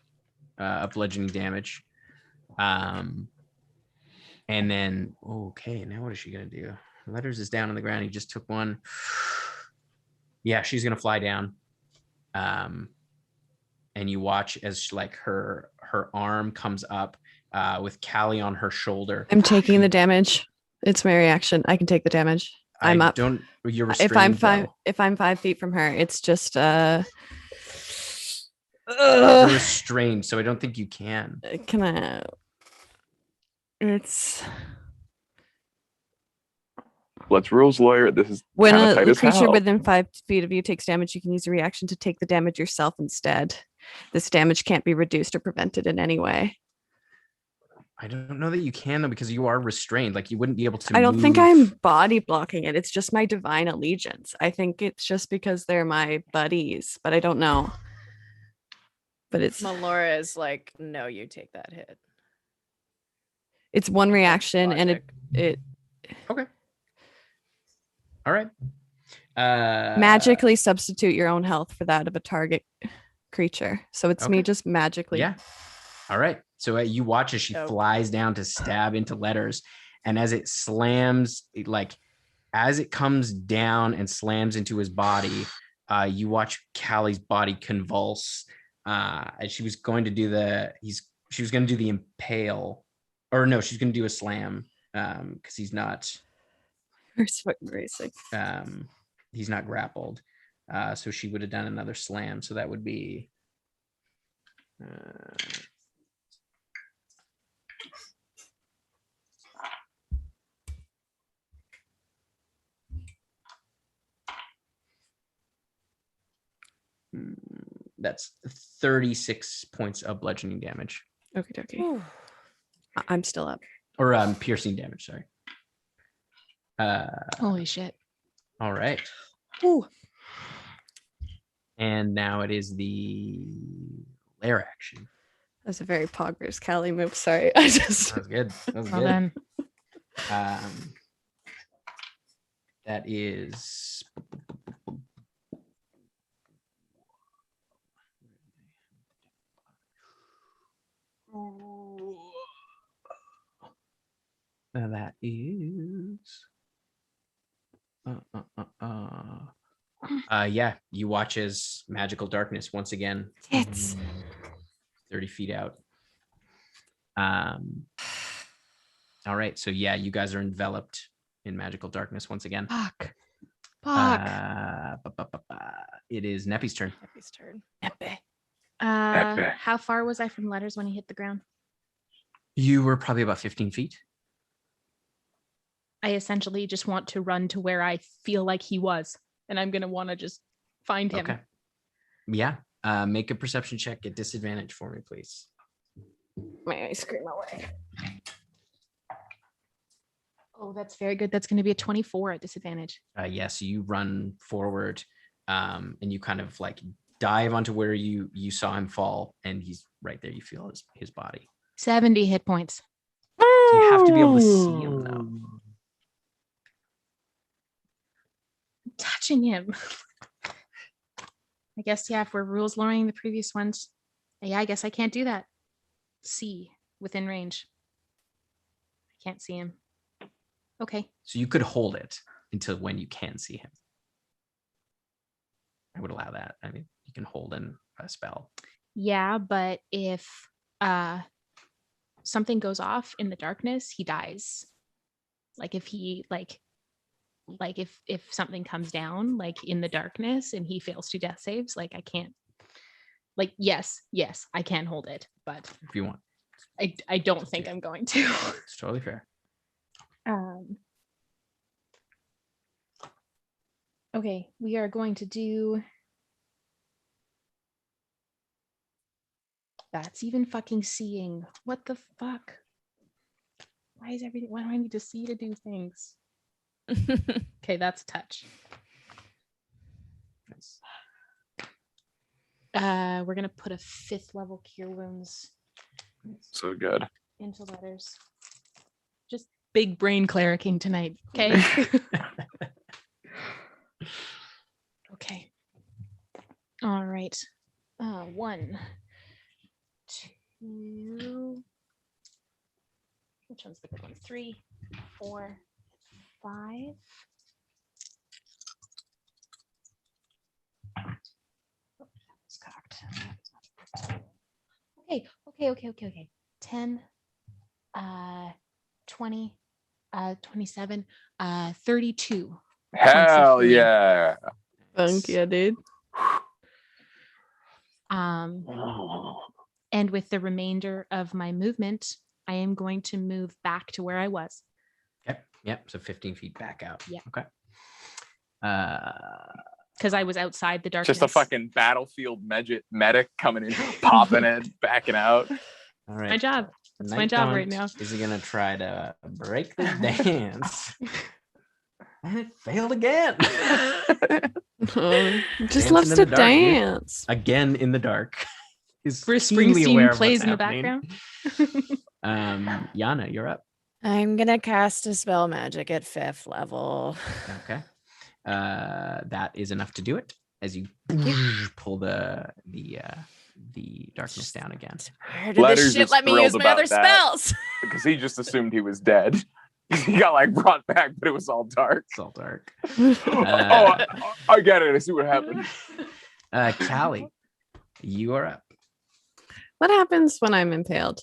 of bludgeoning damage. And then, okay, now what is she going to do? Letters is down on the ground. He just took one. Yeah, she's going to fly down. And you watch as like her arm comes up with Callie on her shoulder. I'm taking the damage. It's my reaction. I can take the damage. I'm up. You're If I'm restrained, if I'm 5 feet from her, it's just You're restrained, so I don't think you can. can I? It's Let's rules lawyer. This is when kinda a tight as creature hell. within 5 feet of you takes damage, you can use a reaction to take the damage yourself instead. This damage can't be reduced or prevented in any way. I don't know that you can though, because you are restrained. Like you wouldn't be able to. I don't think move. I'm body blocking it. It's just my divine allegiance. I think it's just because they're my buddies, but I don't know. But it's Melora is like, no, you take that hit. it's one reaction and Logic. it Okay. All right. magically substitute your own health for that of a target creature. So it's me Okay. just magically. Yeah. All right. So you watch as she Dope. flies down to stab into Letters, and as it slams, as it comes down and slams into his body, you watch Callie's body convulse. As she was going to do she was going to do the impale, or no, she's going to do a slam because he's not. Where's fucking racing? He's not grappled. So she would have done another slam. So that would be. That's 36 points of bludgeoning damage, Okay, okay. I'm still up. or piercing damage. Sorry. Holy shit. All right. Ooh. And now it is the lair action. That's a very poggers Callie move. Sorry. I just That was good. That was Well good. done. That is. That is. Yeah, you watch as magical darkness once again. Tits. 30 feet out. All right, so yeah, you guys are enveloped in magical darkness once again. Fuck. It is Neppy's turn. Happy's turn. Epic. How far was I from Letters when he hit the ground? You were probably about 15 feet. I essentially just want to run to where I feel like he was, and I'm gonna want to just find him. Okay. Yeah. Make a perception check at disadvantage for me, please. May I scream away? Oh, that's very good. That's going to be a 24 at disadvantage. Yes, you run forward, and you kind of like dive onto where you saw him fall, and he's right there. You feel his body. 70 hit points. So you have to be able to see him though. I'm touching him. I guess, yeah, if we're rules lowering the previous ones, yeah, I guess I can't do that. See within range. I can't see him. Okay. So you could hold it until when you can see him. I would allow that. I mean, you can hold in a spell. Yeah, but if something goes off in the darkness, he dies. Like if he like if something comes down like in the darkness and he fails to death saves, like I can't. Like yes, I can hold it, but If you want. I don't think I'm going to. It's totally fair. Okay, we are going to do. That's even fucking seeing. What the fuck? Why is everything? Why do I need to see to do things? Okay, that's touch. Nice. We're gonna put a 5th level cure wounds So good. into letters. Just big brain clericing tonight. Okay. Okay. All right. 1, 2. Which one's the good one? 3, 4, 5. Oh, it's cocked. Okay. 10, 20, 27, 32. Hell healing. yeah. Funk, yeah, dude. And with the remainder of my movement, I am going to move back to where I was. Okay. Yep. So 15 feet back out. Yeah. Okay. Because I was outside the darkness. Just a fucking battlefield medic coming in, popping it, backing out. All right. My job. The It's my Night job right Daunt now. Is he gonna try to break the dance? And it failed again. Just Dancing loves in to the dark, dude. dance. Again in the dark. He's Bruce keenly aware Springsteen of plays what's in the happening. background. Yana, you're up. I'm gonna cast a spell magic at 5th level. Okay. That is enough to do it as you pull the darkness down again. Where did Letters this shit is let me thrilled use my other about that. spells? Because he just assumed he was dead. He got like brought back, but it was all dark. It's all dark. I get it. I see what happened. Callie, you are up. What happens when I'm impaled?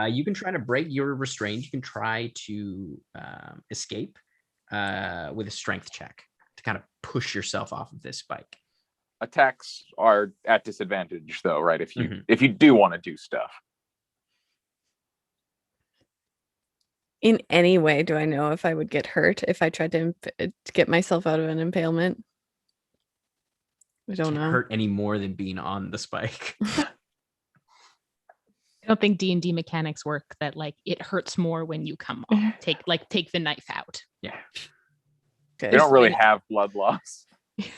You can try to break your restraint. You can try to escape with a strength check to kind of push yourself off of this spike. Attacks are at disadvantage, though, right? If you do want to do stuff. In any way, do I know if I would get hurt if I tried to get myself out of an impalement? I don't know. Hurt any more than being on the spike. I don't think D&D mechanics work that like it hurts more when you come off. Take the knife out. Yeah. Okay. They don't really have blood loss.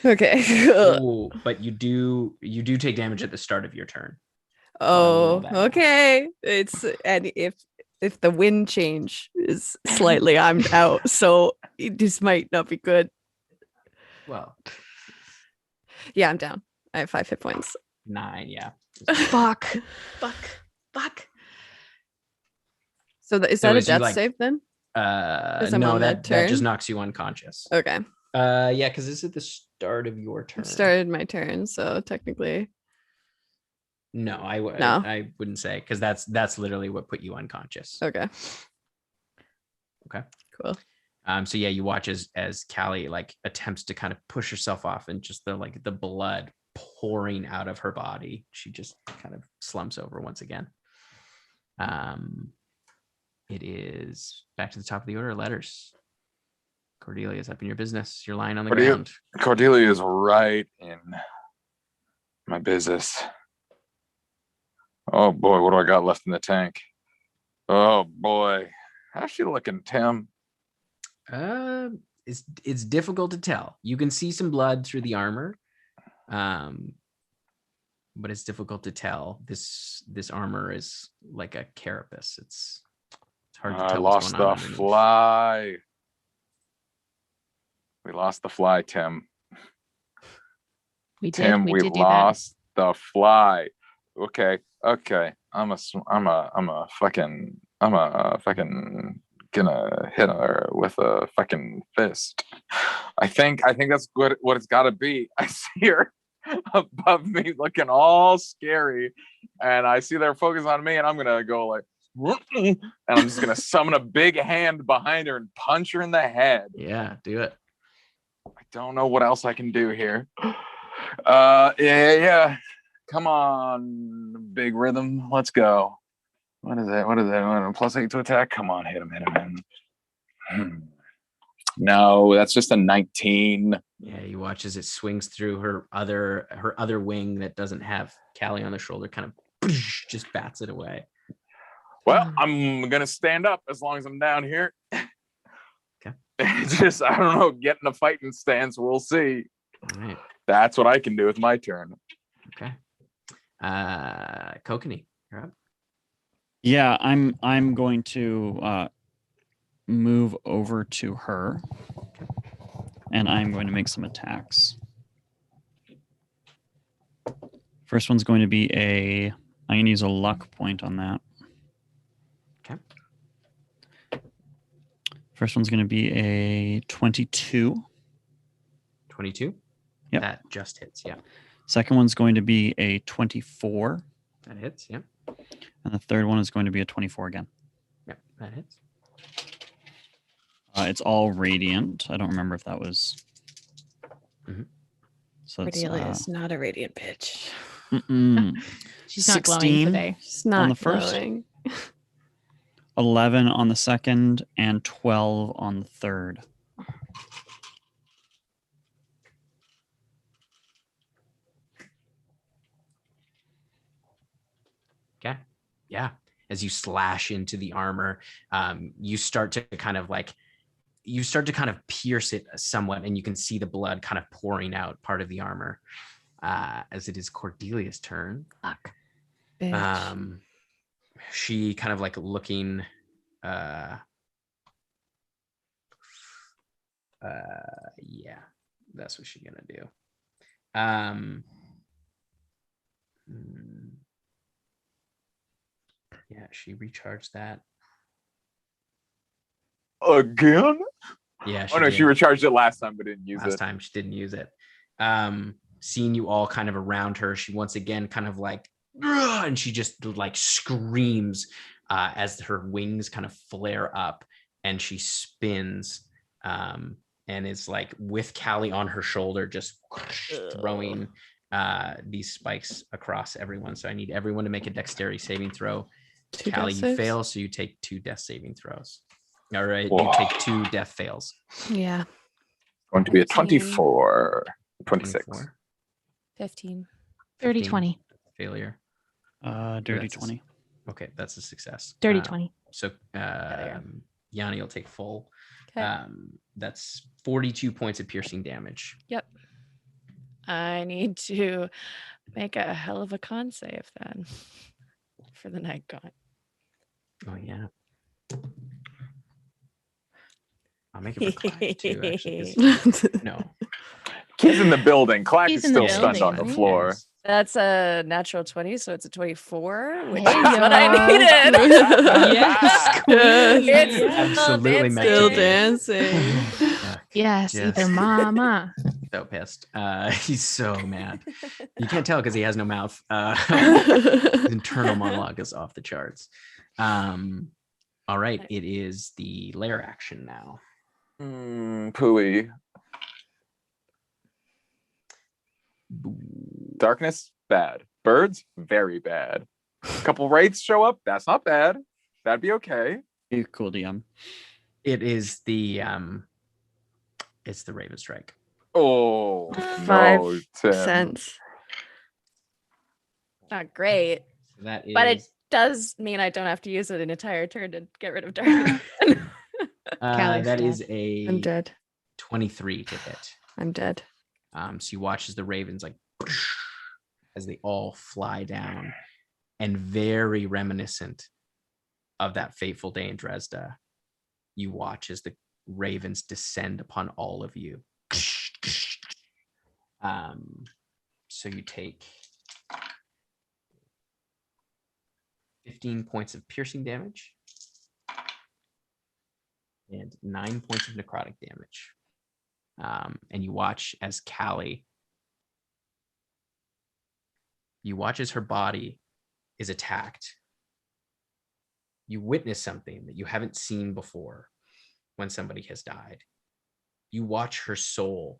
Okay. Oh, but you do take damage at the start of your turn. Oh, that. okay. And if the wind change is slightly, I'm out. So this might not be good. Well, Yeah, I'm down. I have 5 hit points. 9, yeah. Fuck. So is So that a as you, death like- save then? I'm No, on that turn? just knocks you unconscious. Okay. Yeah, because this is the start of your turn. Started my turn, so technically. No, No. I wouldn't say, because that's literally what put you unconscious. Okay. Okay. Cool. So yeah, you watch as Callie like attempts to kind of push herself off, and just the blood pouring out of her body. She just kind of slumps over once again. it is back to the top of the order. Letters. Cordelia is up in your business. You're lying on the ground. Cordelia is right in my business. Oh boy, what do I got left in the tank? Oh boy, how's she looking, Tim? It's difficult to tell. You can see some blood through the armor, but it's difficult to tell. This armor is like a carapace. It's hard to tell. I lost what's going on the underneath. fly. We lost the fly, Tim. We did. Tim, we we did do lost the fly. Okay. I'm a fucking gonna hit her with a fucking fist. I think that's good. What it's got to be. I see her above me, looking all scary, and I see they're focused on me, and I'm gonna go like, and I'm just gonna summon a big hand behind her and punch her in the head. Yeah, do it. I don't know what else I can do here. Yeah. Come on, big rhythm. Let's go. What is that? +8 to attack? Come on, hit him. No, that's just a 19. Yeah, you watch as it swings through her other wing that doesn't have Callie on the shoulder, kind of just bats it away. Well, I'm gonna stand up as long as I'm down here. Okay. Just, I don't know, get in a fighting stance. We'll see. All right. That's what I can do with my turn. Okay. Kokanee, you're up. Yeah, I'm going to move over to her, and I'm going to make some attacks. First one's going to be I'm going to use a luck point on that. Okay. First one's going to be a 22. 22? Yep. That just hits, yeah. Second one's going to be a 24. That hits, yeah. And the third one is going to be a 24 again. Yep, that hits. It's all radiant. I don't remember if that was. Mhm. So it's, Cordelia is not a radiant bitch. She's not glowing 16 today. She's not on the first, glowing. 11 on the second, and 12 on the third. Okay. Yeah. As you slash into the armor, you start to kind of pierce it somewhat, and you can see the blood kind of pouring out part of the armor. As it is Cordelia's turn. Fuck. Bitch. She kind of like looking. Yeah, that's what she's gonna do. Yeah, she recharged that. Again? Yeah. Oh no, she recharged it last time but didn't use it. Last time she didn't use it. Seeing you all kind of around her, she once again kind of like, and she just like screams as her wings kind of flare up, and she spins and is like with Callie on her shoulder, just throwing these spikes across everyone. So I need everyone to make a dexterity saving throw. Callie, you fail, so you take 2 death saving throws. All right, you take 2 death fails. Yeah. Going to be a 15. 24. 26. 24. 15. 30, 15. 20. Failure. Dirty That's a 20. Okay, that's a success. Dirty 20. So Yanni will take full. Okay. That's 42 points of piercing damage. Yep. I need to make a hell of a con save then for the night con. Oh yeah. I'll make it for Clack too, actually. 'Cause no. He's in the building. Clack He's is in the still stunned on building, the right? floor. That's a natural 20, so it's a 24, which is Hey, what I yo. needed. Yes, It's queen. Absolutely dancing. Still magnificent. dancing. Fuck, Yes, Yes. either mama. so pissed. He's so mad. You can't tell because he has no mouth. His internal monologue is off the charts. All right, it is the lair action now. Pooey. Darkness, bad. Birds, very bad. A couple wraiths show up. That's not bad. That'd be okay. You cool, DM. It is the it's the Raven Strike. Oh, Five no, Tim. cents. Not great, That is but it does mean I don't have to use it an entire turn to get rid of darkness. Callie's that dead. is I'm a dead. 23 to hit. I'm dead. So you watch as the ravens like as they all fly down, and very reminiscent of that fateful day in Dresda, you watch as the ravens descend upon all of you. So you take 15 points of piercing damage and 9 points of necrotic damage. And you watch as Callie, you watch as her body is attacked. You witness something that you haven't seen before when somebody has died. You watch her soul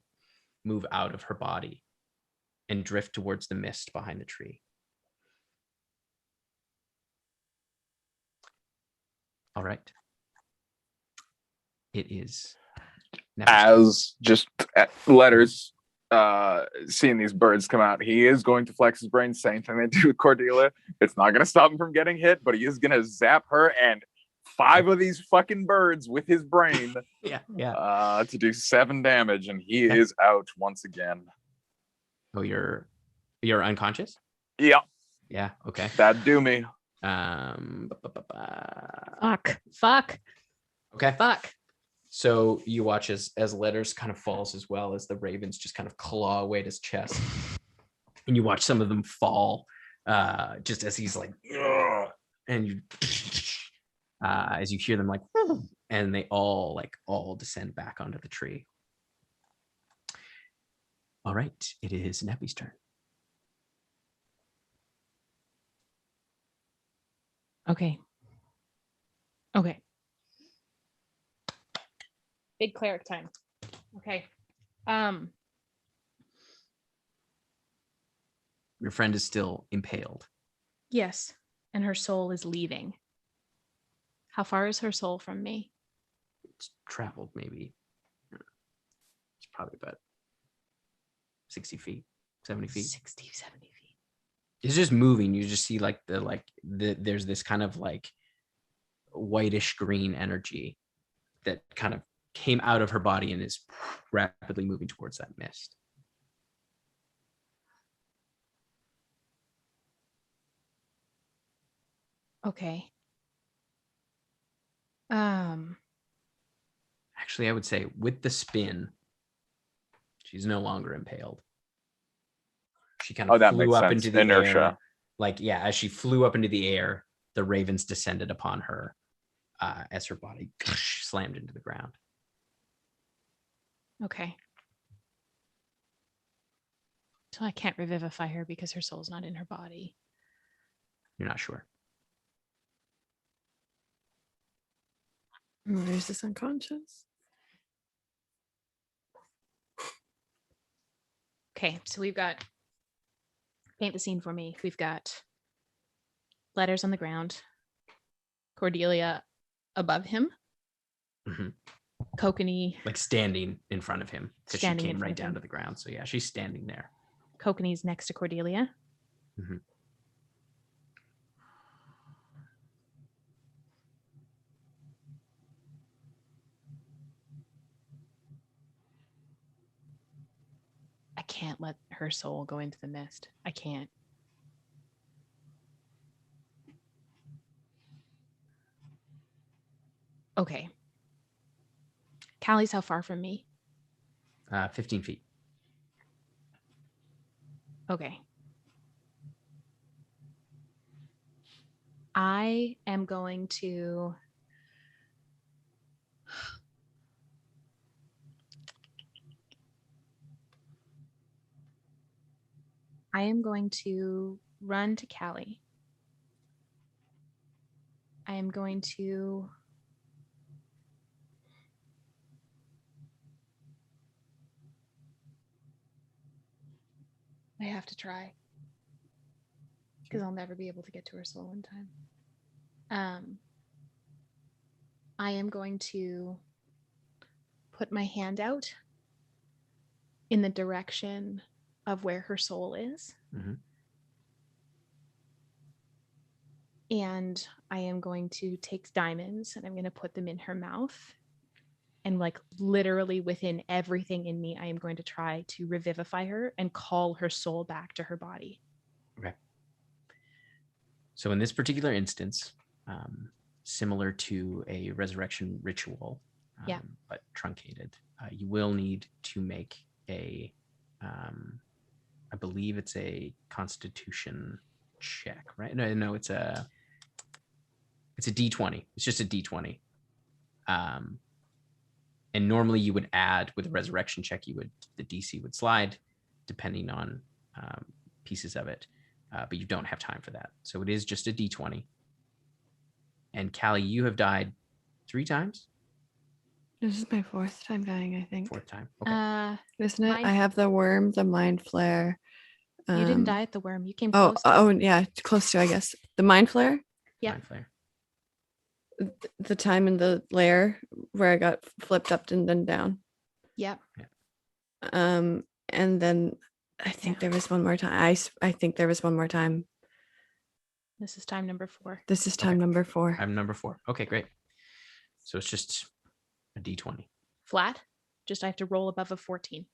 move out of her body and drift towards the mist behind the tree. All right. It is As just letters seeing these birds come out, he is going to flex his brain. Same thing they do with Cordelia. It's not going to stop him from getting hit, but he is going to zap her and 5 of these fucking birds with his brain to do 7 damage, and he is out once again. Oh, you're unconscious? Yeah, Yeah, okay. that'd do me. Fuck. Okay. Fuck. So you watch as letters kind of falls, as well as the ravens just kind of claw away at his chest, and you watch some of them fall just as he's like, ugh, and you as you hear them like, and they all descend back onto the tree. All right, it is Neppy's turn. Okay. Big cleric time. Okay. Your friend is still impaled. Yes. And her soul is leaving. How far is her soul from me? It's traveled maybe. It's probably about 60 feet, 70 feet. 60, 70 feet. It's just moving. You just see there's this kind of like whitish green energy that kind of came out of her body and is rapidly moving towards that mist. Okay. Actually, I would say with the spin, she's no longer impaled. She kind of flew up into the air. As she flew up into the air, the ravens descended upon her as her body slammed into the ground. Okay. So I can't revivify her because her soul's not in her body. You're not sure. There's this unconscious. Okay, so we've got, paint the scene for me. We've got letters on the ground, Cordelia above him, Kokanee, like standing in front of him, because she Standing in came front right of down him. to the ground. So yeah, she's standing there. Kokanee's next to Cordelia. Mhm. I can't let her soul go into the mist. I can't. Okay. Callie's how far from me? 15 feet. Okay. I am going to run to Callie. I am going to I have to try. Because I'll never be able to get to her soul in time. I am going to put my hand out in the direction of where her soul is. Mhm. And I am going to take diamonds and I'm going to put them in her mouth. And like literally within everything in me, I am going to try to revivify her and call her soul back to her body. Okay. So in this particular instance, similar to a resurrection ritual, Yeah. but truncated, you will need to make a, I believe it's a Constitution check, right? No, it's a D20. It's just a D20. And normally you would add with a resurrection check, the DC would slide depending on pieces of it, but you don't have time for that. So it is just a D20. And Callie, you have died 3 times? This is my 4th time dying, I think. 4th time. Okay. Isn't it? mine- I have the worm, the mind flare. You didn't die at the worm. You came Oh, close. To it. yeah, close to, I guess. The mind flare, Yeah. Mind flare. the time in the lair where I got flipped up and then down. Yeah. And then I think there was one more time. I think there was one more time. This is time number 4. This is time Okay. number 4. I'm number 4. Okay, great. So it's just a D20. Flat. Just I have to roll above a 14.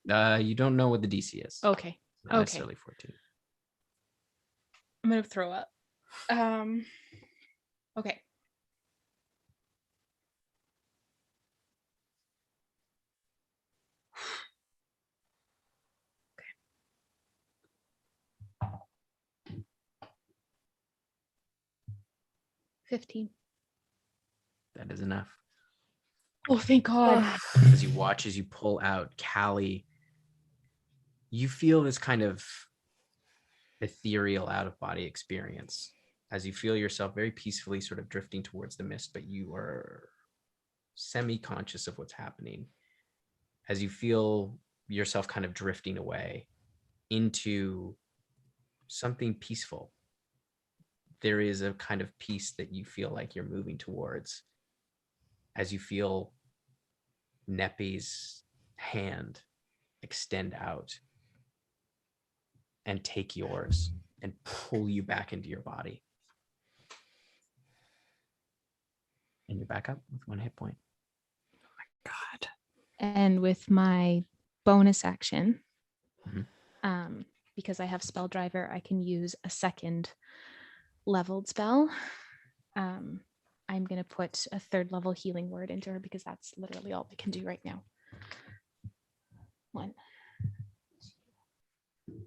You don't know what the DC is. Okay. Not okay. necessarily 14. I'm gonna throw up. Okay. Okay. 15. That is enough. Oh, thank God. As you watch, as you pull out Callie, you feel this kind of ethereal out-of-body experience as you feel yourself very peacefully sort of drifting towards the mist, but you are semi-conscious of what's happening. As you feel yourself kind of drifting away into something peaceful, there is a kind of peace that you feel like you're moving towards as you feel Neppy's hand extend out and take yours and pull you back into your body. And you're back up with 1 hit point. God. And with my bonus action, Mhm. Because I have spell driver, I can use a 2nd leveled spell. I'm going to put a 3rd level healing word into her because that's literally all I can do right now. 1, 2,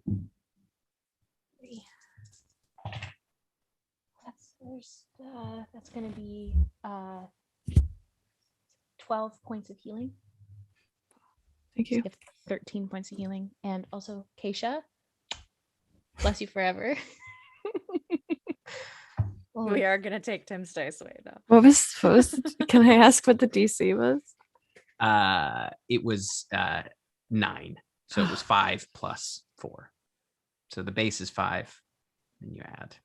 3. That's going to be 12 points of healing. Thank So you. you have 13 points of healing. And also, Keisha, bless you forever. We are gonna take Tim's dice away now. What was can I ask what the DC was? It was 9. So it was 5 plus 4. So the base is 5, and you add.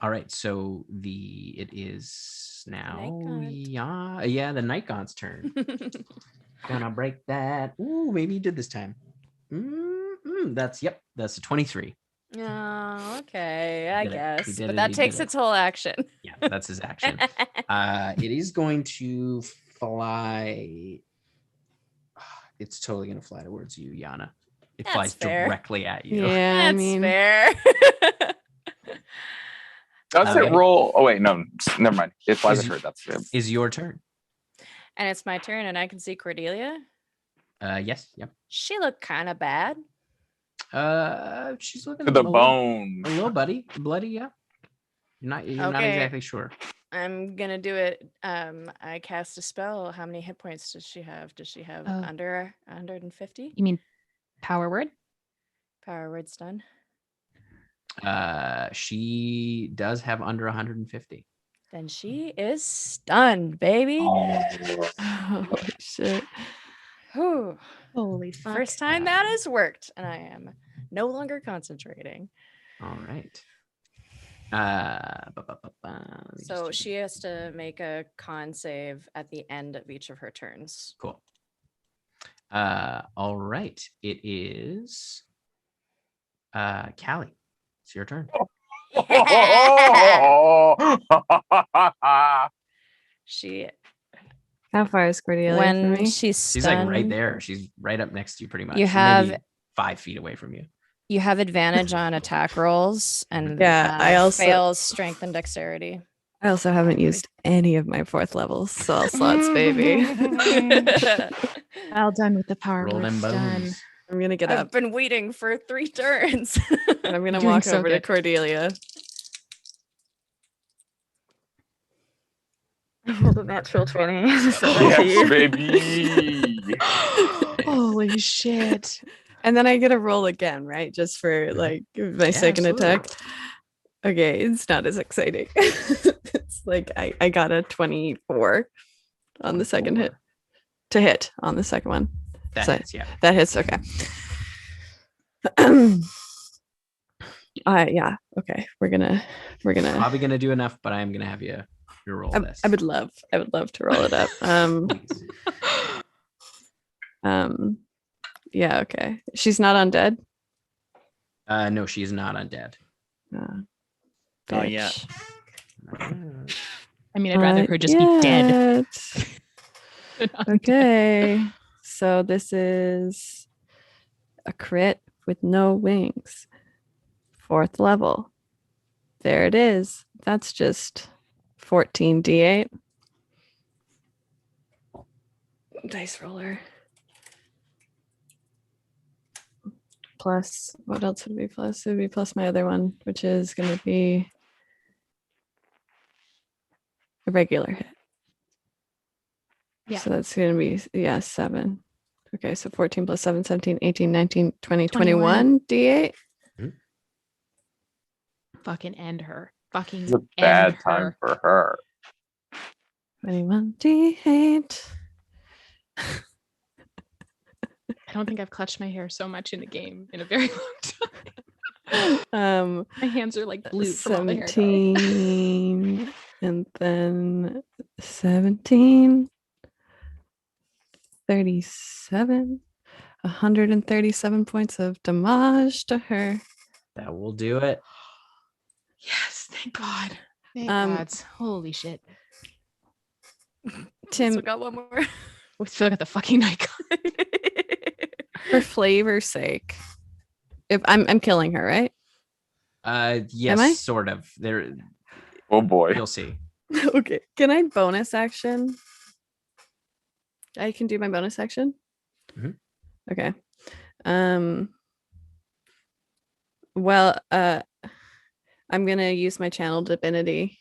All right, so it is now the Night God's turn. Gonna break that. Ooh, maybe you did this time. That's a 23. Oh, okay, I Did it. He guess. did But it, that he takes did it. its whole action. Yeah, that's his action. It is going to fly. It's totally going to fly towards you, Yana. It That's flies fair. directly at you. Yeah, That's I mean, fair. Does Okay. it roll? Oh wait, no, never mind. It flies Is at her. That's it. Is your turn? And it's my turn, and I can see Cordelia. Yes. Yep. She looked kind of bad. She's looking To the a bone. little bloody. Yeah. You're not Okay. exactly sure. I'm gonna do it. I cast a spell. How many hit points does she have? Does she have Oh. under 150? You mean power word? Power word stun. She does have under 150. Then she is stunned, baby. oh shit. Whew. Holy fuck. First time that has worked, and I am no longer concentrating. All right. Let me So just she has to make a con save at the end of each of her turns. cool. All right. It is Callie. It's your turn. She How far is Cordelia from when me? she's She's like right stunned, there. She's right up next to you pretty much. You She have- maybe 5 feet away from you. you have advantage on attack rolls and Yeah, I also- fails strength and dexterity. I also haven't used any of my 4th levels, so all slots, baby. Well done with the power Roll them words done. bones. I'm gonna get I've up been waiting for 3 turns. and I'm gonna Doing walk so over to good. Cordelia. I rolled a natural 20. Yes, baby. Holy shit. And then I get a roll again, right? Just for like my second absolutely. attack. Okay, it's not as exciting. It's like I got a 24 on the second hit. 24. To hit on the second one. That So- hits, yeah. That hits, okay. Yeah, okay. We're gonna Probably gonna do enough, but I'm gonna have you roll this. I would love to roll it up. Please. Yeah, okay. She's not undead. No, she is not undead. Not yet. Bitch. I mean, I'd rather Not her just be dead. yet. Okay. So this is a crit with no wings. 4th level. There it is. That's just 14 d8. Dice roller. Plus, what else would it be plus? It would be plus my other one, which is going to be a regular hit. Yeah. So that's going to be, 7. Okay, so 14 plus 7, 17, 18, 19, 20, 21 d8. Fucking end her. Fucking It's a end bad her. time for her. 21 d8. I don't think I've clutched my hair so much in a game in a very long time. My hands are like blue from all the hair dye. 17 and then 17, 37, 137 points of damage to her. That will do it. Yes, thank God. Thank Um, God. Holy shit. Tim, Still got one more. We still got the fucking night. for flavor's sake, if I'm killing her, right? Yes, I? sort of. There, Oh boy. you'll see. Okay. Can I bonus action? I can do my bonus action. Mhm. Okay. Well, I'm gonna use my channel divinity.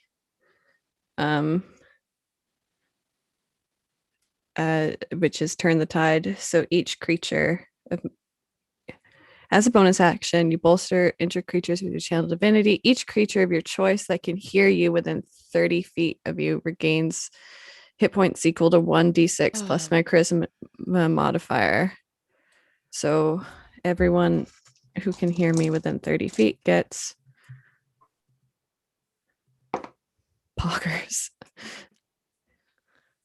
Which is turn the tide. So each creature as a bonus action, you bolster injured creatures with your channel divinity. Each creature of your choice that can hear you within 30 feet of you regains hit points equal to 1d6 plus my charisma modifier. So everyone who can hear me within 30 feet gets poggers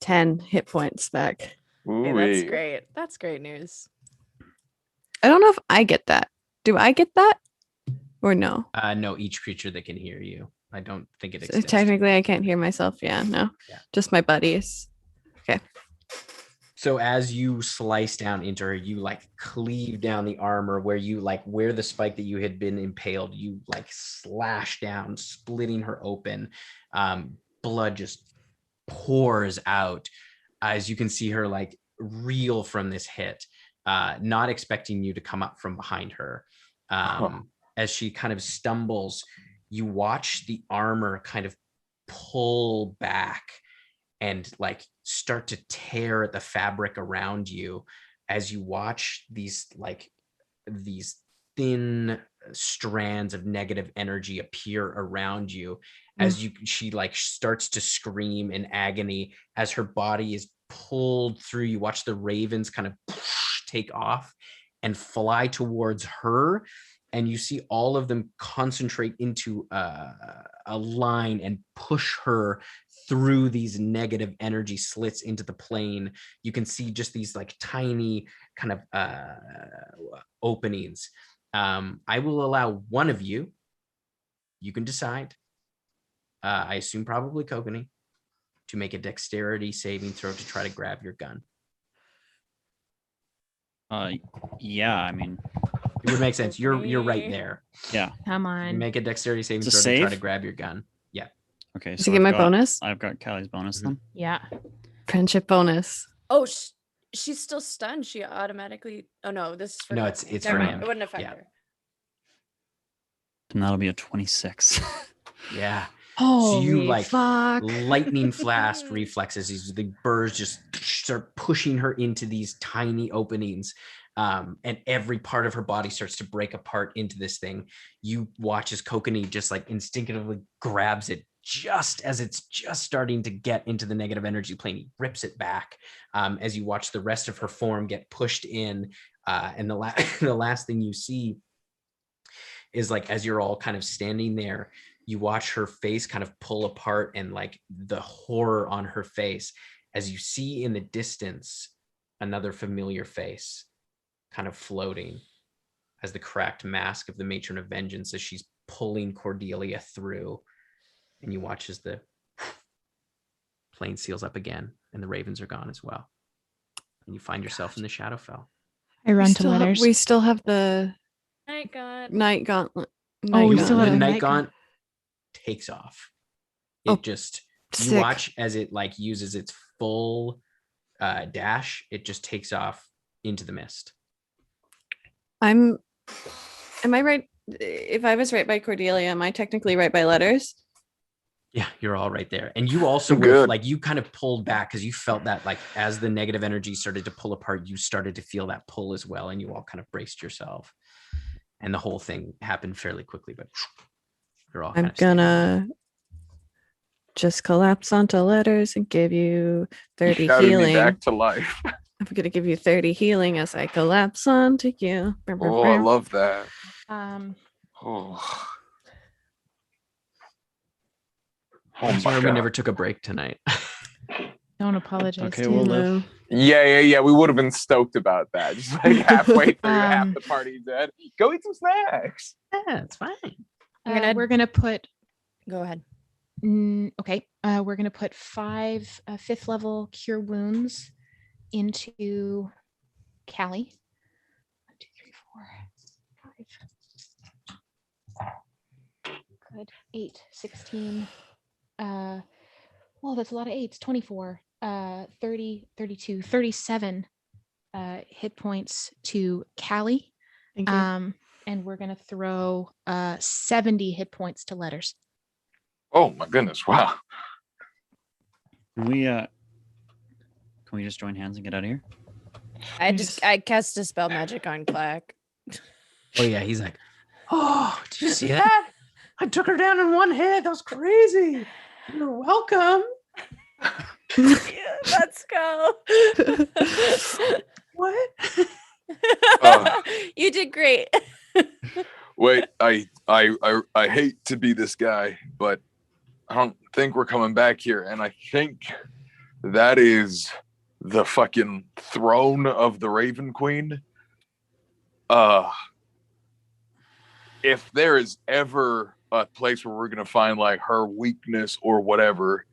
10 hit points back. Okay, that's Ooh-wee. great. That's great news. I don't know if I get that. Do I get that or no? No, each creature that can hear you. I don't think it So exists. technically, I can't hear myself. Yeah, no, Yeah. just my buddies. So as you slice down into her, you like cleave down the armor where you like where the spike that you had been impaled, you like slash down, splitting her open. Blood just pours out as you can see her like reel from this hit, not expecting you to come up from behind her. As she kind of stumbles, you watch the armor kind of pull back and like start to tear at the fabric around you as you watch these thin strands of negative energy appear around you as she like starts to scream in agony as her body is pulled through. You watch the ravens kind of take off and fly towards her, and you see all of them concentrate into a line and push her through these negative energy slits into the plane. You can see just these like tiny kind of openings. I will allow one of you. You can decide. I assume probably Kokanee, to make a dexterity saving throw to try to grab your gun. Yeah, I mean, it would make sense. You're right there. Yeah. Come You on. make a dexterity saving It's a throw to try save? to grab your gun. Yeah. Okay. Does he get my bonus? I've got Callie's bonus then. Yeah. Friendship bonus. Oh, she's still stunned. She automatically. Oh no, this is for No, Kokanee. it's Never for mind. him. It wouldn't affect Yeah. her. And that'll be a 26. Yeah. Oh, So you like fuck. lightning fast reflexes. The birds just start pushing her into these tiny openings. And every part of her body starts to break apart into this thing. You watch as Kokanee just like instinctively grabs it just as it's just starting to get into the negative energy plane. He rips it back as you watch the rest of her form get pushed in. And the last thing you see is like, as you're all kind of standing there, you watch her face kind of pull apart and like the horror on her face as you see in the distance another familiar face kind of floating as the cracked mask of the matron of vengeance as she's pulling Cordelia through. And you watch as the plane seals up again and the ravens are gone as well. And you find yourself in the Shadowfell. I run to letters. We still have the Night God. night gauntlet. Oh, we Night still The have gauntlet. the night night gaunt takes off. It Oh, just you sick. watch as it like uses its full dash. It just takes off into the mist. Am I right? If I was right by Cordelia, am I technically right by letters? Yeah, you're all right there. And you also would Good. like you kind of pulled back because you felt that like as the negative energy started to pull apart, you started to feel that pull as well, and you all kind of braced yourself. And the whole thing happened fairly quickly, but you're all kind I'm of standing gonna just collapse onto letters and give you 30 Shouted me healing. back to life. I'm gonna give you 30 healing as I collapse onto you. Oh, I love that. Oh. Oh I'm sorry my we God. never took a break tonight. Don't apologize. Okay, to we'll me. live. Yeah. We would have been stoked about that. Just like halfway through, half Um, the party dead. Go eat some snacks. Yeah, it's fine. We're gonna put. Go ahead. Okay. We're gonna put 5 5th level cure wounds into Callie. 1, 2, 3, 4, 5. Good. 8, 16. Well, that's a lot of 8s. 24, 30, 32, 37 hit points to Callie. Thank you. And we're gonna throw 70 hit points to letters. Oh my goodness! Wow. Can we just join hands and get out of here? I cast Dispel Magic on Clack. Oh yeah, he's like, oh, did you see that? I took her down in one hit. That was crazy. You're welcome. Let's go. What? You did great. Wait, I hate to be this guy, but I don't think we're coming back here, and I think that is the fucking throne of the Raven Queen. If there is ever a place where we're gonna find like her weakness or whatever,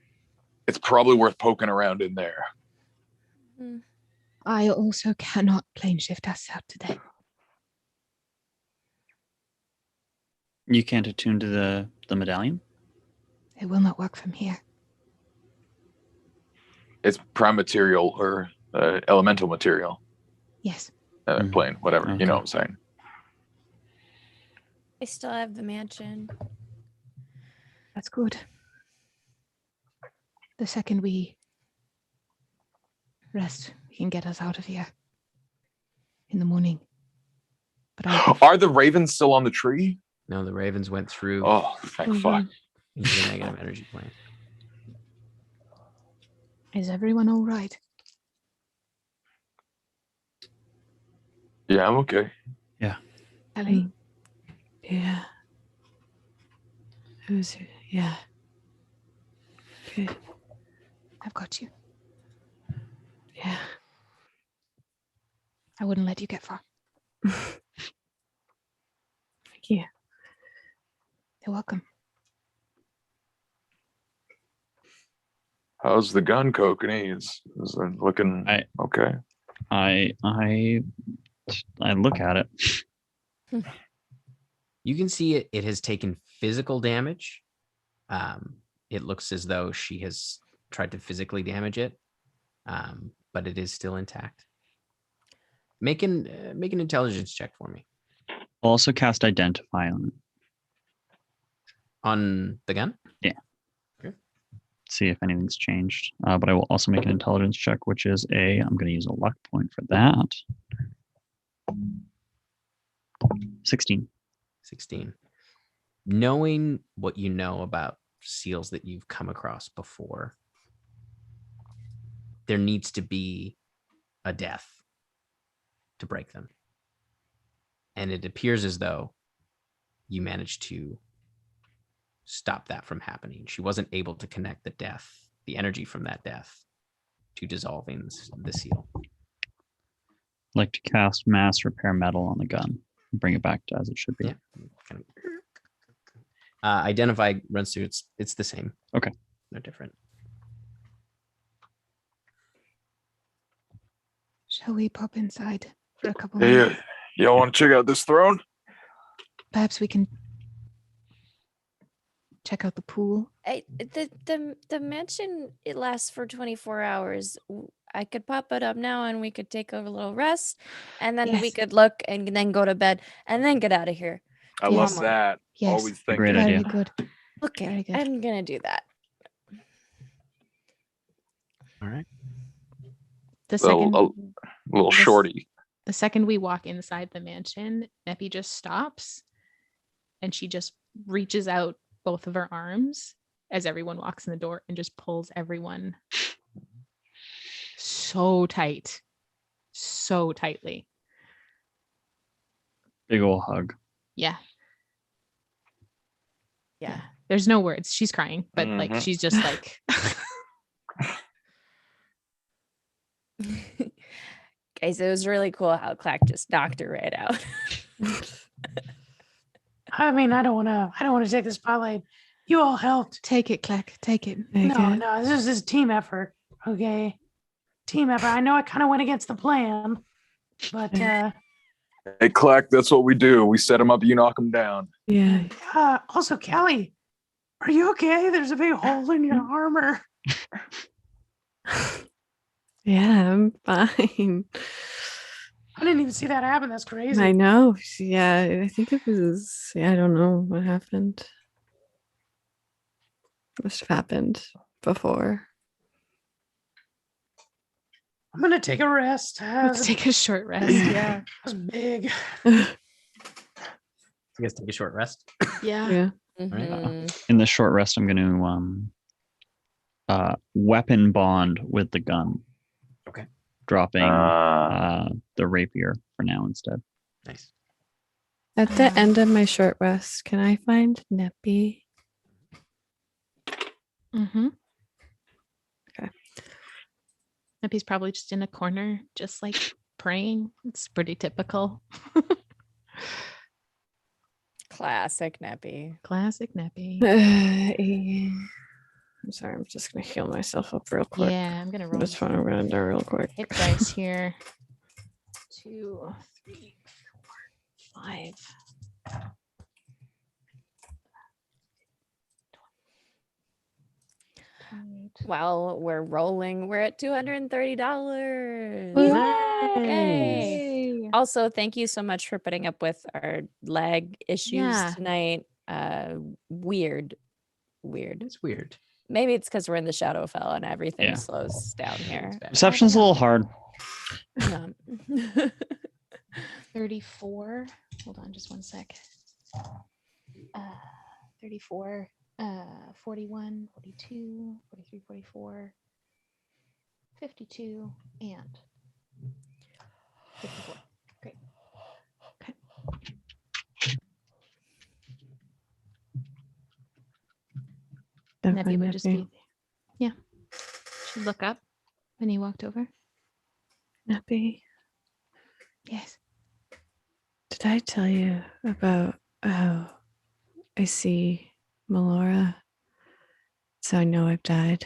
it's probably worth poking around in there. I also cannot plane shift us out today. You can't attune to the medallion? It will not work from here. It's prime material or elemental material, Yes. plane, whatever. Okay. You know what I'm saying? I still have the mansion. That's good. The second we rest, we can get us out of here in the morning. But Are the ravens still on the tree? No, the ravens went through Oh, thank fuck. into the negative energy plane. is everyone all right? Yeah, I'm okay. Ellie, Yeah. It was, yeah. Okay. I've got you. Yeah. I wouldn't let you get far. Thank you. You're welcome. How's the gun, Kokanee? Is it looking okay? I look at it. You can see it has taken physical damage. It looks as though she has tried to physically damage it, but it is still intact. Make an intelligence check for me. I'll also cast Identify on it. On the gun? Yeah. Okay. See if anything's changed. But I will also make an intelligence check, which is I'm going to use a luck point for that. 16. 16. Knowing what you know about seals that you've come across before, there needs to be a death to break them. And it appears as though you managed to stop that from happening. She wasn't able to connect the energy from that death to dissolving the seal. Like to cast Mass Repair Metal on the gun and bring it back to as it should be. Yeah. Kind of. Identify runs through. It's the same. Okay. No different. Shall we pop inside for a couple Hey, minutes? y'all want to check out this throne? Perhaps we can check out the pool. The mansion, it lasts for 24 hours. I could pop it up now and we could take a little rest and then we Yes. could look and then go to bed and then get out of here. I Yes. love that. Yes. Always thinking. Great Very idea. good. Okay, Very good. I'm gonna do that. All right. The A second little This- shorty. the second we walk inside the mansion, Neppy just stops and she just reaches out both of her arms as everyone walks in the door and just pulls everyone so tight, so tightly. Big ol' hug. Yeah. Yeah. There's no words. She's crying, but like Mhm. she's just like Guys, it was really cool how Clack just knocked her right out. I mean, I don't want to take the spotlight. You all helped. take it, Clack, take it. No, this is a team effort. Okay, team effort. I know I kind of went against the plan, but Hey, Clack, that's what we do. We set them up, you knock them down. Yeah. also, Kelly, are you okay? There's a big hole in your armor. Yeah, I'm fine. I didn't even see that happen. That's crazy. I know. Yeah, I think it was. Yeah, I don't know what happened. Must have happened before. I'm gonna take a rest. Let's take a short rest. Yeah. That was big. You guys take a short rest. Yeah. Yeah. Mhm. In the short rest, I'm going to weapon bond with the gun. Okay. Dropping the rapier for now instead. Nice. At the end of my short rest, can I find Neppy? Mm-hmm. Okay. Neppy's probably just in a corner, just like praying. It's pretty typical. Classic Neppy. Classic Neppy. I'm sorry, I'm just gonna heal myself up real quick. Yeah, I'm gonna roll That's what I'm gonna do real quick. hit dice here. 2, 3, 4, 5. While we're rolling, we're at $230. Yay! Also, thank you so much for putting up with our lag issues Yeah. tonight. Weird. It's weird. Maybe it's because we're in the Shadowfell and everything Yeah. slows down here. It's bad. Reception's a little hard. Yeah. 34. Hold on just one sec. 34, 41, 42, 43, 44, 52, and 54. Great. Okay. Nebby would just Neppy. be, yeah. She'd look up when he walked over. Neppy, Yes. did I tell you about how I see Melora? So I know I've died.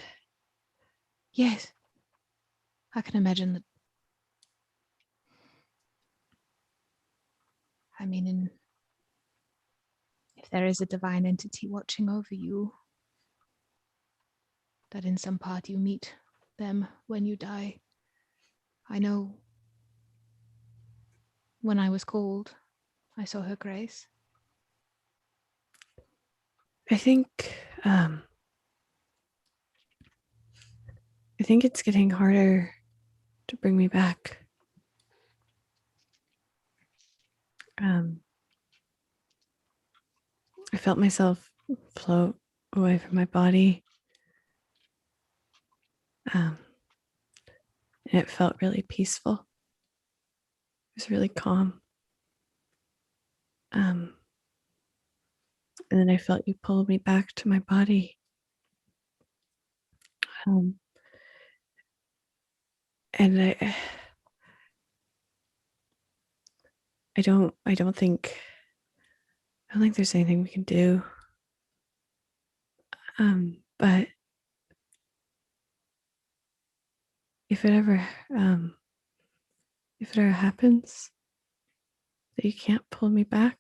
Yes. I can imagine that. I mean, if there is a divine entity watching over you, that in some part you meet them when you die. I know when I was called, I saw her grace. I think it's getting harder to bring me back. I felt myself float away from my body. And it felt really peaceful. It was really calm. And then I felt you pull me back to my body. And I don't think there's anything we can do. But if it ever happens that you can't pull me back,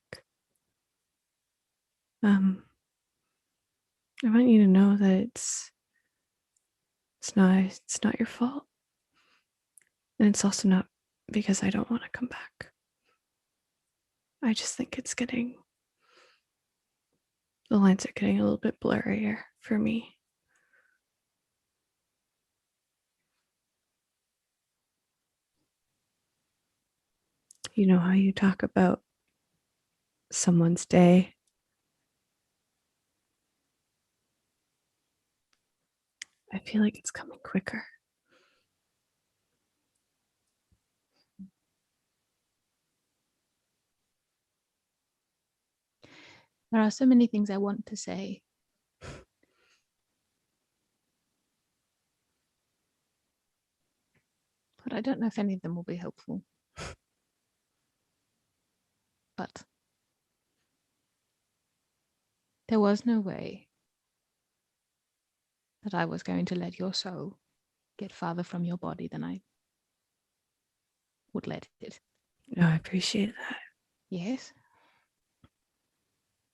I want you to know that it's not your fault. And it's also not because I don't want to come back. I just think the lines are getting a little bit blurrier for me. You know how you talk about someone's day? I feel like it's coming quicker. There are so many things I want to say. But I don't know if any of them will be helpful. But there was no way that I was going to let your soul get farther from your body than I would let it. No, I appreciate that. Yes.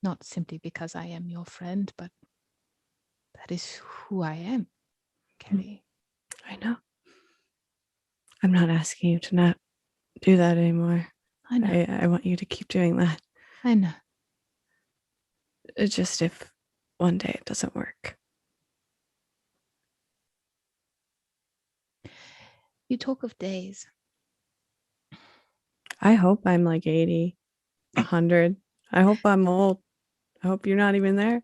Not simply because I am your friend, but that is who I am, Kelly. I know. I'm not asking you to not do that anymore. I know. I want you to keep doing that. I know. It's just if one day it doesn't work. You talk of days. I hope I'm like 80, 100. I hope I'm old. I hope you're not even there.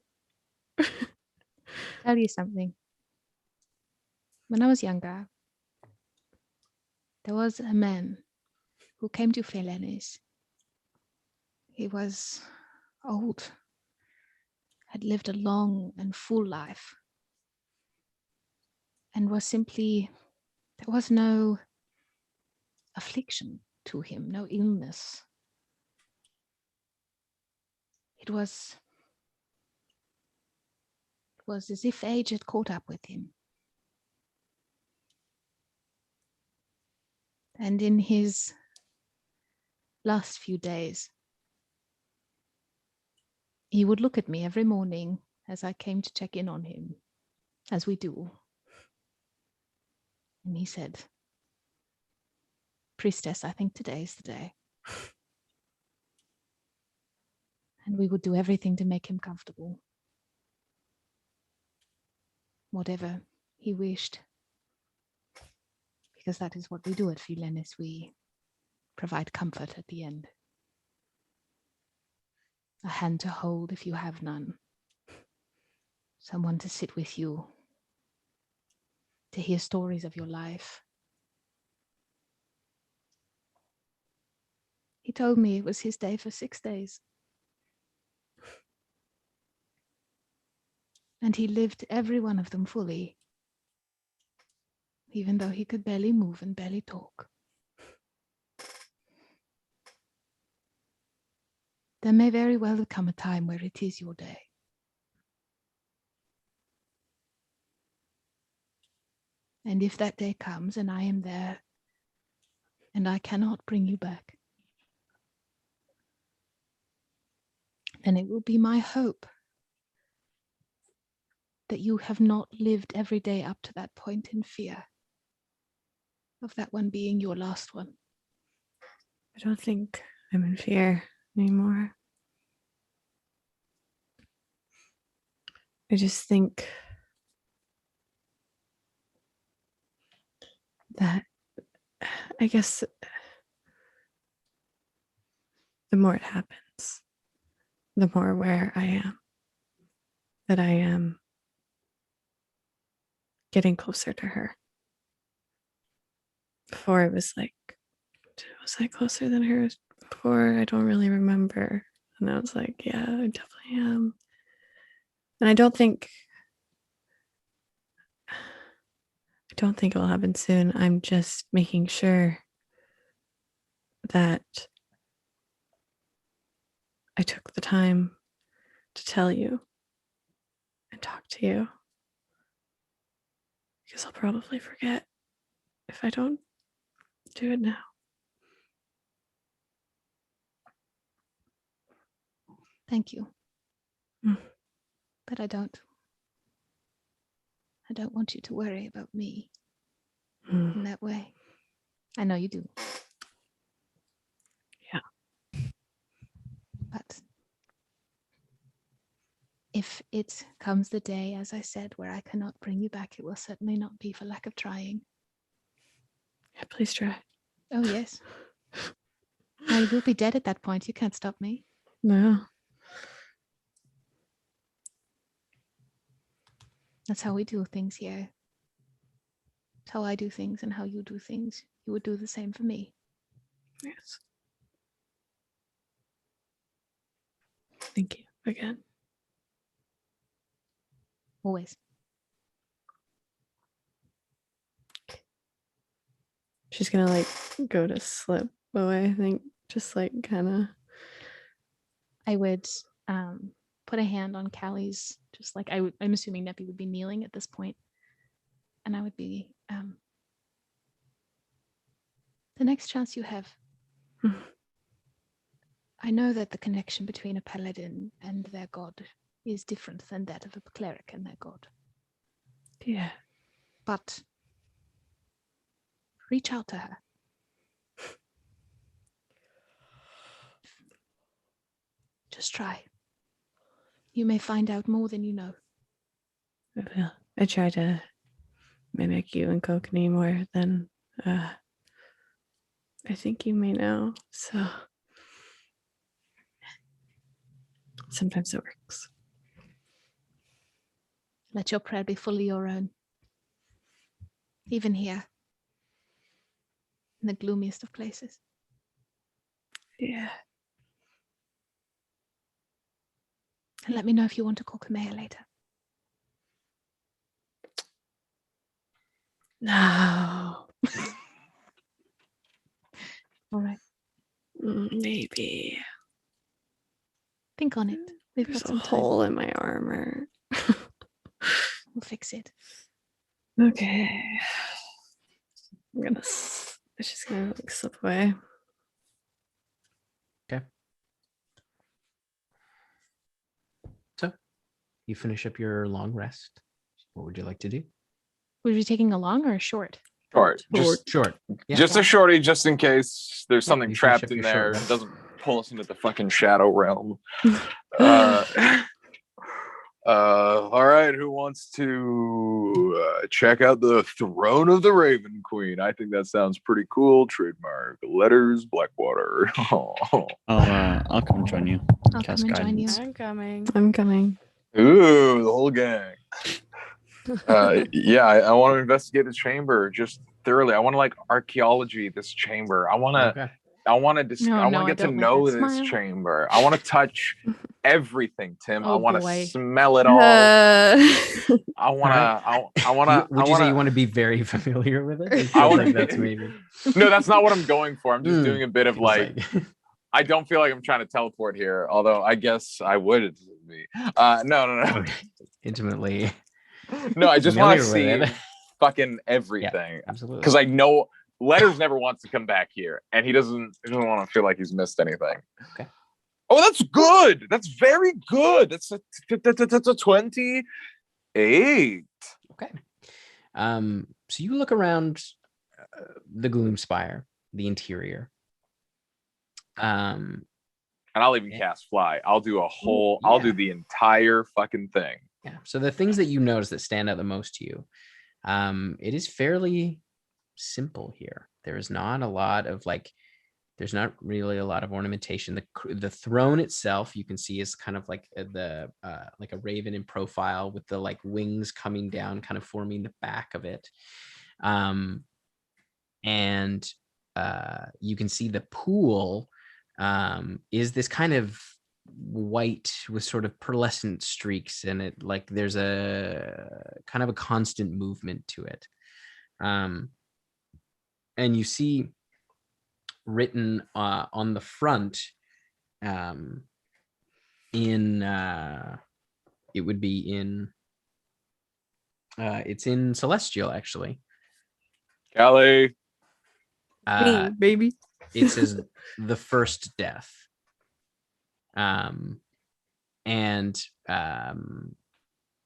Tell you something. When I was younger, there was a man who came to Felenis. He was old, had lived a long and full life, and was simply, there was no affliction to him, no illness. It was as if age had caught up with him. And in his last few days, he would look at me every morning as I came to check in on him, as we do. And he said, "Priestess, I think today is the day." And we would do everything to make him comfortable. Whatever he wished. Because that is what we do at Felenis. We provide comfort at the end. A hand to hold if you have none. Someone to sit with you. To hear stories of your life. He told me it was his day for 6 days. And he lived every one of them fully, even though he could barely move and barely talk. There may very well come a time where it is your day. And if that day comes and I am there and I cannot bring you back, then it will be my hope that you have not lived every day up to that point in fear of that one being your last one. I don't think I'm in fear anymore. I just think that, I guess, the more it happens, the more aware I am that I am getting closer to her. Before it was like, was I closer than her before? I don't really remember. And I was like, yeah, I definitely am. And I don't think it will happen soon. I'm just making sure that I took the time to tell you and talk to you, because I'll probably forget if I don't do it now. Thank you. Mm. But I don't want you to worry about me in that way. I know you do. Yeah. But if it comes the day, as I said, where I cannot bring you back, it will certainly not be for lack of trying. Yeah, please try. Oh, yes. I will be dead at that point. You can't stop me. No. That's how we do things here. It's how I do things and how you do things. You would do the same for me. Yes. Thank you again. Always. She's gonna like go to slip away, I think. Just like kind of. I would put a hand on Callie's, just like I'm assuming Neppy would be kneeling at this point. And I would be, the next chance you have, I know that the connection between a paladin and their god is different than that of a cleric and their god. Yeah. But reach out to her. Just try. You may find out more than you know. I will. I try to mimic you and Kokanee more than I think you may know. So sometimes it works. Let your prayer be fully your own. Even here. In the gloomiest of places. Yeah. And let me know if you want to call Kamea later. No. All right. Maybe. Think on it. We've There's got a some time. hole in my armor. We'll fix it. Okay. It's just gonna like slip away. Okay. So, you finish up your long rest. What would you like to do? Were you taking a long or a short? Short. Short. Yeah. Just a shorty, just in case there's something you finish trapped up in your there short and rest. doesn't pull us into the fucking shadow realm. All right, who wants to check out the Throne of the Raven Queen? I think that sounds pretty cool. Trademark letters, Blackwater. I'll come join you. I'll Cast come and join you. guidance. I'm coming. I'm coming. Ooh, the whole gang. Yeah, I want to investigate the chamber just thoroughly. I want to like archaeology this chamber. I want to. Okay. I want to No, I no, want I to get to don't like know that this smile. chamber. I want to touch everything, Tim. I Oh, want to boy. smell it all. I want to. I want to. Would you say you want to be very familiar with it? It I feels wanna- like that's maybe. No, that's not what I'm going for. I'm just doing a bit of Feels like. I don't feel like I'm trying to teleport here, although I guess I would be. No. Okay. Intimately. No, I just want to Familiar with see it. fucking everything Absolutely. because I know Letters never wants to come back here, and he doesn't want to feel like he's missed anything. Okay. Oh, that's good. That's very good. That's a 28. Okay. So you look around the Gloomspire, the interior. And I'll even cast Fly. I'll do a whole. I'll do the entire fucking thing. Yeah. So the things that you notice that stand out the most to you, it is fairly simple here. There is not a lot of there's not really a lot of ornamentation. The throne itself, you can see, is kind of like like a raven in profile with the like wings coming down, kind of forming the back of it. And you can see the pool is this kind of white with sort of pearlescent streaks, and it like there's a kind of a constant movement to it. And you see written on the front in it would be in it's in Celestial actually. Kelly. Me, baby. It says the first death. And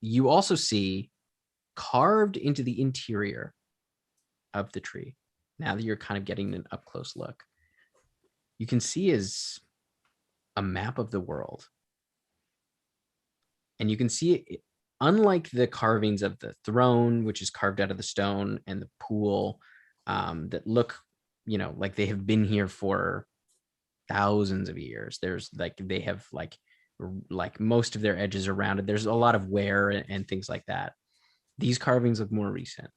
you also see carved into the interior of the tree, now that you're kind of getting an up close look, you can see is a map of the world. And you can see it, unlike the carvings of the throne, which is carved out of the stone, and the pool that look, like they have been here for thousands of years. There's like, they have like most of their edges are rounded. There's a lot of wear and things like that. These carvings look more recent.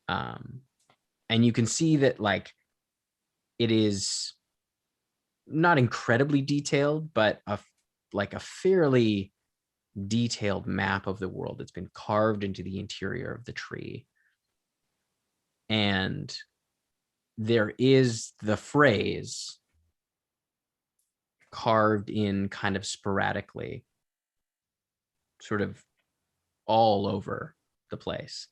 And you can see that like it is not incredibly detailed, but a fairly detailed map of the world that's been carved into the interior of the tree. And there is the phrase carved in kind of sporadically, sort of all over the place,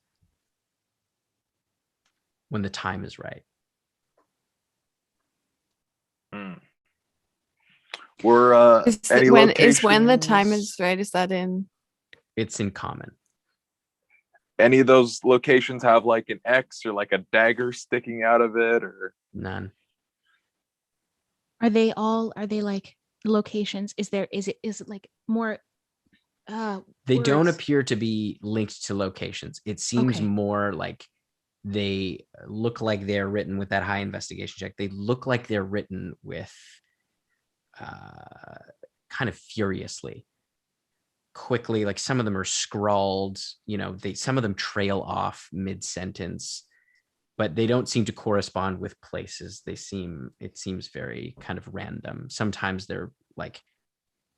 when the time is right. We're when the time is right, is that in? It's in common. Any of those locations have like an X or like a dagger sticking out of it, or none? Are they like locations? Is it like more they don't words? appear to be linked to locations. It seems Okay. more like they look like they're written with that high investigation check. They look like they're written with kind of furiously, quickly. Like some of them are scrawled, some of them trail off mid-sentence, but they don't seem to correspond with places. It seems very kind of random. Sometimes they're like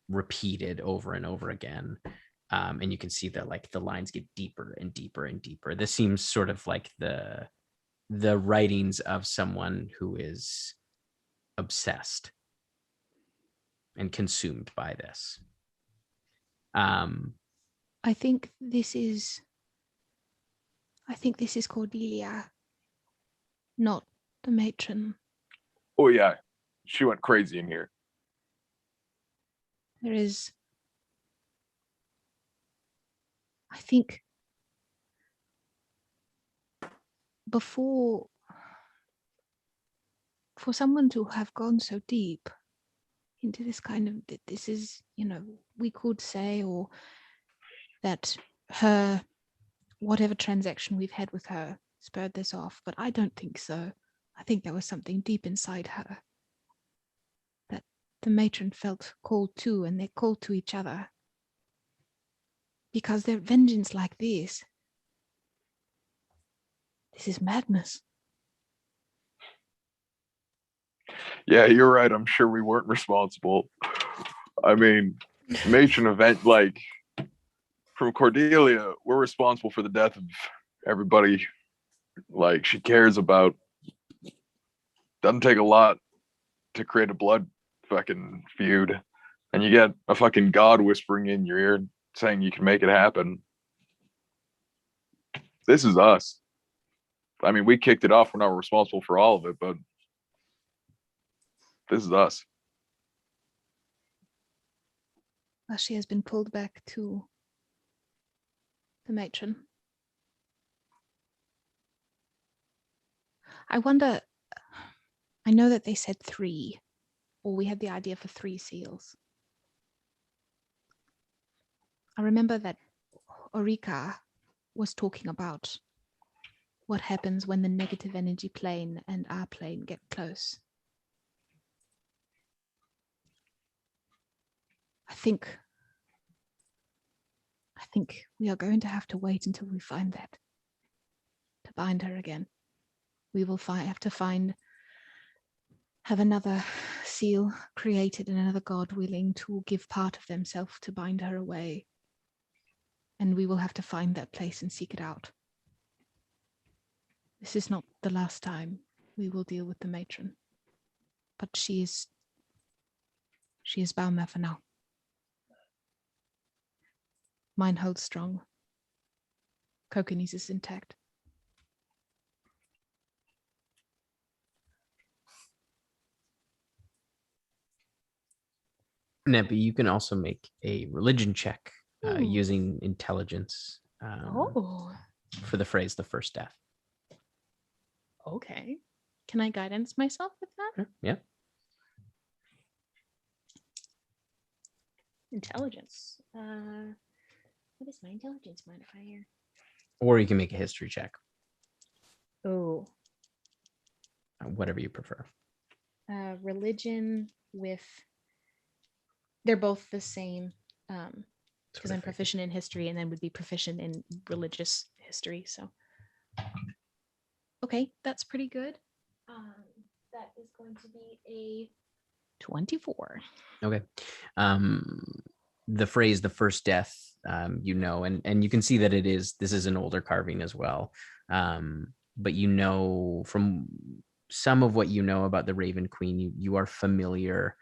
repeated over and over again. And you can see that like the lines get deeper and deeper and deeper. This seems sort of like the writings of someone who is obsessed and consumed by this. I think this is Cordelia, not the matron. oh yeah, she went crazy in here. There is, I think, for someone to have gone so deep into this kind of, this is, we could say, or that her, whatever transaction we've had with her spurred this off, but I don't think so. I think there was something deep inside her that the matron felt called to, and they're called to each other. Because their vengeance like this is madness. Yeah, you're right. I'm sure we weren't responsible. I mean, matron event, like, from Cordelia, we're responsible for the death of everybody, like, she cares about. Doesn't take a lot to create a blood fucking feud. And you get a fucking god whispering in your ear saying you can make it happen. This is us. I mean, we kicked it off. We're not responsible for all of it, but this is us. Well, she has been pulled back to the matron. I wonder, I know that they said 3, or we had the idea for 3 seals. I remember that Orika was talking about what happens when the negative energy plane and our plane get close. I think we are going to have to wait until we find that to bind her again. We will have another seal created and another god willing to give part of themselves to bind her away. And we will have to find that place and seek it out. This is not the last time we will deal with the matron. But she is bound there for now. Mine holds strong. Kokanese is intact. Nebby, you can also make a religion check Ooh. using intelligence for the phrase "the first death." Okay. Can I guidance myself with that? Yeah. Intelligence. What is my intelligence modifier? Or you can make a history check, Oh. whatever you prefer. Religion with. They're both the same. Because I'm proficient in history and then would be proficient in religious history. So, okay, that's pretty good. That is going to be a 24. Okay. The phrase "the first death," and you can see that this is an older carving as well. But from some of what you know about the Raven Queen, you are familiar,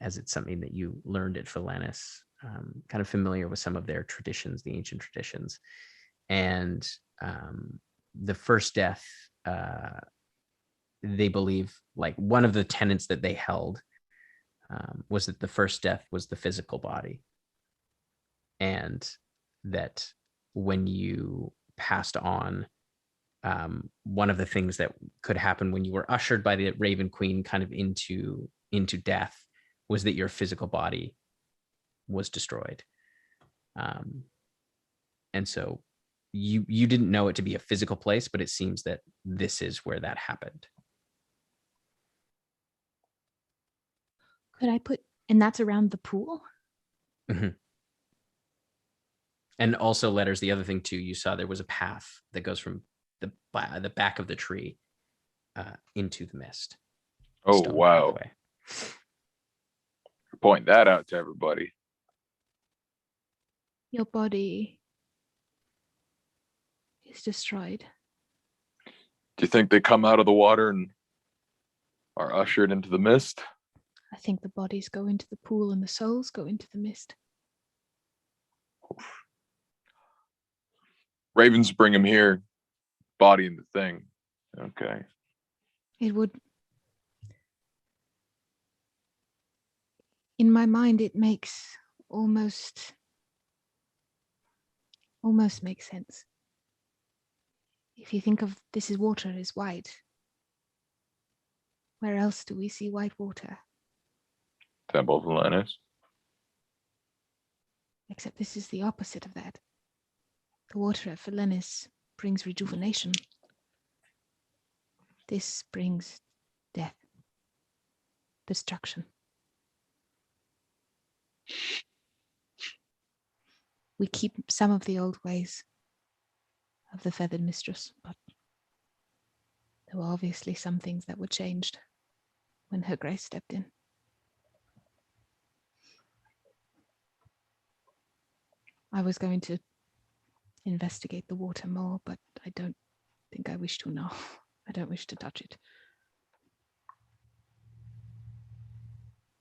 as it's something that you learned at Philenis, kind of familiar with some of their traditions, the ancient traditions. And the first death, they believe, like, one of the tenets that they held was that the first death was the physical body, and that when you passed on, one of the things that could happen when you were ushered by the Raven Queen kind of into death was that your physical body was destroyed. And so you didn't know it to be a physical place, but it seems that this is where that happened. Could I and that's around the pool? Mm-hmm. And also, letters, the other thing too, you saw there was a path that goes from the back of the tree into the mist. Oh, Stone wow. pathway. Point that out to everybody. Your body is destroyed. Do you think they come out of the water and are ushered into the mist? I think the bodies go into the pool and the souls go into the mist. Ravens bring him here, body in the thing. Okay. It would. In my mind, it makes almost makes sense. If you think of this is water is white. Where else do we see white water? Temple of Atlantis. Except this is the opposite of that. The water at Philenis brings rejuvenation. This brings death, destruction. We keep some of the old ways of the Feathered Mistress, but there were obviously some things that were changed. when Her Grace stepped in. I was going to investigate the water more, but I don't think I wish to now. I don't wish to touch it.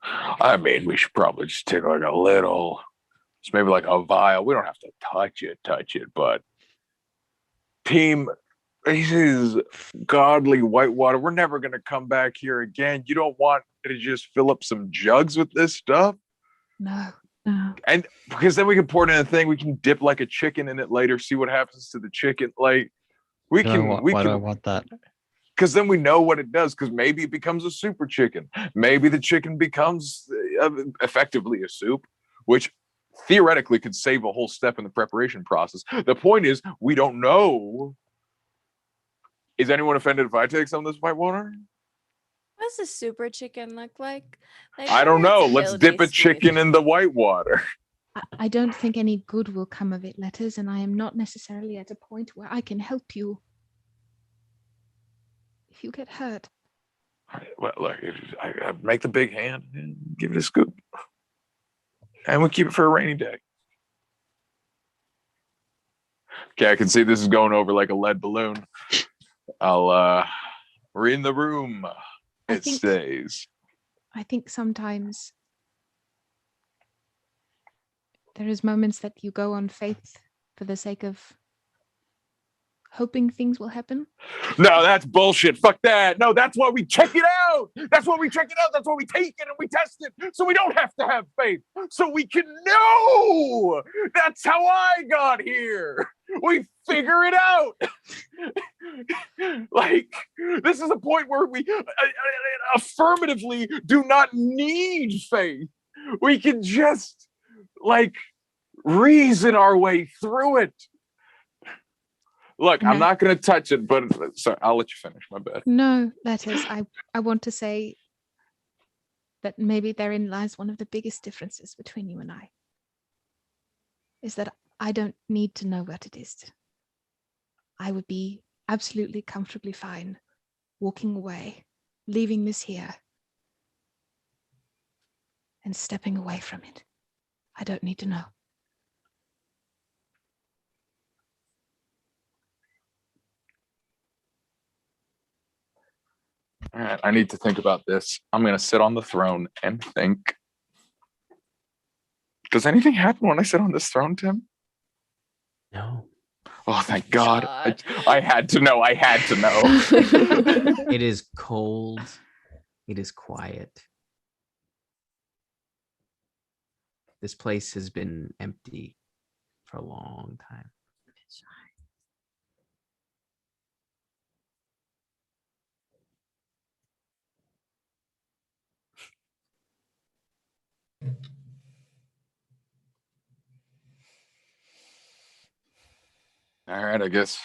I mean, we should probably just take like a little, it's maybe like a vial. We don't have to touch it, but team, this is godly whitewater. We're never going to come back here again. You don't want to just fill up some jugs with this stuff? No. And because then we can pour it in a thing, we can dip like a chicken in it later, see what happens to the chicken. Like, we can. Why do I want that? Because then we know what it does. Because maybe it becomes a super chicken. Maybe the chicken becomes effectively a soup, which theoretically could save a whole step in the preparation process. The point is, we don't know. Is anyone offended if I take some of this whitewater? What does a super chicken look like? I don't know. Let's dip a chicken in the whitewater. I don't think any good will come of it, Letters, and I am not necessarily at a point where I can help you. If you get hurt. Well, look, I make the big hand and give it a scoop. And we keep it for a rainy day. Okay, I can see this is going over like a lead balloon. We're in the room. It stays. I think sometimes there is moments that you go on faith for the sake of hoping things will happen. No, that's bullshit. Fuck that. No, that's why we check it out. That's why we check it out. That's why we take it and we test it. So we don't have to have faith. So we can know. That's how I got here. We figure it out. Like, this is a point where we affirmatively do not need faith. We can just, like, reason our way through it. Look, no. I'm not going to touch it, but sorry, I'll let you finish. My bad. No, Letters. I want to say that maybe therein lies one of the biggest differences between you and I. Is that I don't need to know what it is. I would be absolutely comfortably fine walking away, leaving this here, and stepping away from it. I don't need to know. All right, I need to think about this. I'm going to sit on the throne and think. Does anything happen when I sit on this throne, Tim? No. Oh, thank God. I had to know. I had to know. It is cold. It is quiet. This place has been empty for a long time. All right, I guess.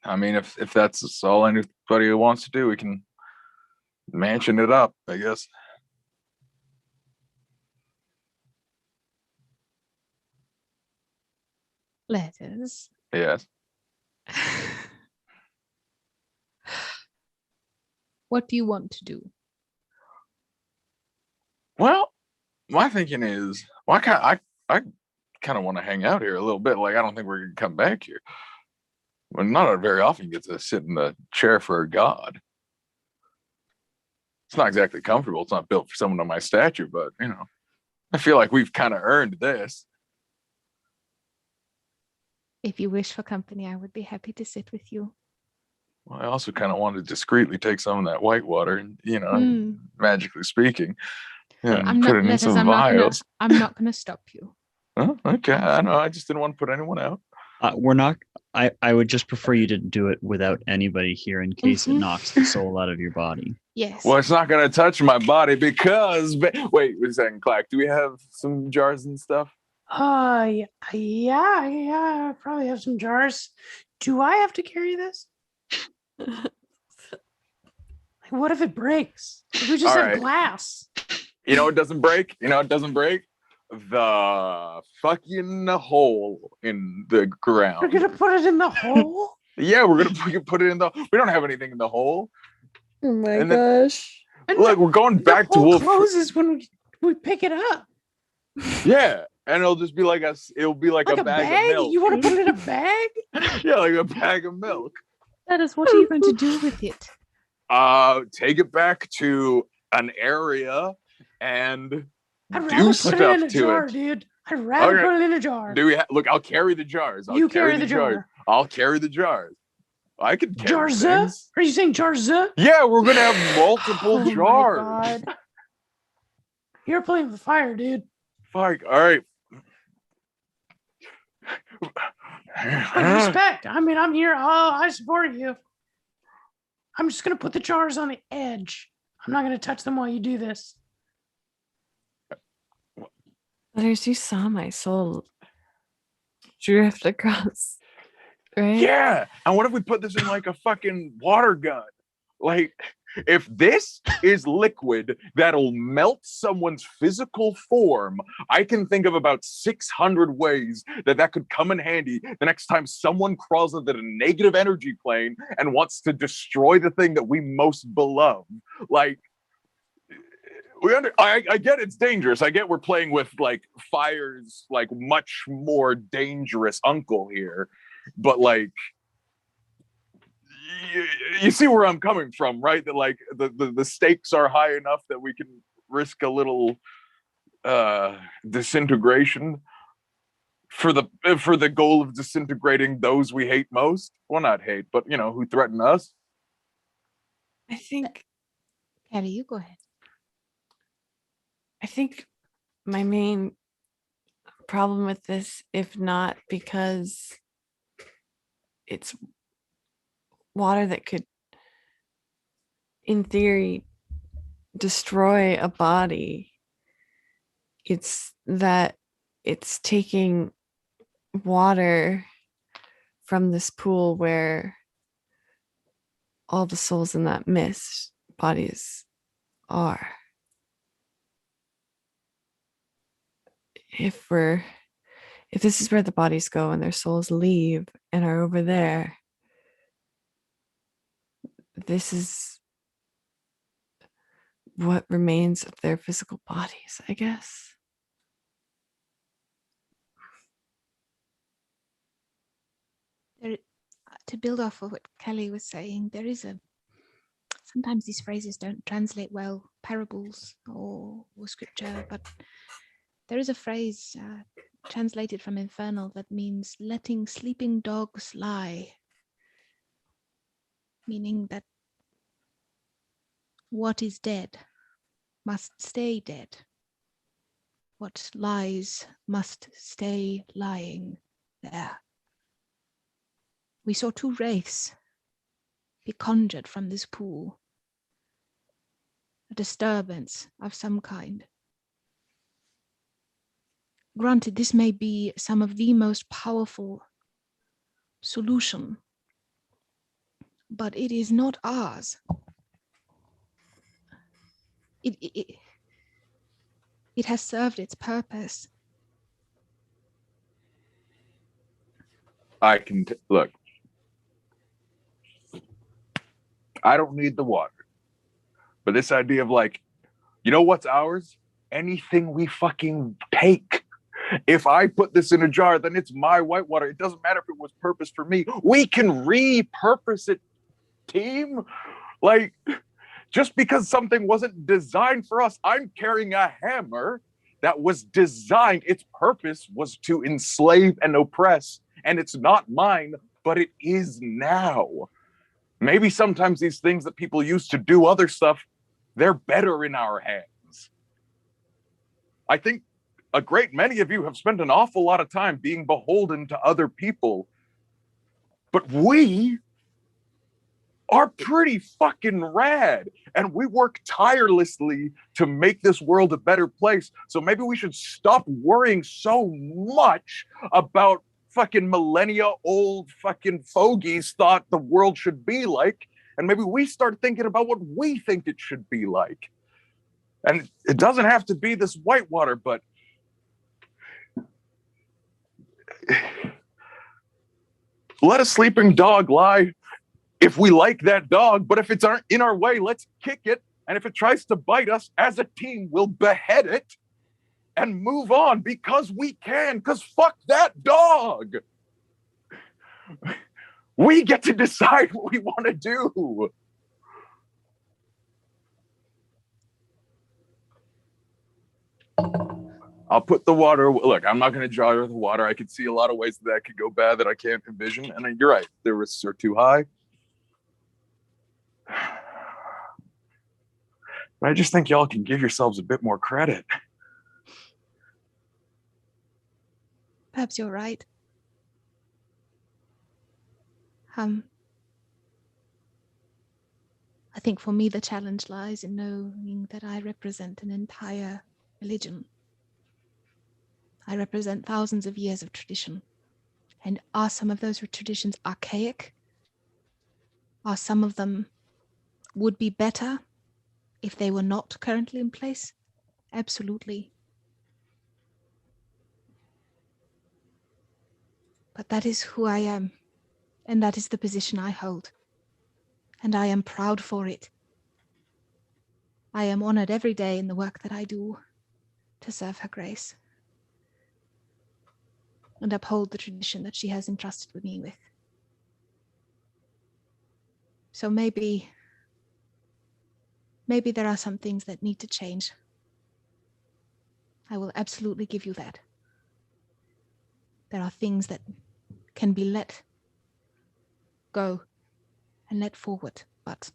I mean, if that's all anybody wants to do, we can mansion it up, I guess. Letters. Yes. What do you want to do? Well, my thinking is, I kind of want to hang out here a little bit. Like, I don't think we're gonna come back here. Well, not very often get to sit in the chair for a god. It's not exactly comfortable. It's not built for someone of my stature, but you know, I feel like we've kind of earned this. If you wish for company, I would be happy to sit with you. Well, I also kind of wanted to discreetly take some of that whitewater, and you know, magically speaking, and put it in some vials. I'm not gonna stop you. Oh, okay, I know. I just didn't want to put anyone out. We're not. I would just prefer you to do it without anybody here in case it knocks the soul out of your body. Yes. Well, it's not going to touch my body because. Wait a second, Clack. Do we have some jars and stuff? Yeah. I probably have some jars. Do I have to carry this? Like, what if it breaks? If we just have glass. You know, it doesn't break. The fucking hole in the ground. We're gonna put it in the hole? Yeah, we can put it in the. We don't have anything in the hole. Oh my gosh! And Look, we're going the back to hole Wolf. closes when we pick it up. Yeah, and it'll just be like it'll be like Like a bag of milk. You want to put it in a bag? Yeah, like a bag of milk. That is, what are you going to do with it? Take it back to an area and I'd do rather put stuff it in a to jar, it. dude. I'd rather Okay. put it in a jar. Do we look? I'll carry the jars. You carry the jar. I'll carry the jars. I can carry Jarza? things. Are you saying Jarza? Yeah, we're gonna have multiple Oh my jars. God. You're playing with fire, dude. Fuck. All right. Respect. I mean, I'm here. Oh, I support you. I'm just gonna put the jars on the edge. I'm not gonna touch them while you do this. Letters, you saw my soul drift across, right? Yeah. And what if we put this in like a fucking water gun? Like, if this is liquid that'll melt someone's physical form, I can think of about 600 ways that could come in handy the next time someone crawls into the negative energy plane and wants to destroy the thing that we most beloved. Like, I get it's dangerous. I get we're playing with like fire's like much more dangerous uncle here, but like you see where I'm coming from, right? That like the stakes are high enough that we can risk a little disintegration for the goal of disintegrating those we hate most. Well, not hate, but who threaten us. I think Kelly, you go ahead. I think my main problem with this, if not because it's water that could, in theory, destroy a body, it's that it's taking water from this pool where all the souls in that mist bodies are. If this is where the bodies go and their souls leave and are over there, this is what remains of their physical bodies, I guess. To build off of what Kelly was saying, sometimes these phrases don't translate well, parables or scripture, but there is a phrase translated from Infernal that means letting sleeping dogs lie, meaning that what is dead must stay dead. What lies must stay lying there. We saw two wraiths be conjured from this pool, a disturbance of some kind. Granted, this may be some of the most powerful solution, but it is not ours. It has served its purpose. I can look. I don't need the water, but this idea of like, what's ours? Anything we fucking take. If I put this in a jar, then it's my whitewater. It doesn't matter if it was purposed for me. We can repurpose it, team. Like, just because something wasn't designed for us, I'm carrying a hammer that was designed. Its purpose was to enslave and oppress, and it's not mine, but it is now. Maybe sometimes these things that people use to do other stuff, they're better in our hands. I think a great many of you have spent an awful lot of time being beholden to other people, but we are pretty fucking rad, and we work tirelessly to make this world a better place. So maybe we should stop worrying so much about fucking millennia old fucking fogies thought the world should be like, and maybe we start thinking about what we think it should be like. And it doesn't have to be this whitewater, but let a sleeping dog lie if we like that dog, but if it's in our way, let's kick it And if it tries to bite us, as a team, we'll behead it and move on because we can, because fuck that dog. We get to decide what we want to do. I'll put the water. Look, I'm not going to draw the water. I can see a lot of ways that could go bad that I can't envision. And you're right, the risks are too high. But I just think y'all can give yourselves a bit more credit. Perhaps you're right. I think for me the challenge lies in knowing that I represent an entire religion. I represent thousands of years of tradition. And are some of those traditions archaic? Are some of them would be better if they were not currently in place? Absolutely. But that is who I am, and that is the position I hold. And I am proud for it. I am honored every day in the work that I do to serve her grace and uphold the tradition that she has entrusted me with. So maybe there are some things that need to change. I will absolutely give you that. There are things that can be let go and let forward, but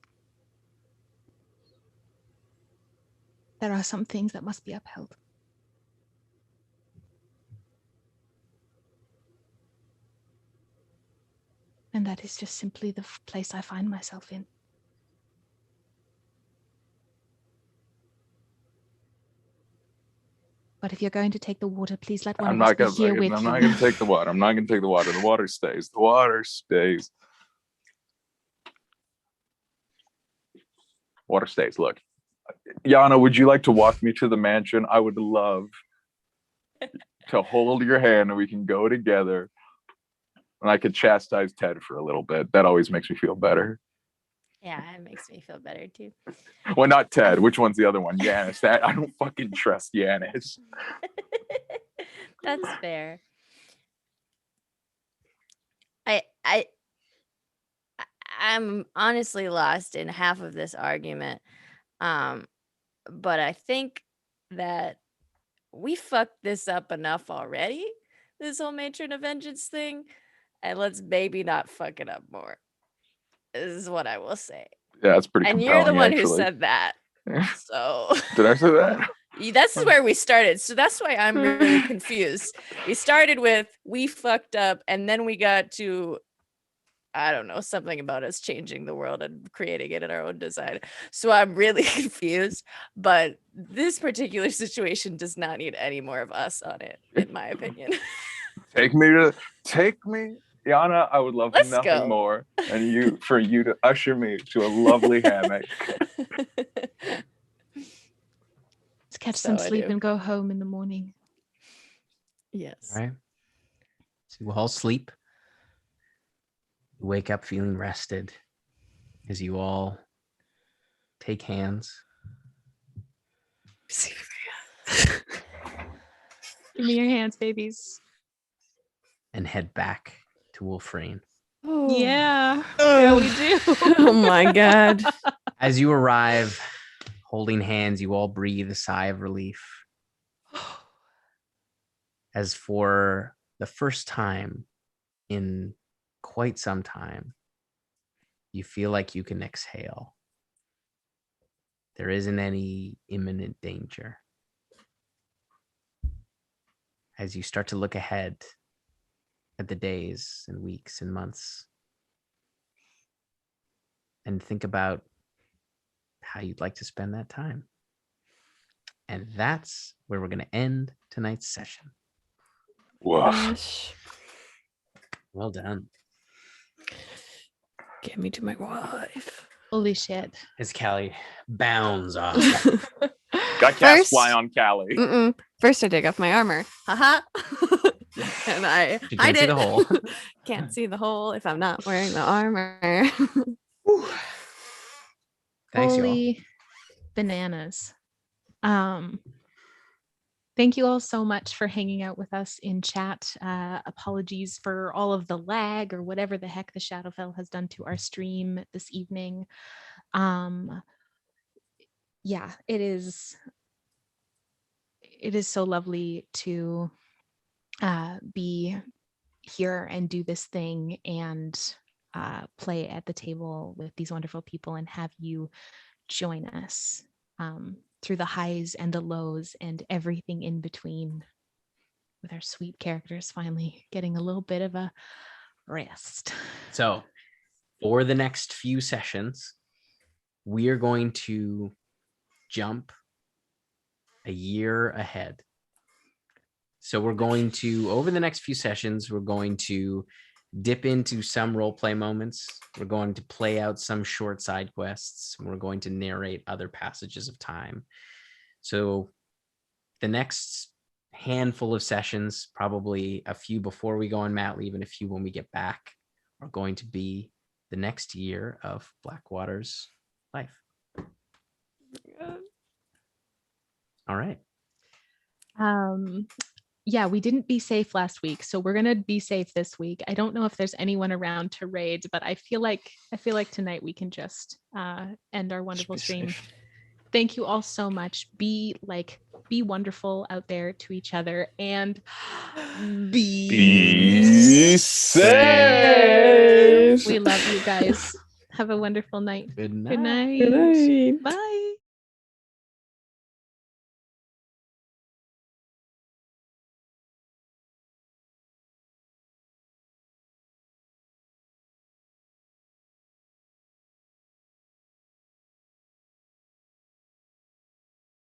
there are some things that must be upheld. And that is just simply the place I find myself in. But if you're going to take the water, please let one of us be here with you. I'm not going to take the water. I'm not going to take the water. The water stays. The water stays. Water stays. Look, Yana, would you like to walk me to the mansion? I would love to hold your hand and we can go together. And I could chastise Ted for a little bit. That always makes me feel better. Yeah, it makes me feel better too. Well, not Ted. Which one's the other one? Yanis. I don't fucking trust Yanis. That's fair. I'm honestly lost in half of this argument. But I think that we fucked this up enough already, this whole matron of vengeance thing, and let's maybe not fuck it up more. This is what I will say. Yeah, it's pretty and compelling, you're the one actually. who said that. So Did I say that? That's where we started. So that's why I'm really confused. We started with we fucked up, and then we got to, I don't know, something about us changing the world and creating it in our own design. So I'm really confused. But this particular situation does not need any more of us on it, in my opinion. Take me, Yana. I would love Let's nothing go. more and for you to usher me to a lovely hammock. Let's catch some So I sleep do. and go home in the morning. Yes. All right. So you all sleep. You wake up feeling rested as you all take hands. Give me your hands, babies. And head back to Wolfrain. Yeah. Yeah, we do. Oh my God. As you arrive, holding hands, you all breathe a sigh of relief. As for the first time in quite some time, you feel like you can exhale. There isn't any imminent danger. As you start to look ahead at the days and weeks and months and think about how you'd like to spend that time. And that's where we're going to end tonight's session. Gosh. Well done. Get me to my wife. Holy shit. As Callie bounds off. Got cast fly on Callie. First, I take off my armor. Haha. And I You hide can't see it. the hole. Can't see the hole if I'm not wearing the armor. Thanks, y'all. Holy bananas. Thank you all so much for hanging out with us in chat. Apologies for all of the lag or whatever the heck the Shadowfell has done to our stream this evening. Yeah, it is so lovely to be here and do this thing and play at the table with these wonderful people and have you join us through the highs and the lows and everything in between, with our sweet characters finally getting a little bit of a rest. So for the next few sessions, we are going to jump a year ahead. So we're going to, over the next few sessions, we're going to dip into some role play moments. We're going to play out some short side quests. We're going to narrate other passages of time. So the next handful of sessions, probably a few before we go on mat leave and a few when we get back, are going to be the next year of Blackwater's life. All right. Yeah, we didn't be safe last week, so we're gonna be safe this week. I don't know if there's anyone around to raid, but I feel like tonight we can just end our wonderful stream. Safe. Thank you all so much. Be wonderful out there to each other and Be safe. We love you guys. Have a wonderful night. Good night. Good night. Good night. Bye.